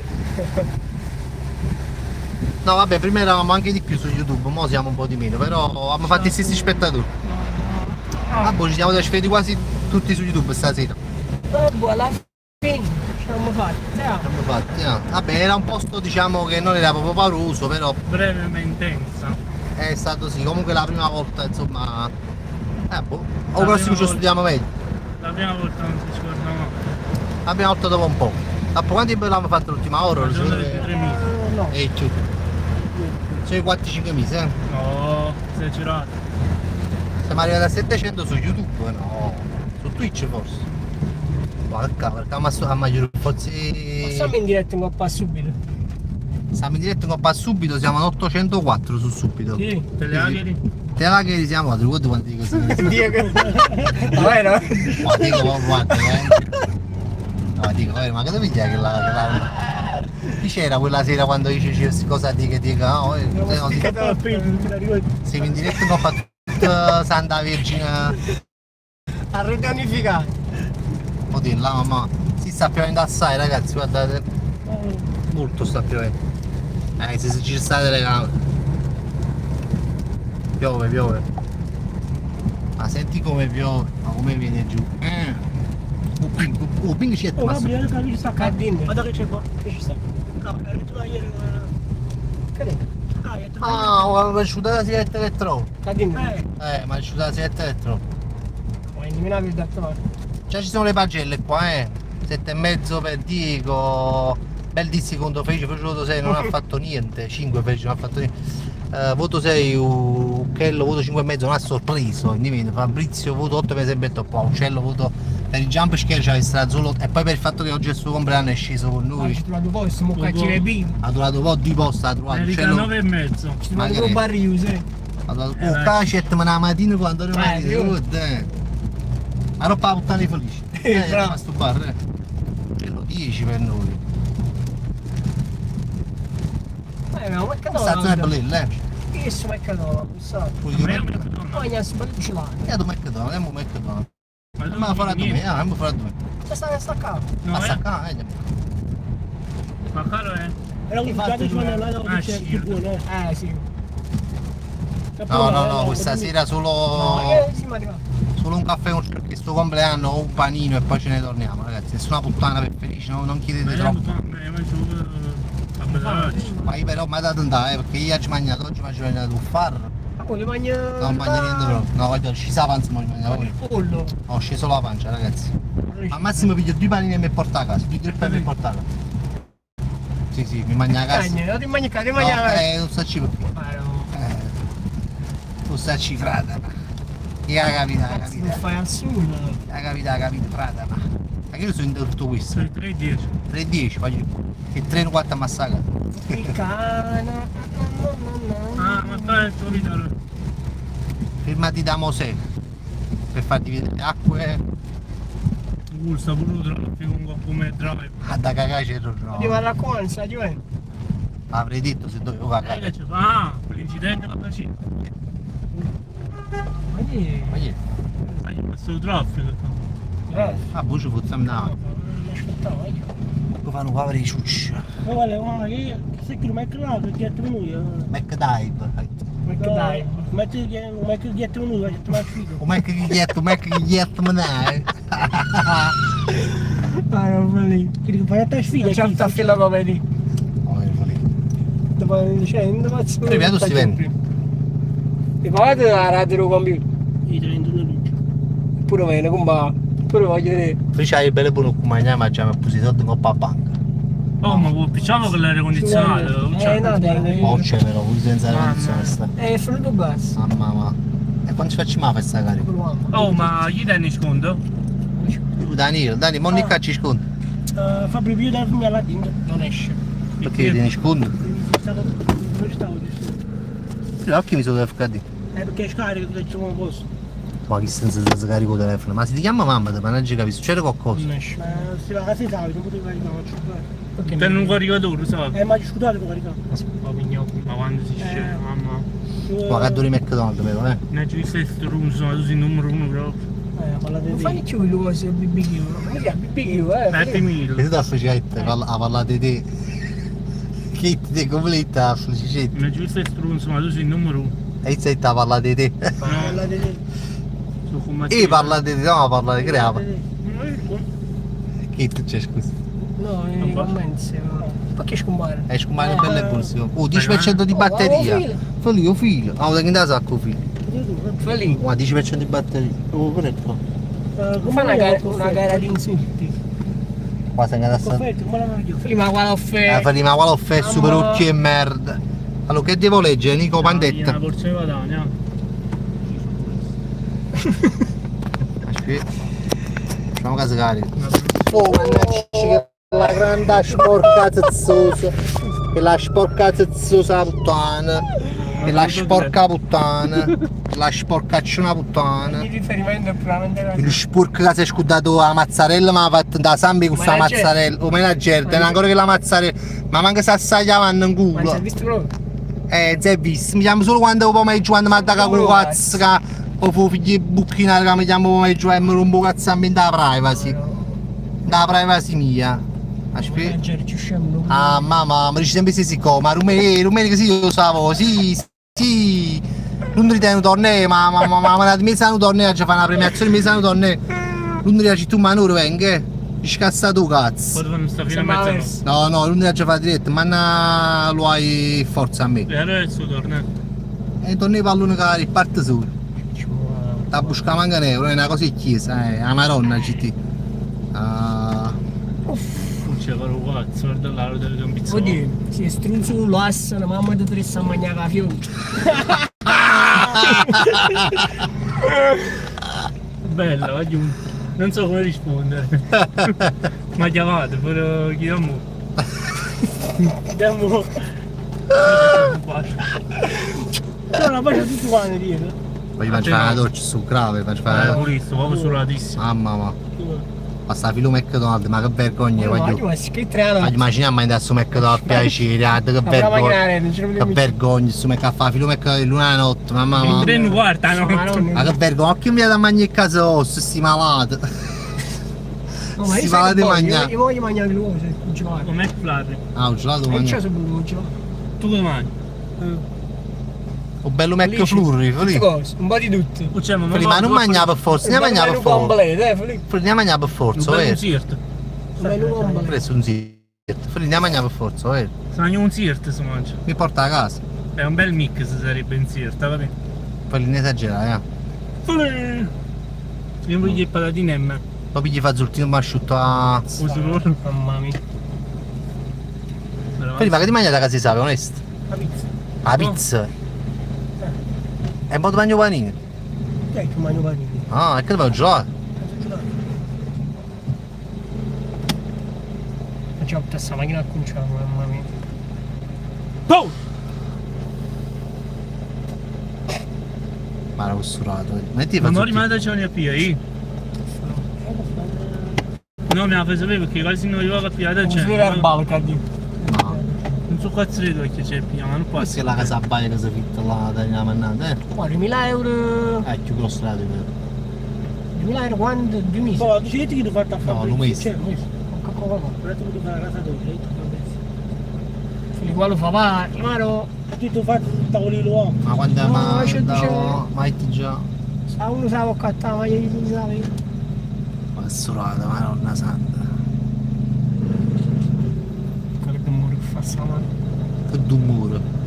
S1: No vabbè, prima eravamo anche di più su YouTube, ora siamo un po' di meno, però abbiamo fatto gli stessi spettatori. Ah boh, ci siamo trasferiti quasi tutti su YouTube stasera.
S4: Vabbè, alla fine ci siamo fatti.
S1: Abbiamo fatti, no. Vabbè, era un posto diciamo che non era proprio pauroso, però
S3: Breve ma intensa.
S1: è stato sì, comunque la prima volta insomma. Boh. O prossimo ci studiamo meglio.
S3: La prima volta non si scorda mai.
S1: La prima volta dopo un po'. Dopo quanti abbiamo fatto l'ultima ora?
S3: La giornata di 3 mesi.
S4: No.
S1: E giù. Sono 4-5 mesi, eh?
S3: No, sei girato.
S1: Siamo arrivati a 700 su YouTube, no. Su Twitch forse. Guarda, a maggiore forse.
S4: Passiamo in diretta in coppa subito.
S1: Siamo in diretta in coppa subito, siamo ad 804 su subito.
S3: Sì, te le aghi.
S1: Te la che siamo a 3, guarda quanti così.
S4: Vabbè, no?
S1: Ma dico, guarda, no, dico, ma che devi dire che la. Chi c'era quella sera quando dice questa cosa di che dica? No, siamo in diretta in coppa Santa Vergine.
S4: A ripianificare.
S1: Oddio, là mamma. Si sta piovendo assai ragazzi, guardate. Molto sta piovendo. Se ci state le camere. Piove. Ma senti come piove, ma come viene giù. Ping c'è
S4: Oh,
S1: ma
S4: vabbè, che sta cadendo. Guarda che c'è qua. Che ci sta? No, è venuto ieri. Che
S1: ho asciugato la sigaretta elettronica.
S4: cadendo.
S1: Ma asciugato la sigaretta elettronica.
S4: Ma eliminavi il dattore.
S1: Già ci sono le pagelle qua, 7,5 per Diego. Bel dissi contro Felice, voto 6 non ha fatto niente. 5 Felice non ha fatto niente. Voto 6 Uccello, voto 5,5 non ha sorpreso. Fabrizio voto 8 per esempio qua. Uccello voto per il jump scare c'è stato solo. E poi per il fatto che oggi è il suo compleanno è sceso con noi.
S4: Ci trovato poi, stiamo qua a Bim.
S1: Ha trovato un po' di posta, ha trovato
S3: Merita 9,5.
S4: Ci trovato un barriuse.
S1: Ha trovato cacet ma la mattina quando rimane
S4: io.
S1: la roba puttana di Felice.
S4: Bravo.
S1: Sto bar, Quello 10 per noi.
S4: Ma che
S1: Stazione bella,
S4: Che sono mercato, sai. Voglio sbagliare.
S1: Tu mercato, andiamo mercato. Ma fuori da me, andiamo fuori da me.
S4: C'è staccato.
S1: Ma sta
S3: Ma caro è?
S4: Era un già di giorno là dove c'è
S3: sì.
S4: più buono. Sì.
S1: No, questa sera solo
S4: Sì, ma arriva.
S1: solo un caffè con questo compleanno o un panino e poi ce ne torniamo, ragazzi. Nessuna puttana per felice, no? Non chiedete troppo. Ma io però mi ha dato un dai, perché io oggi ho mangiato, oggi faccio venire a farro.
S4: Ma poi mangia.
S1: Non mangio niente proprio. No, guarda, scesa la panza, ma mangia
S4: Il pollo.
S1: ho sceso la pancia, ragazzi. Al massimo piglio 2 panini e mi porto a casa, piglio 3 panini e mi porto a casa. Sì, mi mangio a casa.
S4: Non ti mangi a casa, ti
S1: No,
S4: mangi a casa.
S1: non sto ci perché.
S4: Ma no.
S1: Tu stai cifrata, ma. Che la capita,
S4: Cazzo, non fai assurdo.
S1: La capita, frata, ma. Ma che io sono in tutto questo?
S3: 3-10.
S1: 3-10, voglio. E 3-4 massacra.
S4: Il cane.
S3: Ah, ma fai il tuo video.
S1: Fermati da Mosè per farti vedere acque.
S3: Sta pure traffico un po' come drive.
S1: Ah, da cagare c'è il
S4: Devo
S1: no.
S4: alla Quanza, Giovanni.
S1: Avrei detto se dovevo cagare.
S3: Che ci fa? Ah, l'incidente la faceva.
S4: Ma che?
S1: Ma che?
S3: Hai messo il traffico.
S1: Ah, poi ci facciamo da.
S4: Aspettavo io.
S1: Poi fanno poveri ciucci.
S4: Ma guarda, che se che non è claro, che è venuto.
S1: McDive.
S4: Ma che dai? Ma che è venuto, ha detto ma figo.
S1: Come che ghietto, ma dai.
S4: Ah, non lì. Che fai a sfida, c'è tanta fila come lì. Dopo scendo, faccio.
S1: Prima tu si vende.
S4: E pagate la radio computer.
S3: I 31 luce.
S4: Pure bene, comba. Pure voglio vedere.
S1: Poi c'hai belle buone come ma già mi ha preso soldi con papà banca.
S3: Oh, ma picciamo con l'aria condizionata.
S4: No, dai.
S1: Oh, c'è però, pure senza aria condizionata sta.
S4: È freddo basso.
S1: Mamma. E quando ci facciamo la festa carica?
S3: Oh, ma gli danno sconto?
S1: Dani, mo Nicca ci sconto.
S4: Fa più da fine alla tinta. Non esce.
S1: Perché tieni sconto?
S4: Dove stavo?
S1: Occhi mi sono FKD.
S4: Perché scarico che c'è un posto.
S1: Ma chi senza carico il telefono? Ma se ti chiama mamma, te managgi capisci, succede qualcosa?
S4: Non esce. Ma si va a casa non potevi caricare.
S3: Te un caricatore, sai?
S4: Ma scusate per caricare.
S3: Ma quando si scende, mamma.
S1: Ma che duri McDonald's però,
S3: Ne ci sei sto room, sono il numero 1 proprio.
S4: Non fai più il luogo se BBQ. Ma che BBQ,
S3: Happy Meal.
S1: E tu da facette, a parlare di te. Che ti completa la felicità.
S3: Ne ci sei sto room, ma tu sei il numero 1.
S1: E sei a parlare di te.
S4: Parla di te.
S3: Sono come
S1: E parla di te, no, parla di creava.
S3: te.
S1: Che tu c'è scusa?
S4: No, i commenti. Perché scompare?
S1: Scompare belle borse. Oh, 10% di batteria. Filo. Ah, da che da sacco filo.
S4: Felice.
S1: Ma 10% di batteria. Oh, corretto.
S4: Come una gara di insulti?
S1: Qua sei andato a
S4: Ma guarda offerta.
S1: ma quale offre super occhi e merda. Allora, che devo leggere? Nico Pandetta.
S3: Una porzione di Padania.
S1: Aspetta. Facciamo caso carico. Oh, mannaggia, che la grande sporca zezzosa. Che la sporca zezzosa puttana. Che la sporca puttana. La sporcacciona puttana.
S4: Il riferimento è puramente
S1: Il sporco che si è scudato la mazzarella ma ha fatto da sambi con questa mazzarella. O menaggere, ancora che la mazzarella. Ma manca si assaggiavano in
S4: Ma si è
S1: culo.
S4: visto proprio?
S1: Si è visto. Mi chiamo solo quando pomeriggio quando mi attacca con cazzo. O fu figli di bucchina che mi chiamo pomeriggio e mi rompo cazzo a me da privacy. Da privacy mia. Aspetta. Ah mamma, mi dice sempre sì come, ma rumeni che sì io lo savo, sì. Non ritengo torneo, ma la mesa non torneo, ci fa una premiazione mesa non torneo. Non dice tu ma non venga, scassa tu cazzo.
S3: Poi non sta fino a mezzanotte.
S1: No, non ci fa diretto, ma lo hai forza a me.
S3: E adesso torna.
S1: E torneo pallone che riparte solo. Da buscare manca un euro, è una cosa di chiesa, la maronna GT.
S3: Non c'è caro cazzo, guarda là, delle ambizioni.
S4: Oddio, si è strunzo un lasso, la mamma di tre sa mangiare la fiore.
S3: Bella, voglio. Non so come rispondere. Ma chiamate, però chiediamo. Chiediamo.
S4: No, la faccio tutti quanti dietro.
S1: Voglio fare una doccia su grave, faccio fare.
S3: Pulito, proprio suratissimo.
S1: Mamma. Basta filo McDonald's, ma che vergogna, voglio.
S4: Ma si che treno.
S1: Immaginiamo di su McDonald's a piacere, che vergogna. Che vergogna, su McDonald's, filo McDonald's l'una notte, mamma
S3: Il
S1: mia.
S3: treno quarta, no?
S1: Ma che vergogna, che mi ha da mangiare in casa osso, sti malati. Si va di mangiare.
S4: Io voglio mangiare l'uovo, se non ci vado.
S3: Com'è Flare?
S1: Ah, un gelato
S4: E c'è
S1: mangiare.
S4: su un gelato.
S3: Tu che mangi?
S1: Un bello McFlurry,
S4: Tutte
S1: Filippo.
S4: cose, un po' di tutti.
S3: Facciamo
S1: Ma non mangiare per forza, ne mangiare per forza.
S4: completo, Filippo.
S1: Ne mangiare per forza,
S3: un
S1: vero?
S3: sirt.
S4: Un menù completo.
S1: Preso un sirt. Filippo, ne mangiare per forza, vero?
S3: Se mangia un sirt si mangia.
S1: Mi porta a casa.
S3: È un bel mix sarebbe in sirt, capito?
S1: Poi ne esagera,
S3: Io voglio il patatine e me.
S1: Poi gli fa zurtino asciutto a...
S4: Mamma mia.
S1: Filippo, ma che ti mangi da casa si sa, onesto?
S4: La pizza.
S1: La pizza. E un po' di bagno panini.
S4: Che mangio panini?
S1: Ah, e che devo giocare?
S4: Facciamo questa macchina a conciare, mamma mia.
S3: Oh!
S1: Ma era cossurato. Metti
S3: Ma
S1: fa
S3: non
S1: zurtino.
S3: rimane da a io. No, mi ha fatto sapere perché quasi non arrivava a pigliare
S4: Ci si vede il balcadi.
S1: No.
S3: Non so cazzo di che c'è pigliare, ma non può
S1: Questa è
S3: essere.
S1: la casa baia che si fitta là da una mannata,
S4: Guarda, 2000 euro.
S1: più grosso la vero.
S4: 2000 euro quando? 2 mesi.
S5: Poi dicete che tu fai a
S1: No, un mese.
S5: C'è un mese.
S4: Con Coca-Cola.
S5: Però tu devi fare la casa dopo,
S4: Fili qua lo fa pari, Maro.
S5: tu fai il tavolino uomo.
S1: Ma quando
S4: No,
S1: ma
S4: c'è-
S1: ma è già
S4: Sa uno sa boccatta, ma io gli sapevo.
S1: cossurato, madonna santa.
S4: Quello che muore fa sta mano.
S1: Che dumuro.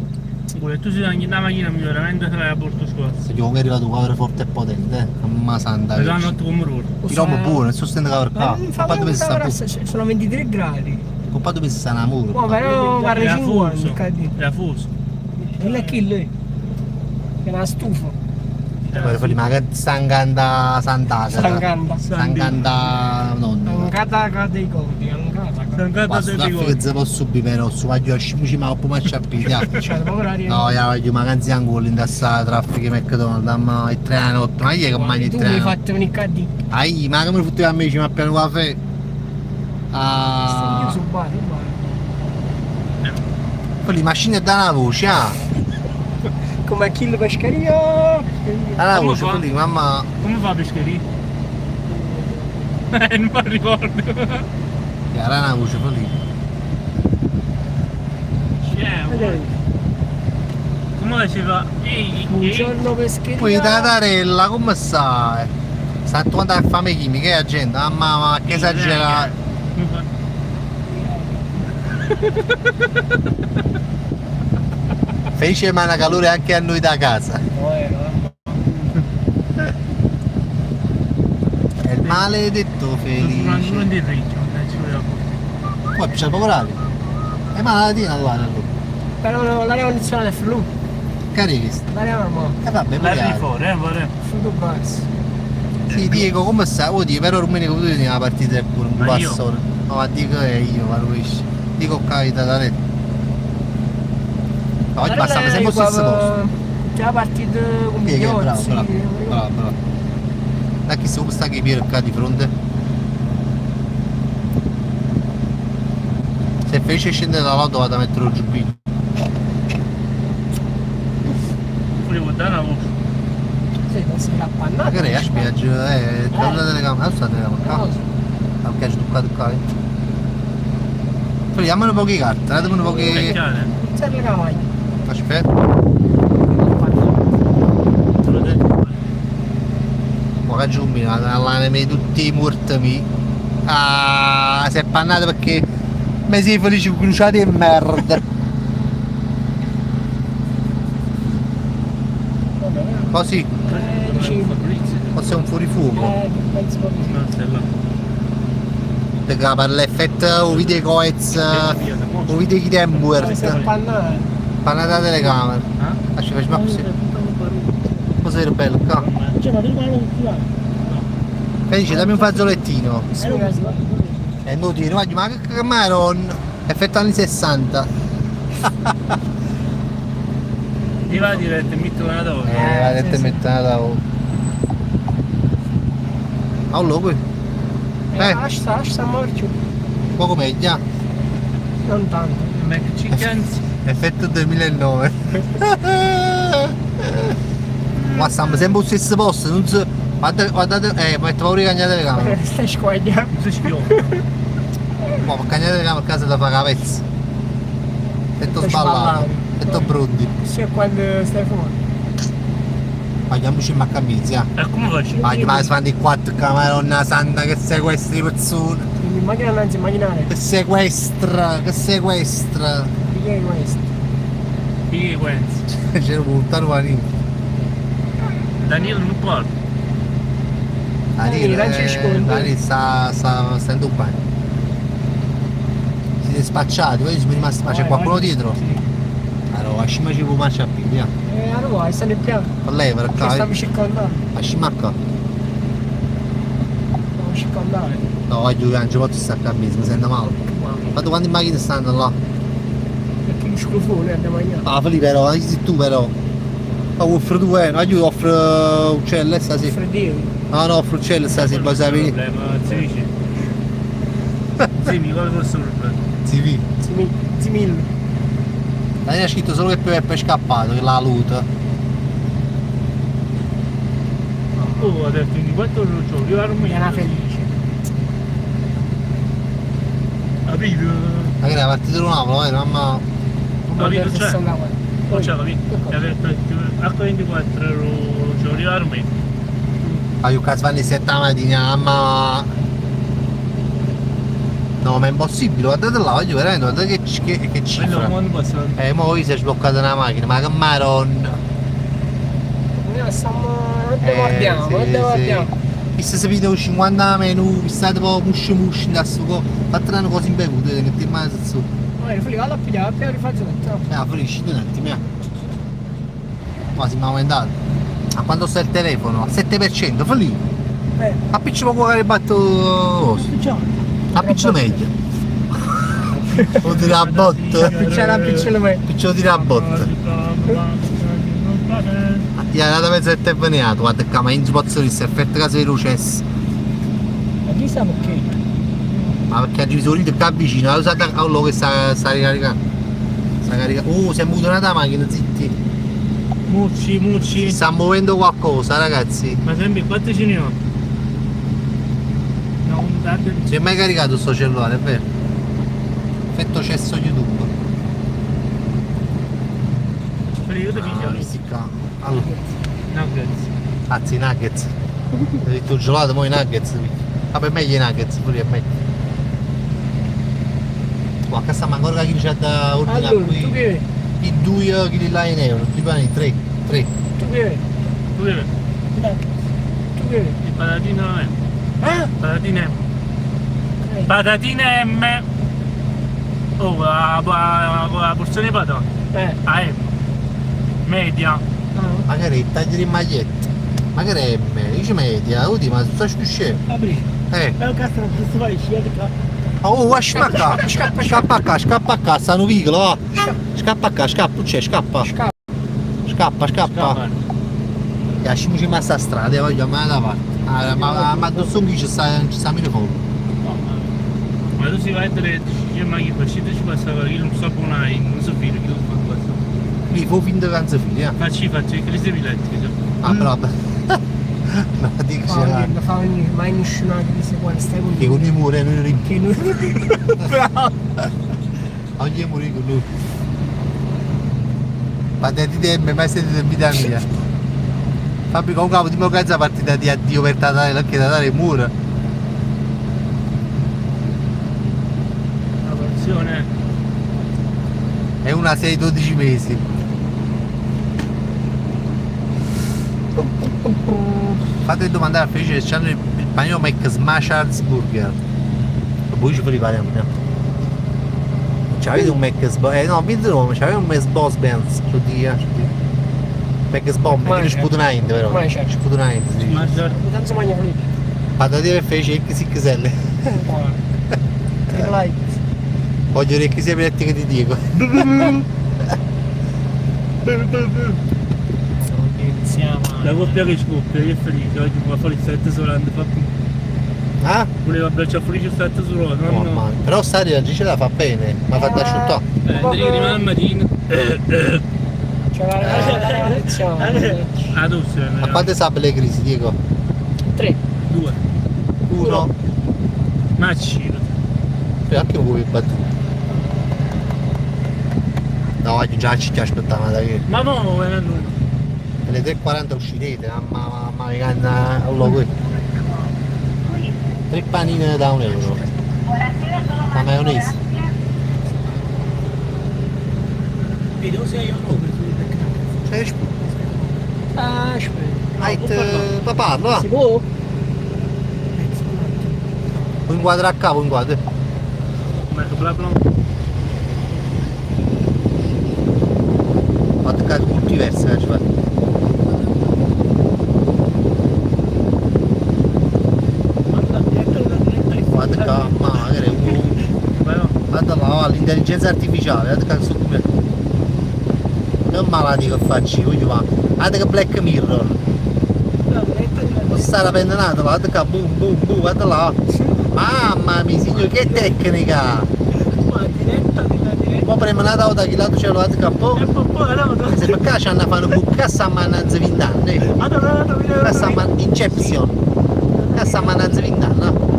S3: Guarda, tu sei anche la macchina mi veramente tra la porto scorsa.
S1: Se io che è arrivato un quadro forte e potente, mamma santa.
S3: La notte come loro.
S1: Ti rompo buono, il sostengo che
S4: Ma
S1: per
S4: non fa
S1: quanto pensi sta
S4: però sono 23 gradi.
S1: con quanto pensi sta una muro?
S4: No, però vale
S3: Era
S4: 50,
S3: fuso.
S4: cadi.
S3: Era fuso.
S4: Non è chi lì. È una stufa.
S1: Ma che stanganda sant'aga.
S4: Stanganda.
S1: Stanganda nonna.
S4: Angata dei conti, angata.
S3: Stancata
S1: Basta
S3: dei
S1: traffico che
S3: rigori.
S1: si può subire però su maggio scimuci ma poi marcia a
S4: Cioè, proprio l'aria.
S1: No, io voglio ma canzi angolo in tassa traffico McDonald's, ma il 3 a notte, ma chi è che mangia il
S4: Tu
S1: 3
S4: mi hai
S1: a notte?
S4: fatto venire cadi.
S1: Ai, ma come fotteva a me ci ma piano caffè?
S4: Io
S1: Ah,
S4: su bar,
S1: quelli macchine da una voce, ah!
S4: come a kill pescheria.
S1: Da una
S3: Come
S1: voce,
S3: fa?
S1: quelli, mamma.
S3: Come fa a pescheria? Non mi ricordo.
S1: Era una voce, quelli.
S3: Come si fa? Ehi,
S4: Un
S3: ehi.
S4: giorno pescheria.
S1: Poi Tatarella, come stai? Sta quanta fame chimica, che gente, mamma, ma che esagerato.
S3: Come fa?
S1: Felice ma una calore anche a noi da casa. È il maledetto
S3: Non
S1: felice.
S3: di riccio, non ci volevo.
S1: Poi c'è poco orario. Ma la mattina guarda allora.
S4: Però l'aria condizionata è flu.
S1: Carissimo.
S4: L'aria normale.
S1: Vabbè,
S3: L'arri
S1: magari.
S3: fuori, vorrei.
S4: Flu gas.
S1: Sì, Diego, come stai? Oh, Dio, però Rumenico tu devi la partita è pure un
S3: Ma io?
S1: passore. No, ma dico è io, ma questo. Dico capita da letto. No, oggi basta, sempre allo stesso posto.
S4: Già partito con
S1: Sì, che bravo,
S4: Mignozzi.
S1: bravo. Da chi sta sta che Piero qua di fronte? Se felice scendere dall'auto vado a mettere il giubbino.
S3: Volevo dare una voce.
S4: Sì, pensi che l'ha
S1: Ma
S4: appannato.
S1: che è a spiaggia? C'è una telecamera, non sta la telecamera.
S4: Non lo so.
S1: Ok, c'è qua. Togliamone poche carte, datemene poche.
S3: Vecchiare.
S4: Non serve la cavaglia.
S1: Aspetta,
S3: Te l'ho detto.
S1: poca giumbina, all'anime di tutti i morti. Ah, si è pannato perché mi si felici cruciati e merda. Così, forse è un fuorifuoco.
S4: Penso proprio sì.
S3: Non sei là.
S1: Perché per l'effetto o video coez, o video chi è
S4: Si è
S1: morto.
S4: appannato.
S1: Pannata la telecamera. Facciamo così. Cosa è bello qua?
S5: Cioè, ma tu non ti va.
S1: Felice, dammi un fazzolettino.
S4: Spiegasi.
S1: E non dire, ma che Cameron? Effetto anni 60.
S3: Ti va diretto e metto una dose.
S1: La
S4: sì,
S1: detta
S4: sì.
S1: mettata. Allora qui.
S4: Lascia morto.
S1: Poco meglio.
S4: Non tanto.
S3: Mac Chickens.
S1: Effetto 2009. Ma stiamo sempre allo stesso posto, non so. Guardate, metto paura di cagnare le camere.
S4: Stai squagliando.
S3: Non si schioppa.
S1: Ma per cagnare le camere a casa da fare la pezza. Effetto
S4: Stai
S1: sballato.
S4: sballato.
S1: Siete pronti?
S4: Sì, è quando stai fuori.
S1: Paghiamoci a camizia.
S3: E come faccio?
S1: Ma si fanno i 4 camaronna santa che sequestri persone.
S4: Quindi macchina innanzi immaginare.
S1: Che sequestra.
S4: Di che è questo?
S3: Chi è questo?
S1: C'era un buttare una
S3: Daniele non porta.
S1: Dani sta in un bagno. Siete spacciati, poi sono rimasti, ma c'è qualcuno dietro?
S4: Sì.
S1: Allora, ascima ci può marciare a piedi,
S4: Allora, stai nel piano.
S1: con lei per
S4: Che
S1: qua,
S4: stiamo circondando.
S1: ascima qua.
S4: Stiamo circondare.
S1: No, voglio che non ci posso stare a mezzo, mi sento male. Guarda quante macchine stanno là.
S4: Perché lo scrofone andiamo a mangiare.
S1: Ah, Felipe però, sei tu però. Ma offre tu, non io offro uccello stasera.
S4: Freddini.
S1: No, offro uccello stasera, poi sapere.
S3: Problema, si dice. Sì, mi ricordo questo problema.
S1: Sì,
S4: Zimillo.
S1: Daniele ha scritto solo che Peppe è scappato, che l'ha avuto.
S3: Oh, adesso 24 ore non c'ho, io ero
S4: È una felice.
S3: Capito?
S1: Ma che era partito da Napoli, mamma.
S3: Capito,
S4: Non
S3: cioè?
S4: c'è.
S3: Non c'è capito? E adesso H24 ero c'ho arrivato me.
S1: Ma io cazzo fanno le 7 la mattina, mamma. No, ma è impossibile, guardate là, voglio veramente, guardate che
S3: Quello
S1: cifra.
S3: quando passa.
S1: Mo' si è sbloccata una macchina, ma che maronna.
S4: Non guardiamo.
S1: Chissà se vedo 50 menu, state un po' musci da sugo, fate una cosa in bevuto, che ti male su.
S4: Vai, fai la pigliare, appena rifaccio tutto.
S1: Felici, un attimo, Ma si mi è aumentato. A quanto sta il telefono? Al 7%, Felici. Appiccio poco che batto.
S4: Ciao.
S1: Appiccio meglio. O tira a botto.
S4: Appiccialo me.
S1: Appiccio tira a botto. Gli è andata mezzo e veniato, guarda che ma in spazzolista, effetto caso di luces.
S4: Ma chi sa perché?
S1: Ma perché ha diviso il che avvicina, l'ha usata a quello che sta ricaricando. Sta caricando. Si è mutuata la macchina, zitti.
S3: Mucci.
S1: Si sta muovendo qualcosa, ragazzi.
S3: Ma sempre quanti ce ne ho? No, un tanto di...
S1: Si è mai caricato sto cellulare, è vero? Effetto cesso YouTube.
S3: Periodo di
S1: Allora,
S3: nuggets.
S1: anzi i nuggets. Ho detto gelato, poi i nuggets. Vabbè, meglio i nuggets, pure è meglio. Qua a sta ancora che c'è da ordinare
S4: Allora,
S1: qui.
S4: tu che
S1: I 2 kg là in euro, ti pare 3.
S4: Tu che
S3: Tu che?
S4: Tu che
S3: Il patatino M. Patatine M. Patatine M. Oh, la porzione di patata. A M. Media.
S1: Magari il taglio di maglietta. Magari è M, dice media, udì, ma sta scuscendo.
S5: Apri. È un cazzo non si fa
S1: Oh, scappa a casa, stanno piccolo, va. Scappa a casa, scappa, c'è, scappa. Scappa. E lasciamoci ma sta strada, voglio mai da parte. Ma addosso qui ci sta meno fuoco.
S3: Ma tu si vai a vedere, dici, ma che faccio, ci passa che non so buonare, non so fare, che lo fa questo.
S1: Lì fu finto che non si figlia.
S3: Faccio, i crisi epilettici.
S1: Ah, però no, dico c'è la...
S4: non fa mai nessuna crisi quando stai con
S1: Che con i muri non rimpiano.
S4: che non bravo.
S1: Oggi morì con lui. Patenti tempo, mai siete in vita mia. Fabbrica un capo di mio cazzo a partita di addio per Tatare, perché Tatare mura.
S3: La porzione.
S1: È una 6-12 mesi. Fate domandare a Felice se c'hanno il panino McSmashers Burger. Poi ci prepariamo. C'avete un McSbos? No, vi dico, c'avete un McSbos Benz. McSbomb, che ci sputo una inde, vero?
S4: Ma c'è.
S1: Ci sputo una inde, si dice.
S3: Maggior.
S4: Tanto mangia pulito.
S1: Patatine e Felice e XXL.
S4: Like.
S1: Voglio orecchi sia piatti che ti dico.
S3: La coppia che scoppia, che è felice, oggi va a fare il 7 solante, fa più.
S1: Ah?
S3: Voleva abbracciare felice il 7 solante,
S1: Oh,
S3: no.
S1: mamma. Però sta oggi ce la fa bene, ma fa da asciuttare.
S3: Devi rimane al mattino.
S4: C'è la lezione.
S3: Ah, tu sei.
S1: Ma quante sa le crisi, dico?
S4: 3.
S3: 2.
S1: 1.
S3: Ma ciro.
S1: E anche voi battuto. No, oggi già ci aspettavamo da che.
S3: Ma mo
S1: Alle 3:40 uscirete, mamma che canna allora 3 panine da €1. La maionese.
S5: Vedo se io non
S1: Cioè,
S4: Aspetta.
S1: papà, va.
S4: Si può?
S1: Puoi inquadrare a capo, inquadra.
S3: bla bla.
S1: Fatto cose molto diverse, ci fa. Guarda qua, magari guarda là, l'intelligenza artificiale, guarda che sono come. Non malati che faccio io, voglio fare. Guarda che Black Mirror. Non sta rapendanato là, guarda qua, boom boom boom, guarda là. Mamma mia signore, che tecnica! Poi prima una volta che l'altro c'è lo guarda qua, boh. Se per caso ci hanno fatto un cassa a mannazza 20 anni. Cassa a Inception. Cassa a mannazza 20 anni, no?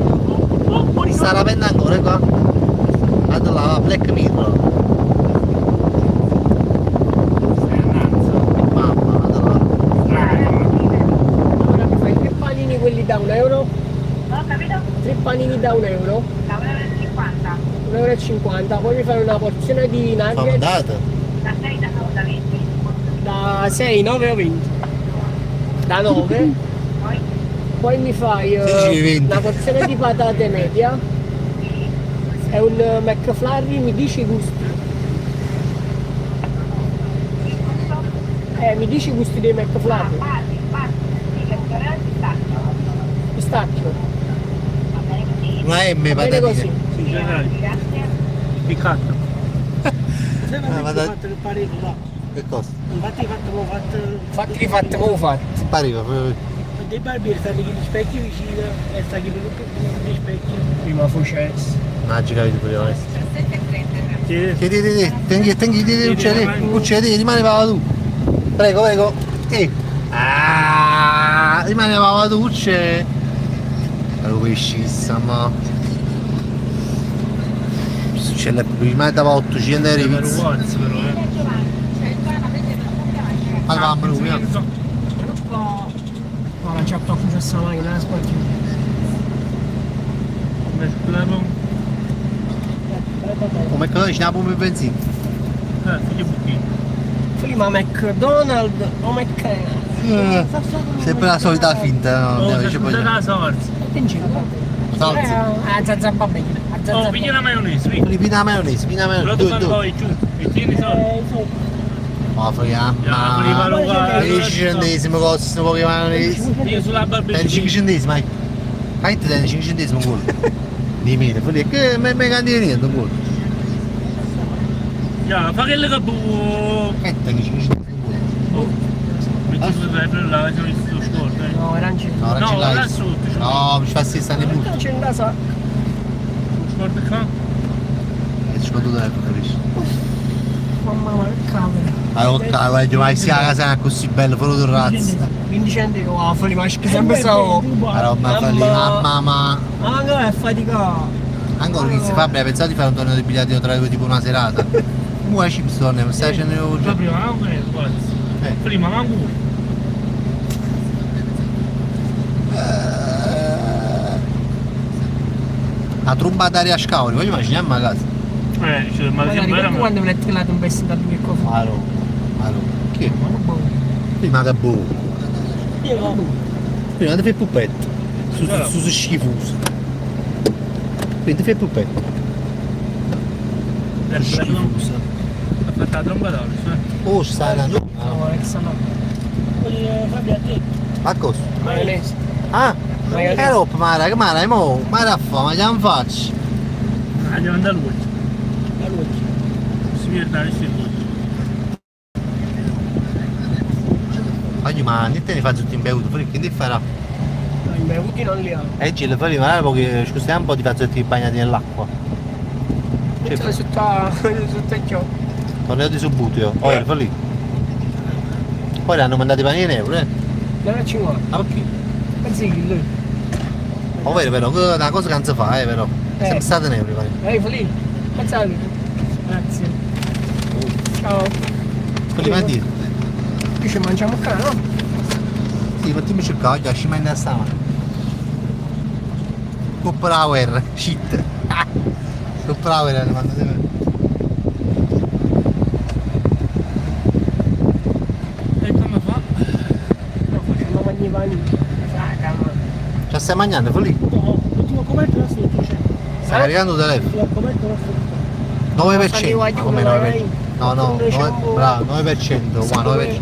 S1: Sta rapendo ancora qua. Guarda là, Black Mirror. Mamma, guarda là.
S4: Ora mi fai 3 panini quelli da €1?
S6: No, capito?
S4: 3 panini da €1?
S6: Da 1,50 €.
S4: €1,50, poi mi fai una porzione di
S1: Fa
S4: nuggets
S1: data.
S6: Da 6 da 20.
S4: da 6, 9 o 20? Da 9.
S6: Poi
S4: Poi mi fai
S1: 20.
S4: una porzione di patate media e un McFlurry, mi dici i gusti? Mi dici i gusti dei McFlurry?
S6: parti, sì, che vorrei pistacchio.
S4: Pistacchio.
S6: Va bene così.
S1: Una M
S4: Va bene così.
S1: patatine.
S3: Sì, generale.
S6: Grazie.
S3: Piccato.
S5: Se non
S1: ma
S5: hai
S1: dai.
S5: fatto il parere là.
S1: Che cosa?
S5: Infatti hai fatto
S4: Fatti fatti, mo fatti.
S1: Pareva,
S5: dei barbieri stanno gli specchi vicino e sta chi per gli specchi.
S4: Prima facessi.
S1: magica capito pure questo.
S6: 17,30.
S3: Sì.
S1: Tengi, uccidi, rimane pava tu. Prego. Rimane pava tu, c'è. Lo pescissimo. C'è prima dava 800 euro
S3: Per
S1: pizza.
S3: uguazzi però,
S1: Allora, lui,
S4: Ma la ciappa qui questa macchina, la sporchi.
S1: come che c'è una pompa e benzina.
S3: Figli buchini.
S4: Prima McDonald's o McDonald's.
S1: Sempre la solita finta, no?
S3: Oh,
S1: Dice
S3: c'è
S1: poi-
S3: tutta la salsa.
S4: In giro.
S1: Salsa.
S4: Zazzabba bene.
S3: Oh, piglia la maionese, qui.
S1: Ripina la maionese,
S3: Però tu fanno poi giù. E tieni soldi.
S1: Ma
S3: prima
S1: frega,
S3: lo guarda.
S1: 10 centesimi costano poche maionese.
S3: Io sulla barberia.
S1: 5 centesimi, vai. Hai te 5 centesimi quello. Di meno, quelli che me cambia niente quello.
S3: Ya, fa che le capo.
S1: Te 5 centesimi quello.
S3: Metti sul retro là, c'è il suo scorto.
S4: No, arancino.
S1: No, non
S3: No,
S1: ce l'hai.
S3: là sotto, c'è
S1: No, mi fa stessa ne butto.
S4: C'è da sa.
S3: Scorto qua.
S1: E ci vado dove capisci?
S4: Mamma mia, che camera.
S1: Allora, guarda, ma sia la casa è così bella, fuori del razzo.
S4: 20 centesimi, oh, fuori ma sempre so.
S1: Allora, ma fa lì, mamma.
S4: Ma ancora è faticato.
S1: Ancora che si fa, beh, pensavo di fare un torneo di biliardo tra tipo una serata. Come ci torneo, mi stai facendo oggi?
S3: La prima non è uguazzi. Prima manco.
S1: La tromba d'aria a scauri, voglio immaginare a casa.
S3: Cioè, ma
S4: Magari
S3: sembra
S4: perché quando me l'hai tirato un pezzo da due cose.
S1: Allora, che? Prima che boh. Prima ti fai il puppetto. Su schifoso. Prima ti fai il puppetto. Schifoso.
S3: Ha fatto la tromba d'oro,
S1: Oh, ci stai andando?
S4: No, che sanno.
S5: Fabio a te.
S1: A cosa?
S4: Maionese.
S1: Ah?
S4: Maionese.
S1: Rob, Mara, mo, Mara fa, ma che non faccio?
S3: Andiamo da lui.
S5: La luce.
S3: Si vede da nessuno.
S1: Oggi ma niente ne fa tutti in bevuto, poi che ne farà?
S4: I bevuti non li ho.
S1: Ci le fai magari perché scusiamo un po' di fazzoletti bagnati nell'acqua.
S4: Mettono sotto ciò.
S1: Tornati su buteo, poi fa lì. Poi hanno mandato i panini in euro, eh?
S4: 9,50.
S1: Ma perché?
S4: Pensi che lui.
S1: Ovvero però, che è una cosa che non si fa, però. È sempre stato in euro i panini.
S4: Ehi, lì. Pensate. Grazie. Ciao.
S1: Prima di dire.
S4: Qui ci mangiamo qua, no?
S1: Sì, fatemi cercare, oggi ci manda stamattina. Coppa la guerra, shit. Coppa la guerra, manda sempre.
S3: E come fa?
S4: No, facciamo mangiare i panini.
S1: Ci stai mangiando, fu lì?
S4: No, l'ultimo coperto la sotto c'è.
S1: Stai caricando il telefono?
S4: L'ultimo coperto la sotto.
S1: 9%. Come 9%? No, no, bravo, 9%, qua 9%.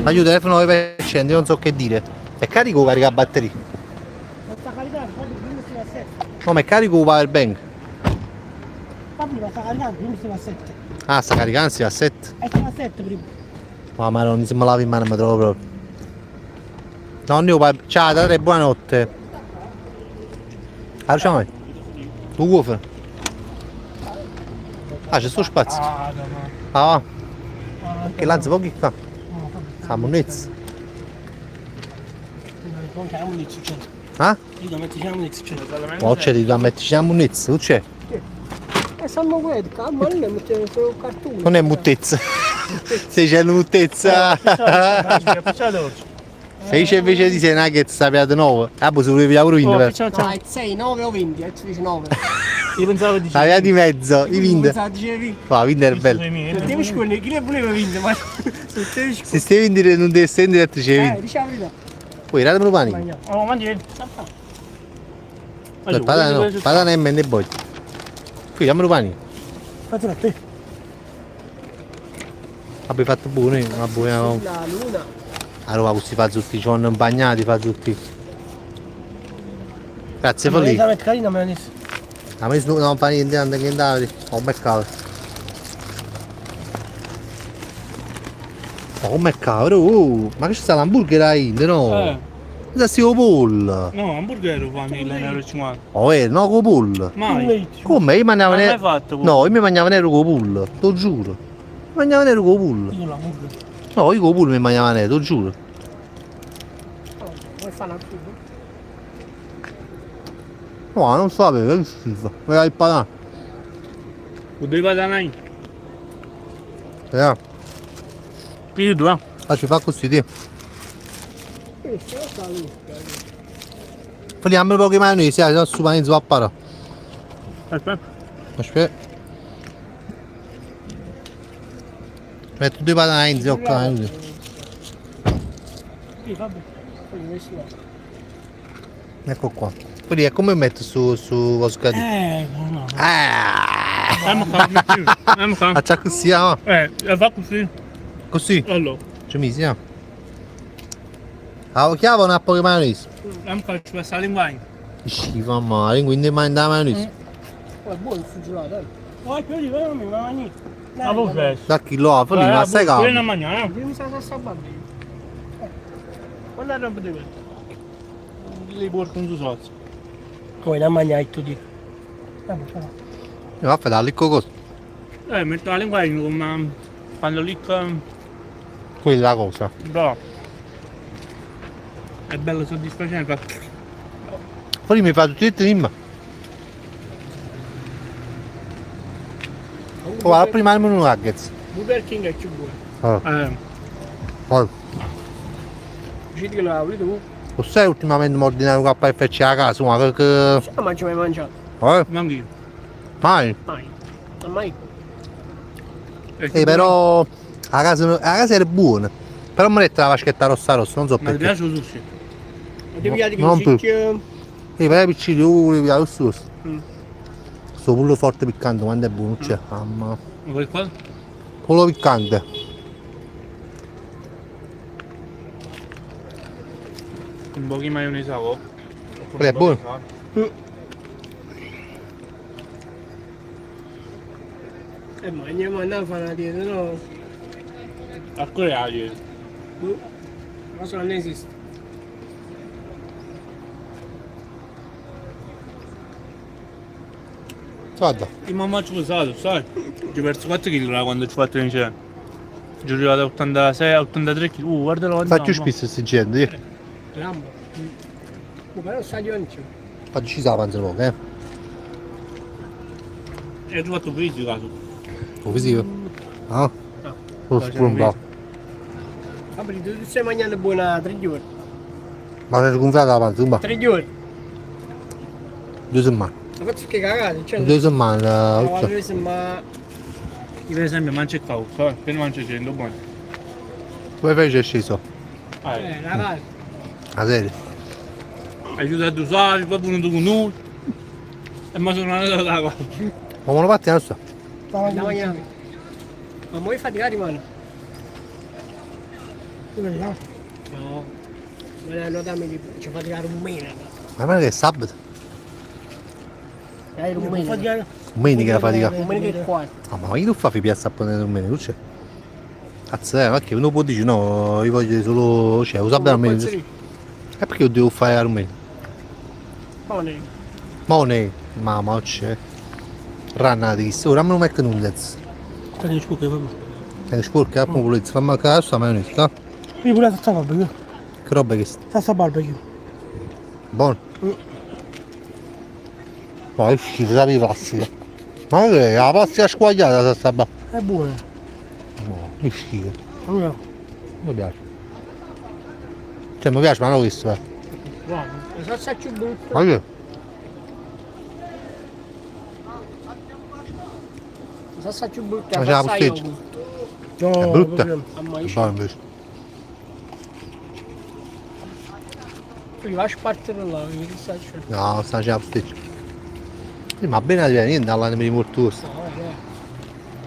S1: Aiuto, telefono 9%, io non so che dire. È carico o carica la batteria?
S4: Non sta caricando, poi prima si va a 7.
S1: No, ma è carico o power bank?
S4: Poi sta caricando, prima si va a 7.
S1: Ah, sta caricando, si va a 7.
S4: E si va a 7 prima.
S1: No, ma non mi lavo in mano, mi trovo proprio. Ciao, da 3, buonanotte. Allora, ciao. Tu woofer? Ah, c'è sto spazio. Ah, che lanza pochi qua. La monnezza.
S4: Non c'è la munizia.
S1: Ah?
S4: Io devo metterci la munizia.
S1: Oh, c'è di metterci la monnezza, tu c'è?
S4: E sanno quello, calma, non è mettere solo un cartone.
S1: Non è muttezza. Se c'è muttezza. Se dice invece di sei nuggets sta piatta 9. Ah, poi se volevi la pure
S3: Oh,
S1: vinta.
S3: ciao,
S4: No,
S3: ciao.
S4: è 6, 9 o 20, e tu dici 9.
S3: Io pensavo di
S1: La via di mezzo, i vind.
S4: Pensavo dicevi.
S1: Va, vind è bello.
S4: Devi scuotere, chi ne voleva vindere, ma se te devi
S1: Se stai vendere non devi stendere altri c'è vind.
S4: dici la verità.
S1: Poi radami un pani.
S4: Mangiamo.
S3: Oh, mangi.
S1: Patata no, patata e menne boy. Qui dammi un pani.
S4: Fatelo a te.
S1: Abbiamo fatto buono, una buona.
S4: La luna.
S1: Allora questi fa tutti, ci hanno bagnati, fa tutti. Grazie,
S4: Ma
S1: Folli.
S4: la mette carina me la disse.
S1: A me non fa niente, non che andare. Ho beccato. Oh, mercato, ma che c'è sta l'hamburger a India, no? Cosa sti poll?
S3: No, hamburger fa 1.050
S1: Oh, no, con poll.
S3: Mai.
S1: Come? Io mangiavo
S3: Ma l'hai
S1: nero.
S3: fatto?
S1: No, io mi mangiavo nero con poll, te lo giuro. Mangiavo nero con poll.
S4: Io la burger.
S1: No, io con poll mi mangiavo nero, te lo giuro.
S4: Vuoi fare una burger?
S1: No, non so, che schifo. Mi dai il patà.
S3: Devi fare mai. Più due.
S1: Facci fa così, ti.
S4: Questo lo sa lui.
S1: Prendiamo un po' di maionese, se no su panino va a parare.
S3: Aspetta.
S1: Aspetta. Metto due patate in zio, così.
S4: Sì, vabbè. Poi questo là.
S1: Ecco qua. Quindi è come metto su cosa cadere.
S3: No.
S1: Ah!
S3: Andiamo qua.
S1: Faccia così, no?
S3: Fa così.
S1: Così.
S3: Allora.
S1: Ci misi, no? Ah, chiavo una po' di maionese.
S3: Andiamo qua, ci passa la linguagna.
S1: Schifo, male, quindi manda la maionese.
S4: Oh, è buono il fugilato, eh. Oh, più di quello mi mangi.
S3: Ma poi fai?
S1: Da chi lo ha, ma stai
S3: Vieni a
S1: calmo.
S3: mangiare,
S4: Devi sa sta bambina.
S3: Quando è roba di quello? Li porto un sozzo.
S4: Come da mangiare tu dico. Vabbè, però.
S1: Va a fare il cocos.
S3: Metto la linguagna come quando lì
S1: Quella cosa.
S3: bravo. È bello soddisfacente.
S1: Poi mi fa tutti i team. Guarda, prima il menù nuggets.
S4: Burger King è più buono.
S1: Poi,
S4: Dici che lo apri tu?
S1: lo sai ultimamente mi ordinato un KFC a casa, ma che...
S4: Ah, ma ci hai mai mangiato?
S3: Non io.
S1: Mai.
S4: Mai. Non mai.
S1: Però a casa era buona. Però mi ha detto la vaschetta rossa, non so
S3: Ma ti
S1: perché.
S3: piace il sushi?
S4: Devi dire che
S1: non più.
S4: cicchio.
S1: Per i piccini, devi pigliare lo stesso.
S3: Mm.
S1: Sto pollo forte piccante, quando è buono, c'è. Mamma.
S3: Ma vuoi cosa?
S1: Pollo piccante.
S3: Un po' di maionese a po'.
S1: Quello è buono.
S4: Ma andiamo a fare una dieta, no?
S3: A creare.
S4: Ma non esiste.
S1: Guarda.
S3: E mamma ci usato, sai? Ci ho perso 4 kg quando ci ho fatto l'incidente. Ci sono arrivato a 86, a 83 kg. Guardalo quanto.
S1: Facci spisso questi gente,
S4: Rambo. Ma però stagione c'è.
S1: Facci la panza poco,
S3: E ho fatto fisico caso.
S1: Lo visivo? Ah.
S4: No.
S2: Lo spunto.
S4: Vabbè, tu stai mangiando buona 3 giorni.
S2: Ma sei gonfiata la panza,
S4: 3 giorni.
S2: 2 settimane.
S4: Ma faccio che cagate, cioè.
S2: 2 settimane.
S4: No, ma
S3: Io per esempio mangio il cavo, appena mangio 100 buono.
S2: Come fai c'è sceso?
S4: la vai.
S2: A serio?
S3: Aiutato a usare, poi venuto con noi. E mi sono andato da qua.
S2: Ma me lo fatti adesso?
S4: Stava mangiando. Ma vuoi faticare mano? No. Ma non dammi di ci faticare un mese.
S2: Ma guarda che è sabato?
S4: Dai, un mese.
S2: Domenica la fatica.
S4: Un mese che qua.
S2: Ah, ma io non fa piazza a prendere domenica, non c'è? Cazzo, ma che uno può dire no, io voglio solo. Cioè, lo sabato almeno. E perché io devo fare la domenica? Money, mamma, c'è. Rannati, ora non metto nulla.
S4: Che scusa, vabbè.
S2: È sporca, come volete, fammi a casa, sta maionese, no?
S4: Io pure sta barbecue.
S2: Che roba è questa?
S4: Salsa barbecue.
S2: Buono? Ma è schifo, la classica. Ma che è? La pasta squagliata la salsa barbecue?
S4: È buona.
S2: No, è schifo.
S4: No.
S2: Mi piace. Cioè, mi piace, ma non questo,
S4: Guarda, la salsa più brutta.
S2: Ma che?
S4: La salsa più brutta.
S2: Ma c'è la posteggia.
S4: No,
S2: È brutta? È
S4: Mamma mia.
S2: buono invece.
S4: Li vai a spartere là, mi sa c'è.
S2: No, sta c'è la posteggia. Sì, ma bene niente, all'anima di mortuosa.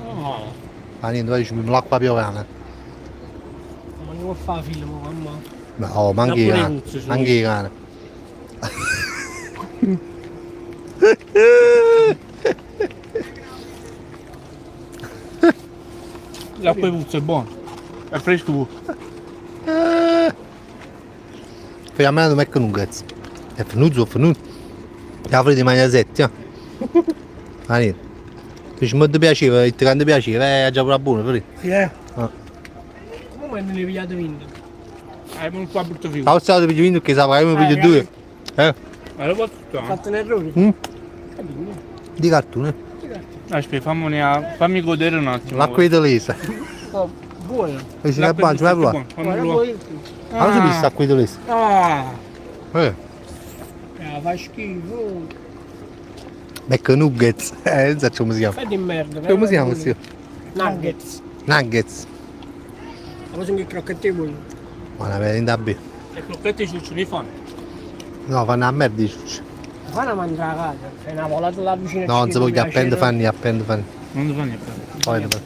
S4: No,
S2: Ma niente, vai, mi l'acqua piovana.
S4: ma non fa film, mamma.
S2: No, ma anche i
S3: pure
S2: cani.
S3: Uzzi, sì.
S2: Anche i cani.
S3: L'acqua di puzza è buona. È fresco pure.
S2: Fai a me non metto un cazzo. È venuto, La fredda mangia 7, eh. Ma niente. Dici, molto piaceva, il grande piaceva, è già pure buono, però.
S4: Sì, come non li pigliate vinto?
S3: Hai venuto qua brutto figo.
S2: Stavo stato per vinto che sapeva che mi piglio due.
S3: Ma lo posso
S4: Ho
S3: fare?
S4: fatto un errore.
S2: Di cartone.
S3: Aspetta, fammi godere un attimo.
S2: L'acqua di Tolese.
S4: Oh, buono.
S2: E si va giù, vai là.
S4: Guarda poi.
S2: Ma non si vista l'acqua di Tolese?
S3: Ah,
S4: Fa schifo.
S2: Ecco nuggets. Non so come si chiama.
S4: Fai di merda.
S2: Come si chiama questo?
S4: Nuggets.
S2: Nuggets.
S4: La cosa che crocchetti vuoi.
S2: Ma una merenda B.
S3: le crocchette ci sono i fanno.
S2: No, fanno a merda di ciucci.
S4: Fa una mangiare a casa. Fai una volata là vicino.
S2: No, non si può appendo fanno, appendo fanno.
S3: Non lo fanno niente.
S2: Poi lo fanno.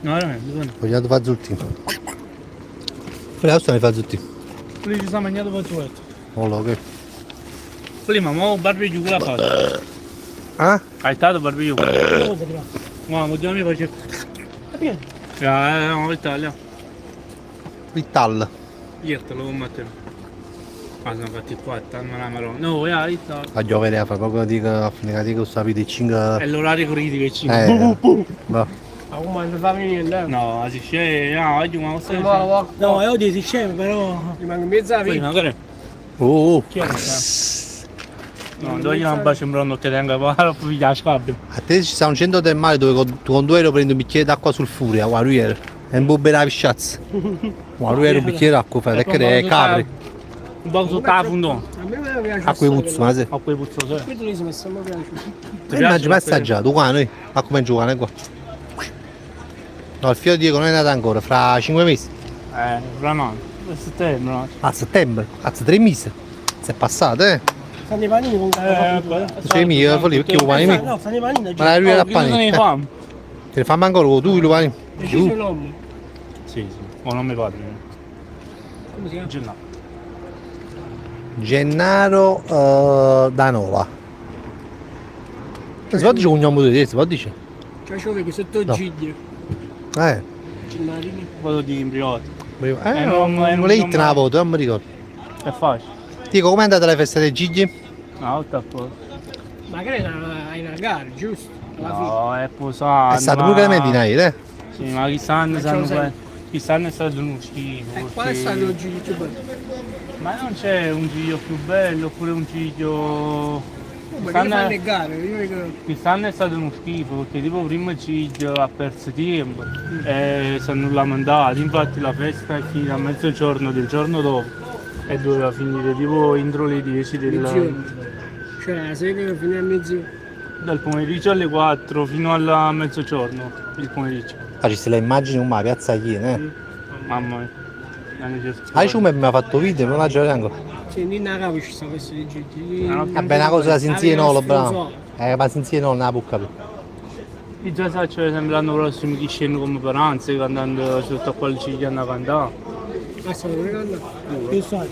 S3: No, veramente, lo fanno.
S2: Vogliamo fare zuttino. Però adesso ne fa zuttino.
S3: Quelli ci sta mangiando per tuo.
S2: Oh, lo che.
S3: Prima, ma barbecue con la cosa.
S2: Ah?
S3: Hai stato barbecue? No, vogliamo mi faccio.
S4: Perché?
S3: No, Italia.
S2: Vittal.
S3: Ieri te lo devo mettere. Ah, sono fatti qua, stanno la marò. No, Italia.
S2: A giovere a fare proprio di che a finire di che sapete 5.
S3: È l'orario critico che ci.
S2: No.
S4: Ma come non fa niente?
S3: No, si scende, no, oggi ma cosa
S4: No, io ti dicevo però. Rimango in mezzo a
S3: Poi
S4: vita.
S3: magari.
S2: Oh.
S3: Chi è che no, dove io non bacio sembrando che tenga a poi la scabbia.
S2: A te ci sta un centro del mare dove con 2 euro prendi un bicchiere d'acqua sul furia, guarda lui era. E un po' la pisciazza. Guarda lui era un bicchiere d'acqua, fai, perché è capri.
S3: Un po' sotto la fondò.
S4: A me mi piace.
S2: Acqua di puzzo, ma se.
S3: Acqua di puzzo, sì.
S4: Qui tu mi sta mi piace.
S2: E immagino mai assaggiato, qua noi. Ma come giocare qua? No, il fiore di Diego non è nato ancora, fra 5 mesi.
S3: Fra no. A settembre, no.
S2: A settembre, cazzo 3 mesi. Si è passato,
S4: Stanno i panini con
S2: Sei mio, perché lo pani
S4: No, stanno i panini da
S2: Ma lui era
S3: Che cosa ne
S2: panino.
S3: famo?
S2: Te ne fammi ancora tu lo pani?
S4: Deciso il nome.
S3: Sì, sì. Ma non mi pare.
S4: Come si chiama?
S3: Gennaro.
S2: Gennaro Danova. Si può dire un nome di te, si può dire?
S4: Cioè, c'ho che sotto
S2: No.
S4: Giglio. Gennarini.
S3: Vado di imbrioti.
S2: Non le hit una foto, non mi ricordo.
S3: È facile.
S2: Dico, com'è andata la festa dei Gigi?
S3: No, sta a posto.
S4: Magari è una gara, giusto? Alla fine.
S3: No, è posato.
S2: È stato pure Clemente in aereo,
S3: Sì, ma chissà sanno
S4: sai.
S3: fare. Chissà è stato uno schifo.
S4: Qual è stato il Giglio più bello?
S3: Ma non c'è un giglio più bello oppure un giglio.
S4: Ma che fanno le gare? Io dico...
S3: Quest'anno è stato uno schifo perché tipo prima Ciglia ha perso tempo e si hanno lamentato, infatti la festa è finita a mezzogiorno del giorno dopo e doveva finire tipo entro le 10
S4: Cioè la sera fino a mezz'ora.
S3: dal pomeriggio alle 4 fino al mezzogiorno il pomeriggio.
S2: Ah, ci se la immagini un ma piazza Iene, eh?
S3: Mamma mia. Non è giusto.
S2: Ah, Ciume mi ha fatto video, non la gioco ancora.
S4: Sì, non la capisci sta questo di gente.
S2: Vabbè, una cosa sinzia no, lo bravo. Ma sinzia no, non la può capire.
S3: Io già so, cioè, sempre l'anno prossimo chi scende come Peranze cantando sotto a quel ci hanno cantato.
S4: Ah, stanno cantando? Che sai?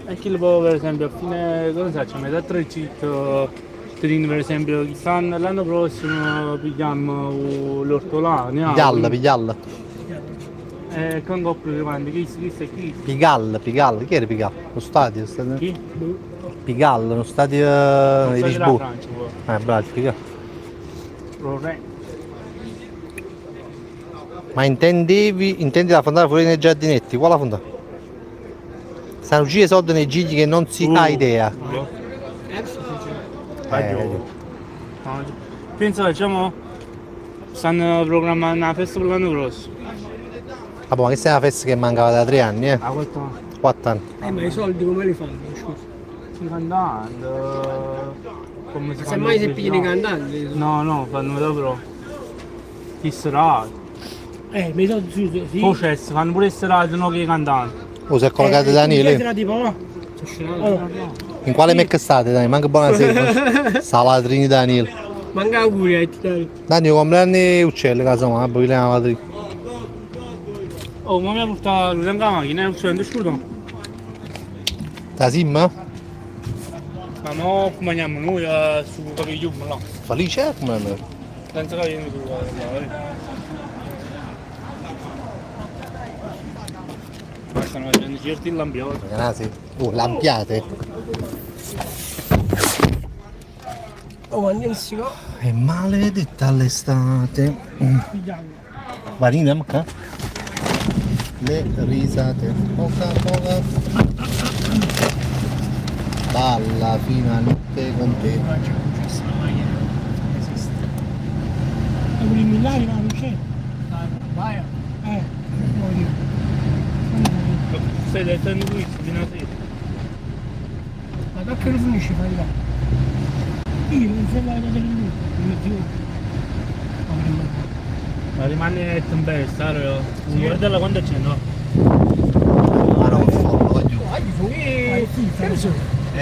S3: E chi lo può per esempio a fine, cosa so, c'è metà 3 ciclo, per esempio l'anno prossimo pigliamo l'ortolano.
S2: Piglialla.
S3: E con coppia di quanti, chi e chi?
S2: Pigal, chi era Pigal? Lo stadio?
S3: Chi?
S2: Pigal, uno stadio di
S3: Della
S2: Lisbona.
S3: Francia, poi.
S2: Bravo, Pigal.
S3: Vorrei.
S2: Ma intendi la fondata fuori nei giardinetti? Quale fondata? Stanno uscendo soldi nei gigli che non si ha idea.
S3: Penso facciamo. Stanno programmando una festa per l'anno prossimo.
S2: Ah, ma questa è una festa che mancava da 3 anni,
S3: Ah, questo?
S2: 4 anni.
S4: Ma i soldi come li fanno? Scusa.
S3: Si cantando. Come si
S4: Se mai si pigliano i cantanti?
S3: No, fanno proprio. Chi serate.
S4: Ma i soldi sì.
S3: Poi c'è, si fanno pure serate, no che i cantanti.
S2: Oh, si è collocato Daniele?
S4: Tipo,
S2: In quale mecca state, Dani? Manca buonasera. Salatrini Daniele.
S4: manca auguri a te.
S2: Dani, comprarne uccelli, casomai, poi le madri.
S3: Oh, ma mi ha portato la macchina, non c'è scudo.
S2: Da Sim?
S3: Ma no, accompagniamo noi su Capiglium là.
S2: Felice come me?
S3: Senza capire tu, ma stanno facendo certi lampioni.
S2: Ragazzi, lampiate.
S4: Oh, andiamo.
S2: È maledetta l'estate. Varina, ma le risate. Poca. Balla fino a notte con te.
S4: Auguri millari, ma non c'è. Vai.
S3: Stai lettando qui, fino a te.
S4: Ma perché lo finisci fai là? Io non so mai dove
S3: Ma rimane tempesta, guardala quando c'è, no?
S2: Ma no, follo, giù.
S4: che ne so?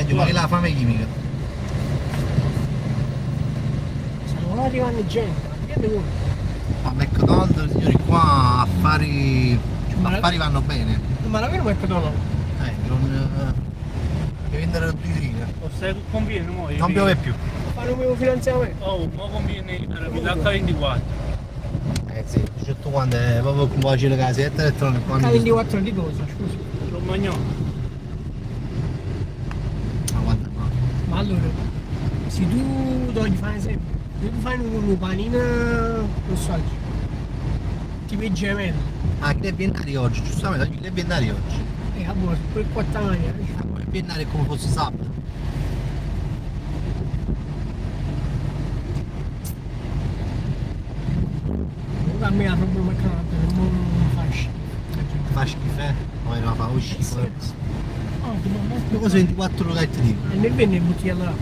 S2: Giù, ma che la fame chimica.
S4: Sono arrivando gente, che ne vuoi?
S2: A McDonald's, signori, qua affari vanno bene.
S4: Ma la vera McDonald's?
S2: Non... Devi vendere tutti i fine.
S3: O se conviene, mo?
S2: Non piove più.
S4: Fanno un mio finanziamento.
S3: Oh, ma conviene l'H24.
S2: Sì, tutto quanto è proprio come facile la casetta elettronica.
S4: H24 di cosa, scusa?
S3: Romagnolo.
S2: Ma guarda qua.
S4: Ma allora, se tu devi fare esempio, se tu fai un panino, non so, ti vedi gemello.
S2: Ah, che è biennari oggi, giustamente, che è biennari oggi.
S4: Vabbè, per 4 anni.
S2: Il biennari è come fosse sabato.
S4: A me la proprio McDonald's, non fa schifo.
S2: Fa schifo, eh? Poi non fa schifo.
S4: Oh, ti mando.
S2: Che cosa 24 localetti di?
S4: E nel bene bottiglia là.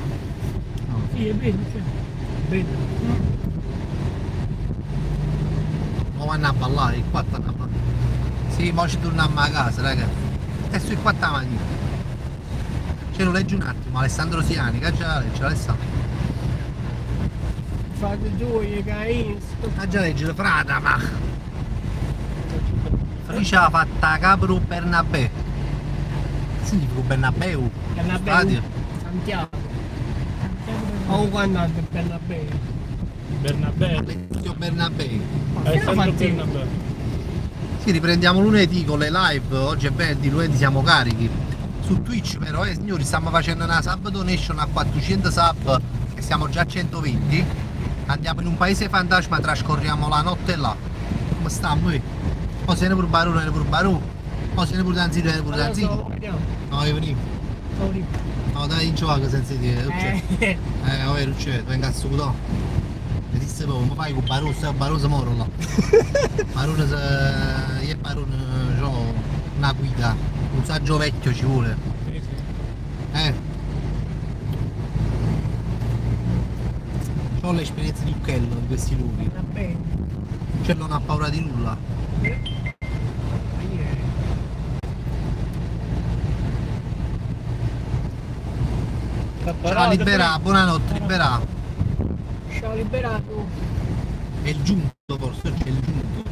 S4: Sì, è bene, cioè. Bene.
S2: Ma vanno a ballare, qua stanno a ballare. Sì, ma ci torniamo a casa, raga. E sui 4 mattina. Ce lo leggi un attimo, Alessandro Siani, che già la legge, Alessandro.
S4: Fate due, Cain.
S2: Ha già legge la frata, ma. Felice ha fatta Capro Bernabé. Che significa Bernabeu? Stadio.
S4: Santiago. Oh, quando è Bernabé.
S3: Bernabé.
S2: Bernabé.
S3: Alessandro Bernabé.
S2: Sì, riprendiamo lunedì con le live. Oggi è venerdì, lunedì siamo carichi. Su Twitch però, signori, stiamo facendo una sub donation a 400 sub e siamo già a 120. Andiamo in un paese fantasma, trascorriamo la notte là. Come stiamo? O se ne pur barone, ne pur barone. O se ne pur danzino, ne pur danzino.
S4: Vediamo.
S2: No, io venivo.
S4: Ciao,
S1: No, dai, gioca senza dire, vabbè, Rucce, venga a sudo. Mi disse proprio, ma fai con Barroso moro là. Barone, io Barone, c'ho una guida, un saggio vecchio ci vuole.
S3: Sì, sì.
S1: Ho l'esperienza di Uccello in questi luoghi.
S4: Va bene.
S1: Uccello non ha paura di nulla. Ciao Libera, buonanotte Libera.
S4: Ciao liberato.
S1: È il giunto forse, c'è il giunto.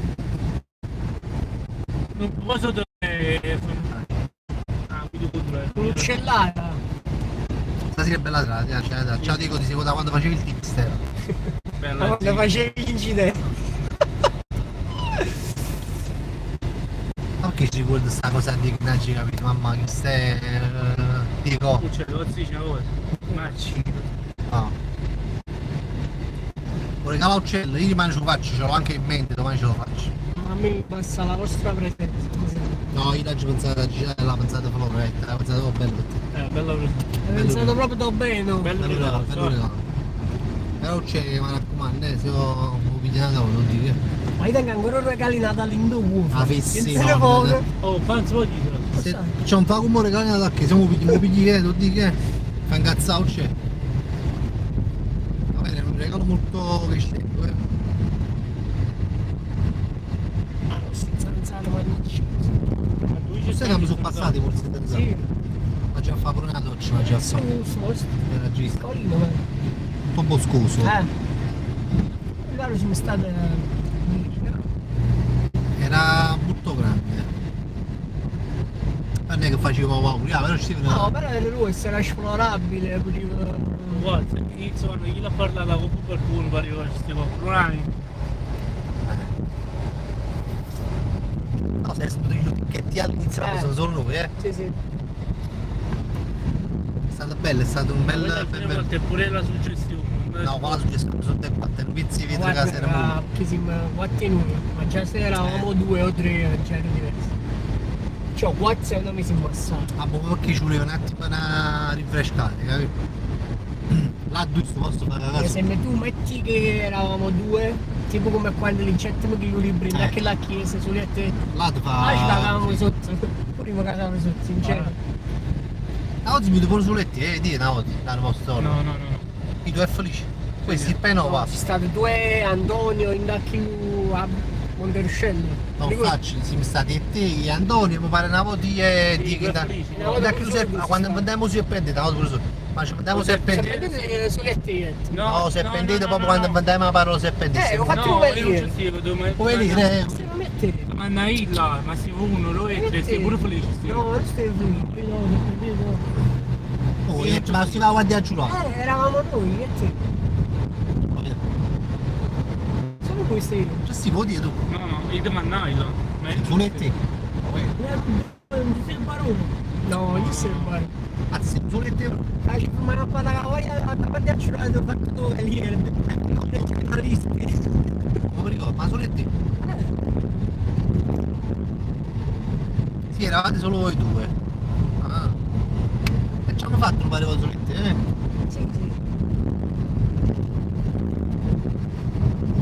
S3: Non posso dove video culturale.
S4: Un'uccellata.
S1: Stasera è bella serata, ciao Diego, ti seguo da quando facevi il tipster.
S3: Bella,
S4: Quando facevi l'incidente.
S1: Ma perché ci ricordo sta cosa di che non ci capito, mamma che stai... Dico,
S3: c'è l'ozzi, c'è ora. Macci.
S1: no. Vuole cavare uccello, io domani ce lo faccio, ce l'ho anche in mente, domani ce lo faccio.
S4: A me basta la vostra presenza.
S1: No, io oggi ho pensato a girare la pensata floretta, la pensata proprio bello.
S3: Bella
S4: Hai pensato proprio bene.
S3: Bello
S1: Bello regalo, bello regalo. Però c'è, ma raccomando, se ho un pigliato non dire.
S4: Ma io tengo ancora un regalo di Natale in due.
S1: Avessi,
S4: in
S1: no,
S4: telefono.
S3: Oh, fanzi voi dito.
S1: Se c'è un po' come regalo da che siamo pigli che, tu di che? Fa incazzare c'è. Va bene, è un regalo molto crescente,
S4: Zanzano, ma dici.
S1: Sai che mi sono passati forse senza.
S4: Sì.
S1: Ma già fa pure una doccia, ma già so. Era giusto.
S4: Colino,
S1: Un po' boscoso.
S4: Allora ci mi state.
S1: Era molto grande. Non è che facevo paura, però ci vedo.
S4: No, però lui era esplorabile.
S3: Guarda, inizio quando chi l'ha parlato con qualcuno, pare questi qualcuno.
S1: No, se sono i picchetti all'inizio, ma sono solo noi,
S4: Sì, sì.
S1: È stato bello, è stato un bel...
S3: È pure la suggestione.
S1: No, qua la suggestione sono te quattro pezzi di vetro che
S4: Guarda,
S1: era molto.
S4: che siamo quattro in uno, ma già se eravamo due o tre c'era diverso. Cioè, quattro secondo me siamo passati.
S1: Ah, boh, perché ci voleva un attimo una rinfrescata, capito? Là due sto posto fare la
S4: Per
S1: casa.
S4: esempio tu metti che eravamo due, tipo come quando l'incettimo che lui libri anche la chiesa, sulle te.
S1: Là ti fa...
S4: Ah, ci cagavamo sotto, prima cagavamo sotto, sincero.
S1: Ah, oggi mi devo sulle te, dì, no, oggi, dal vostro.
S3: No, no, no.
S1: I due è felice. Questi il peno
S4: No,
S1: va.
S4: ci sono stati due Antonio in Dacchiu a Monteruscello.
S1: Non facile, siamo stati e te e Antonio, mi pare una volta di che da... Quando andiamo su e pendete, una volta pure su. Ma ci andiamo su e pendete.
S4: Sulle te.
S1: No, se pendete proprio quando andiamo a parlare se pendete.
S4: Ho fatto
S3: No,
S4: un bel
S3: io non
S4: giro.
S3: ci stiamo, dove
S1: Puoi venire,
S4: Se lo mettete.
S3: Ma andai là, ma si uno, lo e sei pure felice.
S4: No, non stai qui, no,
S1: ma si va a guardare giù là.
S4: eravamo noi, che te? Solo questi.
S1: Cioè si può dire tu.
S3: No, no, io ti mandai là.
S1: Suletti.
S4: Non ti sei il barone? No, non ti sei il barone.
S1: Anzi, suletti.
S4: Ah, ci fumare una pata la voglia a guardare giù là, ho fatto dove lì,
S1: Non mi ricordo, ma suletti. Sì, eravate solo voi due. Ah. E ci hanno fatto un paio di suletti,
S4: Sì, sì.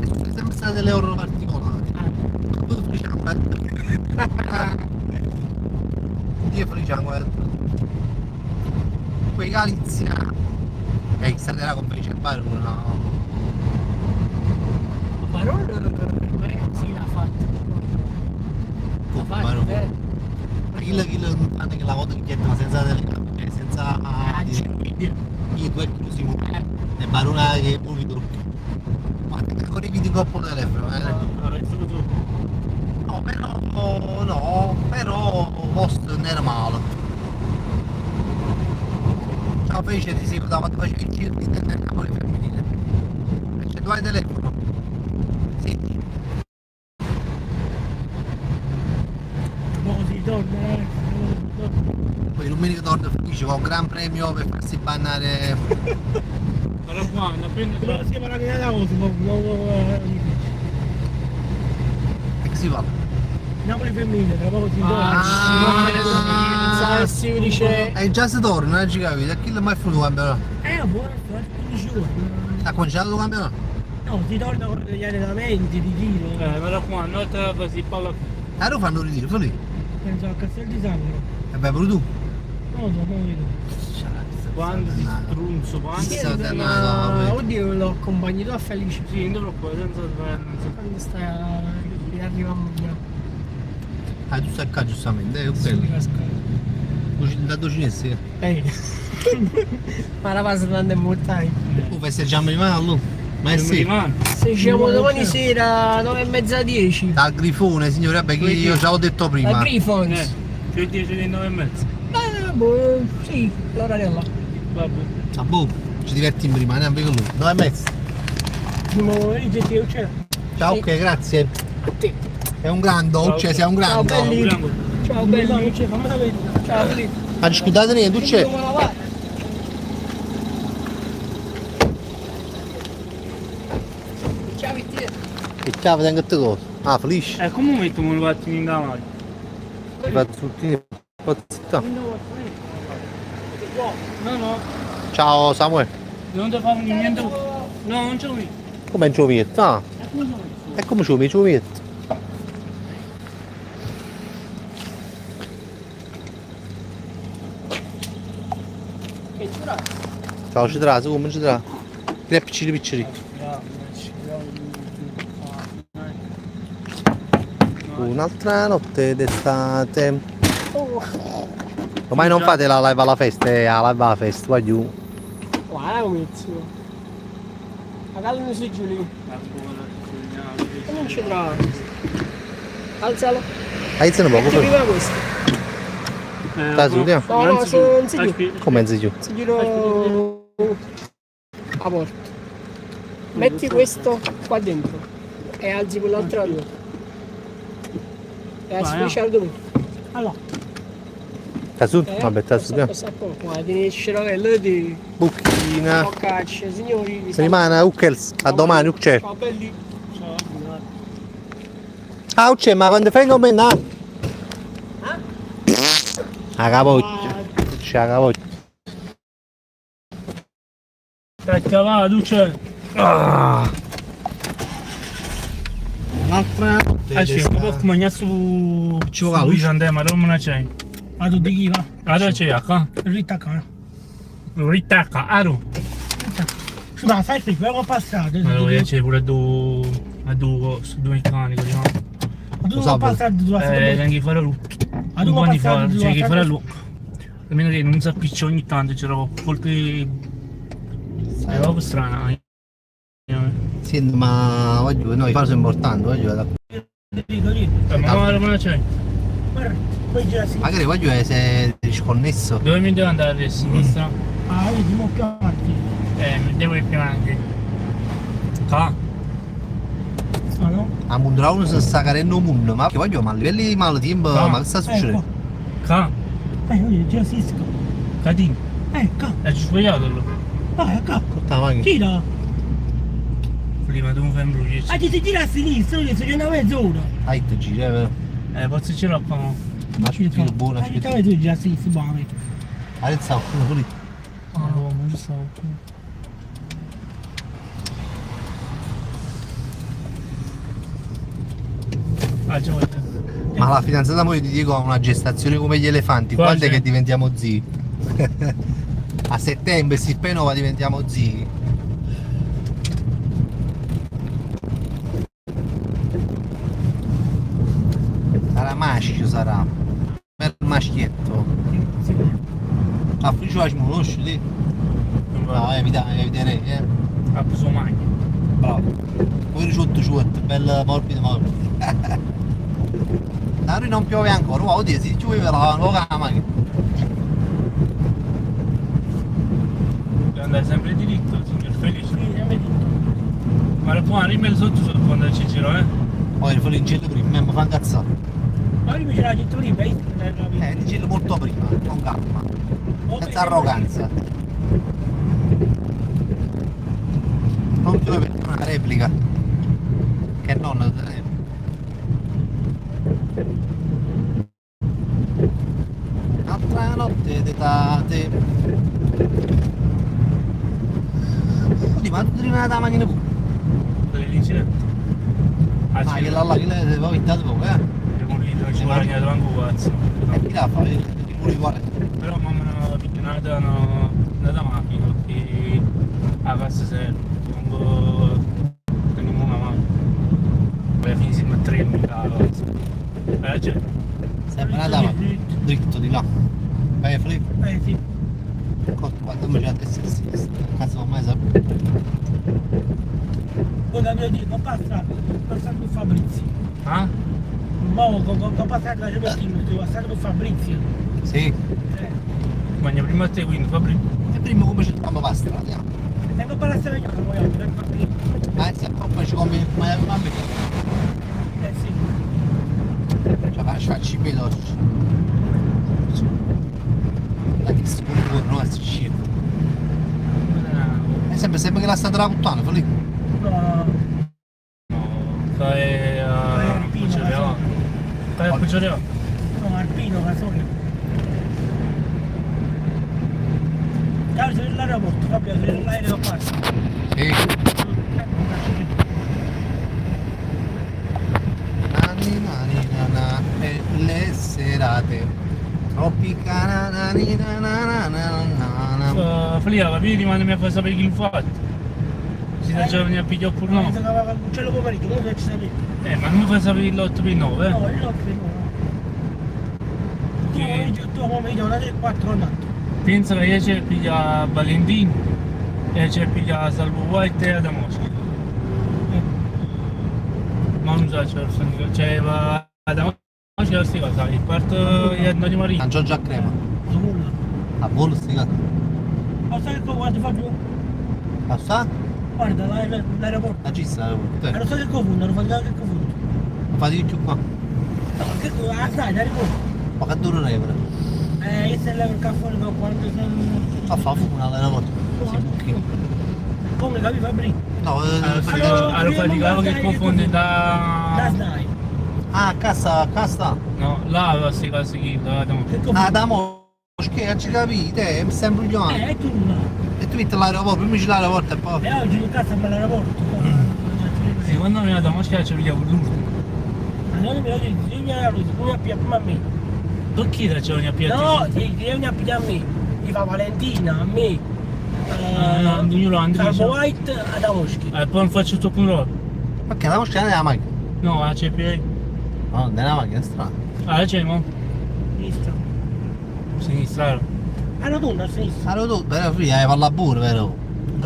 S1: E sono sempre state delle ore particolari. Poi facciamo Dio facciamo quei Galizia. E state là con felice barone, no.
S4: Barone, sì, l'ha fatto.
S1: Come
S4: L'ha fatto,
S1: barone? Ma chi fanno che la moto che chiede, ma senza telecamera, cioè senza io due esclusivo e barona che pure trucchi. Ma ancora i video coppo telefono, No, però post non era male. Ciao fece ti seguo da quando facevi il giro di Napoli femminile. C'è tu hai telefono? Senti.
S4: No, si torna,
S1: Poi non mi ricordo felice con un gran premio per farsi bannare.
S3: Allora qua, appena
S4: no, si parla di una cosa,
S1: E che si fa?
S4: Napoli femminile, tra poco si
S1: Ah,
S4: si dice...
S1: già si torna, non ci capite, a chi l'ha mai fatto il campionato?
S4: Buono, 15 giorni.
S1: Ha cominciato il campionato?
S4: No, si torna con gli allenamenti, di tiro.
S3: Ma da qua, non te così palla.
S1: Lo fanno ritiro, fa lì.
S4: Penso a Castel di Sangro.
S1: E beh, pure tu.
S4: Non lo so, non vedo.
S3: Quando si strunzo, quando
S1: Sì,
S3: si...
S1: sì. dannato,
S4: Oddio, l'ho accompagnato a Felice.
S3: Sì, non lo puoi, senza
S4: Quando stai arrivando via.
S1: Tu stai qua giustamente, è
S4: Sulla
S1: quello.
S4: scala.
S1: Da 2 cinesi.
S4: Ma la passa tanto è molto.
S1: Festeggiamo di mano, ma è sì.
S4: Se usciamo domani sera 9:30-10.
S1: Dal grifone, signore, vabbè, che io già ho detto
S4: La
S1: prima.
S4: Grifons.
S3: Più 10 di 9 e mezzo.
S4: Boh, sì, l'orario là.
S3: Vabbè.
S1: Ah, boh, ci divertiamo prima, andiamo con lui. 9 e mezzo.
S4: Mo che c'è.
S1: Ciao,
S4: Sì.
S1: ok, grazie.
S4: A te.
S1: È un grando, cioè sei un
S4: Ciao
S1: grando.
S4: belli. Ciao belli. Fammi sapere. Ciao belli.
S1: Ma scusate niente, tu c'è?
S4: Come la va? Ciao Vittia.
S1: Che ciao, tengo te cosa. Ah, felice.
S3: Come mettiamo il vattino in davanti?
S1: Vado tutti zitta.
S3: No, no,
S1: Ciao Samuel.
S3: non ti fanno niente. No, non c'è un
S1: Come è giovietto? Ah, è come giovietto.
S4: Che c'era?
S1: Ciao, ci trà, come ci trà? Tre piccini piccini. Un'altra notte d'estate.
S4: Oh,
S1: Ormai non fate la live alla festa, la live alla festa, voglio.
S4: guarda come inizio. La calma non si giù lì. Non ci trova. Alzalo.
S1: Aizzano poco,
S4: Metti
S1: poi.
S4: prima questo.
S1: Dai, su, andiamo.
S4: No, no, non si giù.
S1: Come si giù?
S4: Si giro a porta. Metti questo qua dentro e alzi quell'altra due. E
S3: Vai,
S4: sfrecciare dove? Allora.
S1: Sta su? Vabbè, sta su, andiamo.
S4: Guarda, ti esce la vella di
S1: Bucchina.
S4: boccaccia, signori. vi
S1: Rimane, Uckels. A domani, Ucce.
S4: Ciao belli. Ciao.
S1: Ah, Ucce, ma quando fai il nome, no? A capoccia. Ucce, a capoccia.
S3: Aspetta, va, tu c'è.
S1: Un'altra notte
S3: Sì, un po' mangiare su...
S1: Ci vuole la luce?
S3: Ma non me la c'è.
S4: Ma tu di chi va?
S3: Allora c'è qua.
S4: Rittacca.
S3: Ritacca, aro.
S4: Scusa, fai qui, avevo passato.
S3: Allora c'è pure due meccanici, diciamo.
S4: Ma tu
S1: Lo
S4: non
S1: so,
S4: passato due
S3: Anche che fare lui.
S4: Ma tu
S3: Un po'
S4: non
S3: di fa,
S4: passato
S3: c'è che fare
S4: due
S3: lui. Almeno che non si appiccia ogni tanto, c'era colpi... È proprio strana.
S1: Sì, ma voglio, no, i fari sono importanti, voglio.
S3: Ma non la c'è.
S4: Guarda, poi gira sì.
S1: Magari voglio se è sconnesso.
S3: Dove mi devo andare a sinistra?
S4: Ah, vedi, mo più avanti.
S3: Mi devo ir più avanti. Qua?
S4: Ah, no?
S1: A Mundra uno si sta carendo mondo, ma che voglio, ma a livelli di maltempo,
S3: No.
S1: ma che sta succedendo?
S3: Qua?
S4: Vedi, gira sinistra.
S3: Cadì?
S4: Qua.
S3: Hai sbagliato allora?
S4: Vai, qua.
S1: Tutta la macchina.
S4: Gira.
S3: Prima tu mi fai imbrugliare.
S4: Ah, ti gira a sinistra, io c'è una mezz'ora.
S1: Dai, ti gira, vero?
S3: Posso ce l'ho qua?
S1: Ma aspetta, buono,
S4: Ah,
S1: aspetta.
S4: tu gira a sinistra, buono.
S1: Adesso uno pure.
S3: Ah, no, non so. Ah, già volta.
S1: Ma la fidanzata moglie di Diego ha una gestazione come gli elefanti,
S3: Quasi.
S1: quando è che diventiamo zii? A settembre, si penova diventiamo zii. Sarà mascio, sarà. Bel maschietto. Ah, qui ci facciamo conoscere lì? No, eviterei,
S3: Ha preso maglia.
S1: Bravo. Poi ciotto, bel morbido morbido. Da noi non piove ancora, wow, oddio, si piove la macchina.
S3: Deve andare sempre diritto, signor Felice. Ma lo può arrivare sotto quando ci giro,
S1: Poi il fuoricello prima, mi fa incazzare.
S4: Ma io mi c'era detto prima,
S1: Il fuoricello molto prima, con calma, senza arroganza. Non piove per una replica. Che non. Oddio, ma tu devi andare alla macchina pure.
S3: Dell'incidente.
S1: Ah, che là, che lei aveva vittato poco,
S3: Ci ho guadagnato anche un cazzo.
S1: chi l'ha fatto? Pure uguale.
S3: Però mamma mi ha picchiato una macchina che a casa serve. Comunque teniamo una macchina. Poi alla fine si mette 3 in casa. Cioè,
S1: Sempre andava dritto di là. Vai a flip.
S5: Sì.
S1: Quando mi c'è a destra e a sinistra. Cazzo non mai saputo.
S5: Poi da mio dico, passando per Fabrizio.
S3: ah?
S5: Ma con passato da Giacomo, devo passare per Fabrizio.
S1: Sì.
S3: Mangia prima a te quindi fa prima.
S1: E prima come ci troviamo per la strada.
S5: Tengo per la strada che non voglio, per Fabrizio.
S1: Se poi ci conviene come mamma.
S5: Sì.
S1: Cioè facci veloce. La che si può non si scende. È sempre che la strada della puttana, fa lì.
S5: No,
S3: Fai a Pucciareo. Fai a Pucciareo.
S5: no, Alpino, Casone. Ciao, c'è l'aeroporto, Fabio, c'è l'aeroporto.
S1: Sì. Nani nani nana e le serate tropicana nani nana nana.
S3: Flia, capi? Mandami a far sapere chi l'ha fatto. Si da già venire a pigliare oppure no.
S5: No, giocava con l'uccello pomeriggio, come faccio sapere?
S3: Ma non mi fai sapere l'8 per 9,
S5: No, il notte no. Tu pomeriggio, una delle 4 notte.
S3: Pensa che io c'è piglia Valentino e c'è piglia Salvo White e Adam Mosca. Ma non so, c'è Adam Mosca questi cosa, il parto è andato di Marino.
S1: Mangiò già crema.
S5: Nulla.
S1: A volo sti cazzo.
S5: Ma sai che guarda Fabio?
S1: Passa?
S5: Guarda l'aeroporto.
S1: La cissa
S5: Ma non so che confondo, non faccio che confondo.
S1: fate di più qua.
S5: Che sai, l'aeroporto.
S1: Ma che duro repere?
S5: Io se lei il caffè non quando sono.
S1: Fa fumo all'aeroporto. Si bucchi.
S5: Come capi Fabri?
S1: No,
S3: Allora faticavo che confonde
S5: Da
S3: da...
S5: Snai.
S1: ah, cassa.
S3: No, là questi casi qui, da Adam
S5: Che
S1: Ah,
S5: confondo?
S1: da mosche, ci capite? Mi sembra un giorno.
S5: È tu là.
S1: E tu metti l'aeroporto, prima c'è l'aeroporto e poi.
S5: E oggi in casa per l'aeroporto.
S3: Secondo me Adam Mosca ci pigliavo l'ultimo.
S5: Allora mi lo dici, io mi ero detto, come prima a me.
S3: Perché da c'è una piatta?
S5: No, io mi appia a me. Mi fa Valentina, a me.
S3: Io lo andrei.
S5: Salvo White ad Amoschi.
S3: E poi non faccio tutto con loro.
S1: Perché la mosca non è la macchina?
S3: No, la CPA.
S1: No, non è la macchina, è strana.
S3: Ah, c'è mo?
S5: Sinistra.
S3: Sinistra.
S5: A rotonda a sinistra.
S1: Allora tu, vero, parla pure, vero?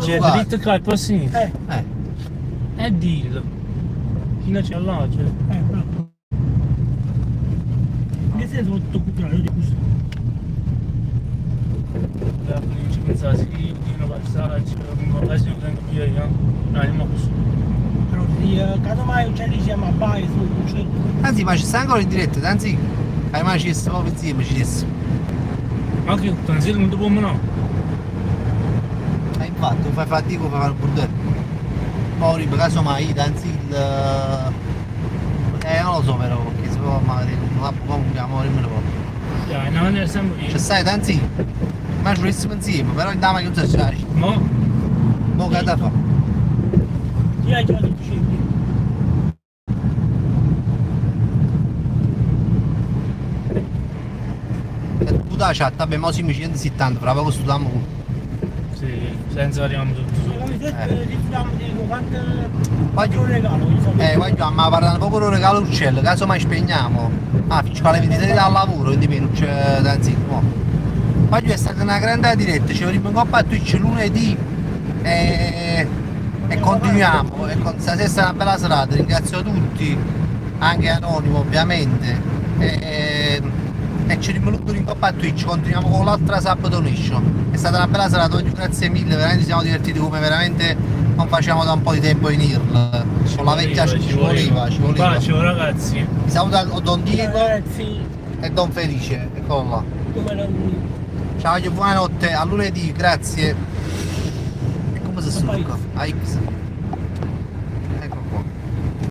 S3: C'è
S1: Guarda.
S3: dritto qua e poi a sinistra.
S1: Eh,
S3: Dillo. Fino a c'è là, cioè.
S5: Bravo. In che senso tutto culturale di questo?
S3: La ci pensava sì, io non passaggio, adesso io tengo più io. No, andiamo così.
S5: Però casomai uccelli si chiama Baia su uccelli.
S1: anzi, ma ci sta ancora in diretta, anzi, che mai ci stiamo proprio insieme, ci siamo.
S3: Ma che tanzino non dopo no?
S1: Infatti, tu fai fatica, fai fare il bordello. Poi, casomai, anzi, non lo so però, perché si può magari, non abbiamo un po'.
S3: Dai, non ne siamo
S1: Ci
S3: io.
S1: stai, anzi, ma ci volessimo insieme, però in dama che non si c'è.
S3: Mo?
S1: Mo che da fa?
S5: Io hai già detto uccelli.
S1: Tu da chat, vabbè, ma siamo 170, fra poco studiamo.
S3: Sì, senza arriviamo tutto su.
S5: Come se diciamo di quanto
S1: Voglio,
S5: un regalo,
S1: voglio, ma parlando proprio del regalo uccello, caso mai spegniamo. Ah, faccio le vendite dal lavoro, quindi non c'è da zitto. Voglio è stata una grande diretta, ci avremo in coppa a Twitch lunedì e continuiamo. E stasera è stata una bella serata, ringrazio tutti, anche Anonimo ovviamente. E ci rimetto in coppa a Twitch, continuiamo con l'altra sabato donation. È stata una bella serata, oggi grazie mille, veramente ci siamo divertiti come veramente non facciamo da un po' di tempo in IRL. Con la vecchia ci voleva.
S3: Bacio ragazzi.
S1: Mi saluta Don Diego
S5: ragazzi,
S1: e Don Felice, eccolo là.
S5: come la
S1: Ciao, buonanotte, a lunedì, grazie. E come si stucca? A X.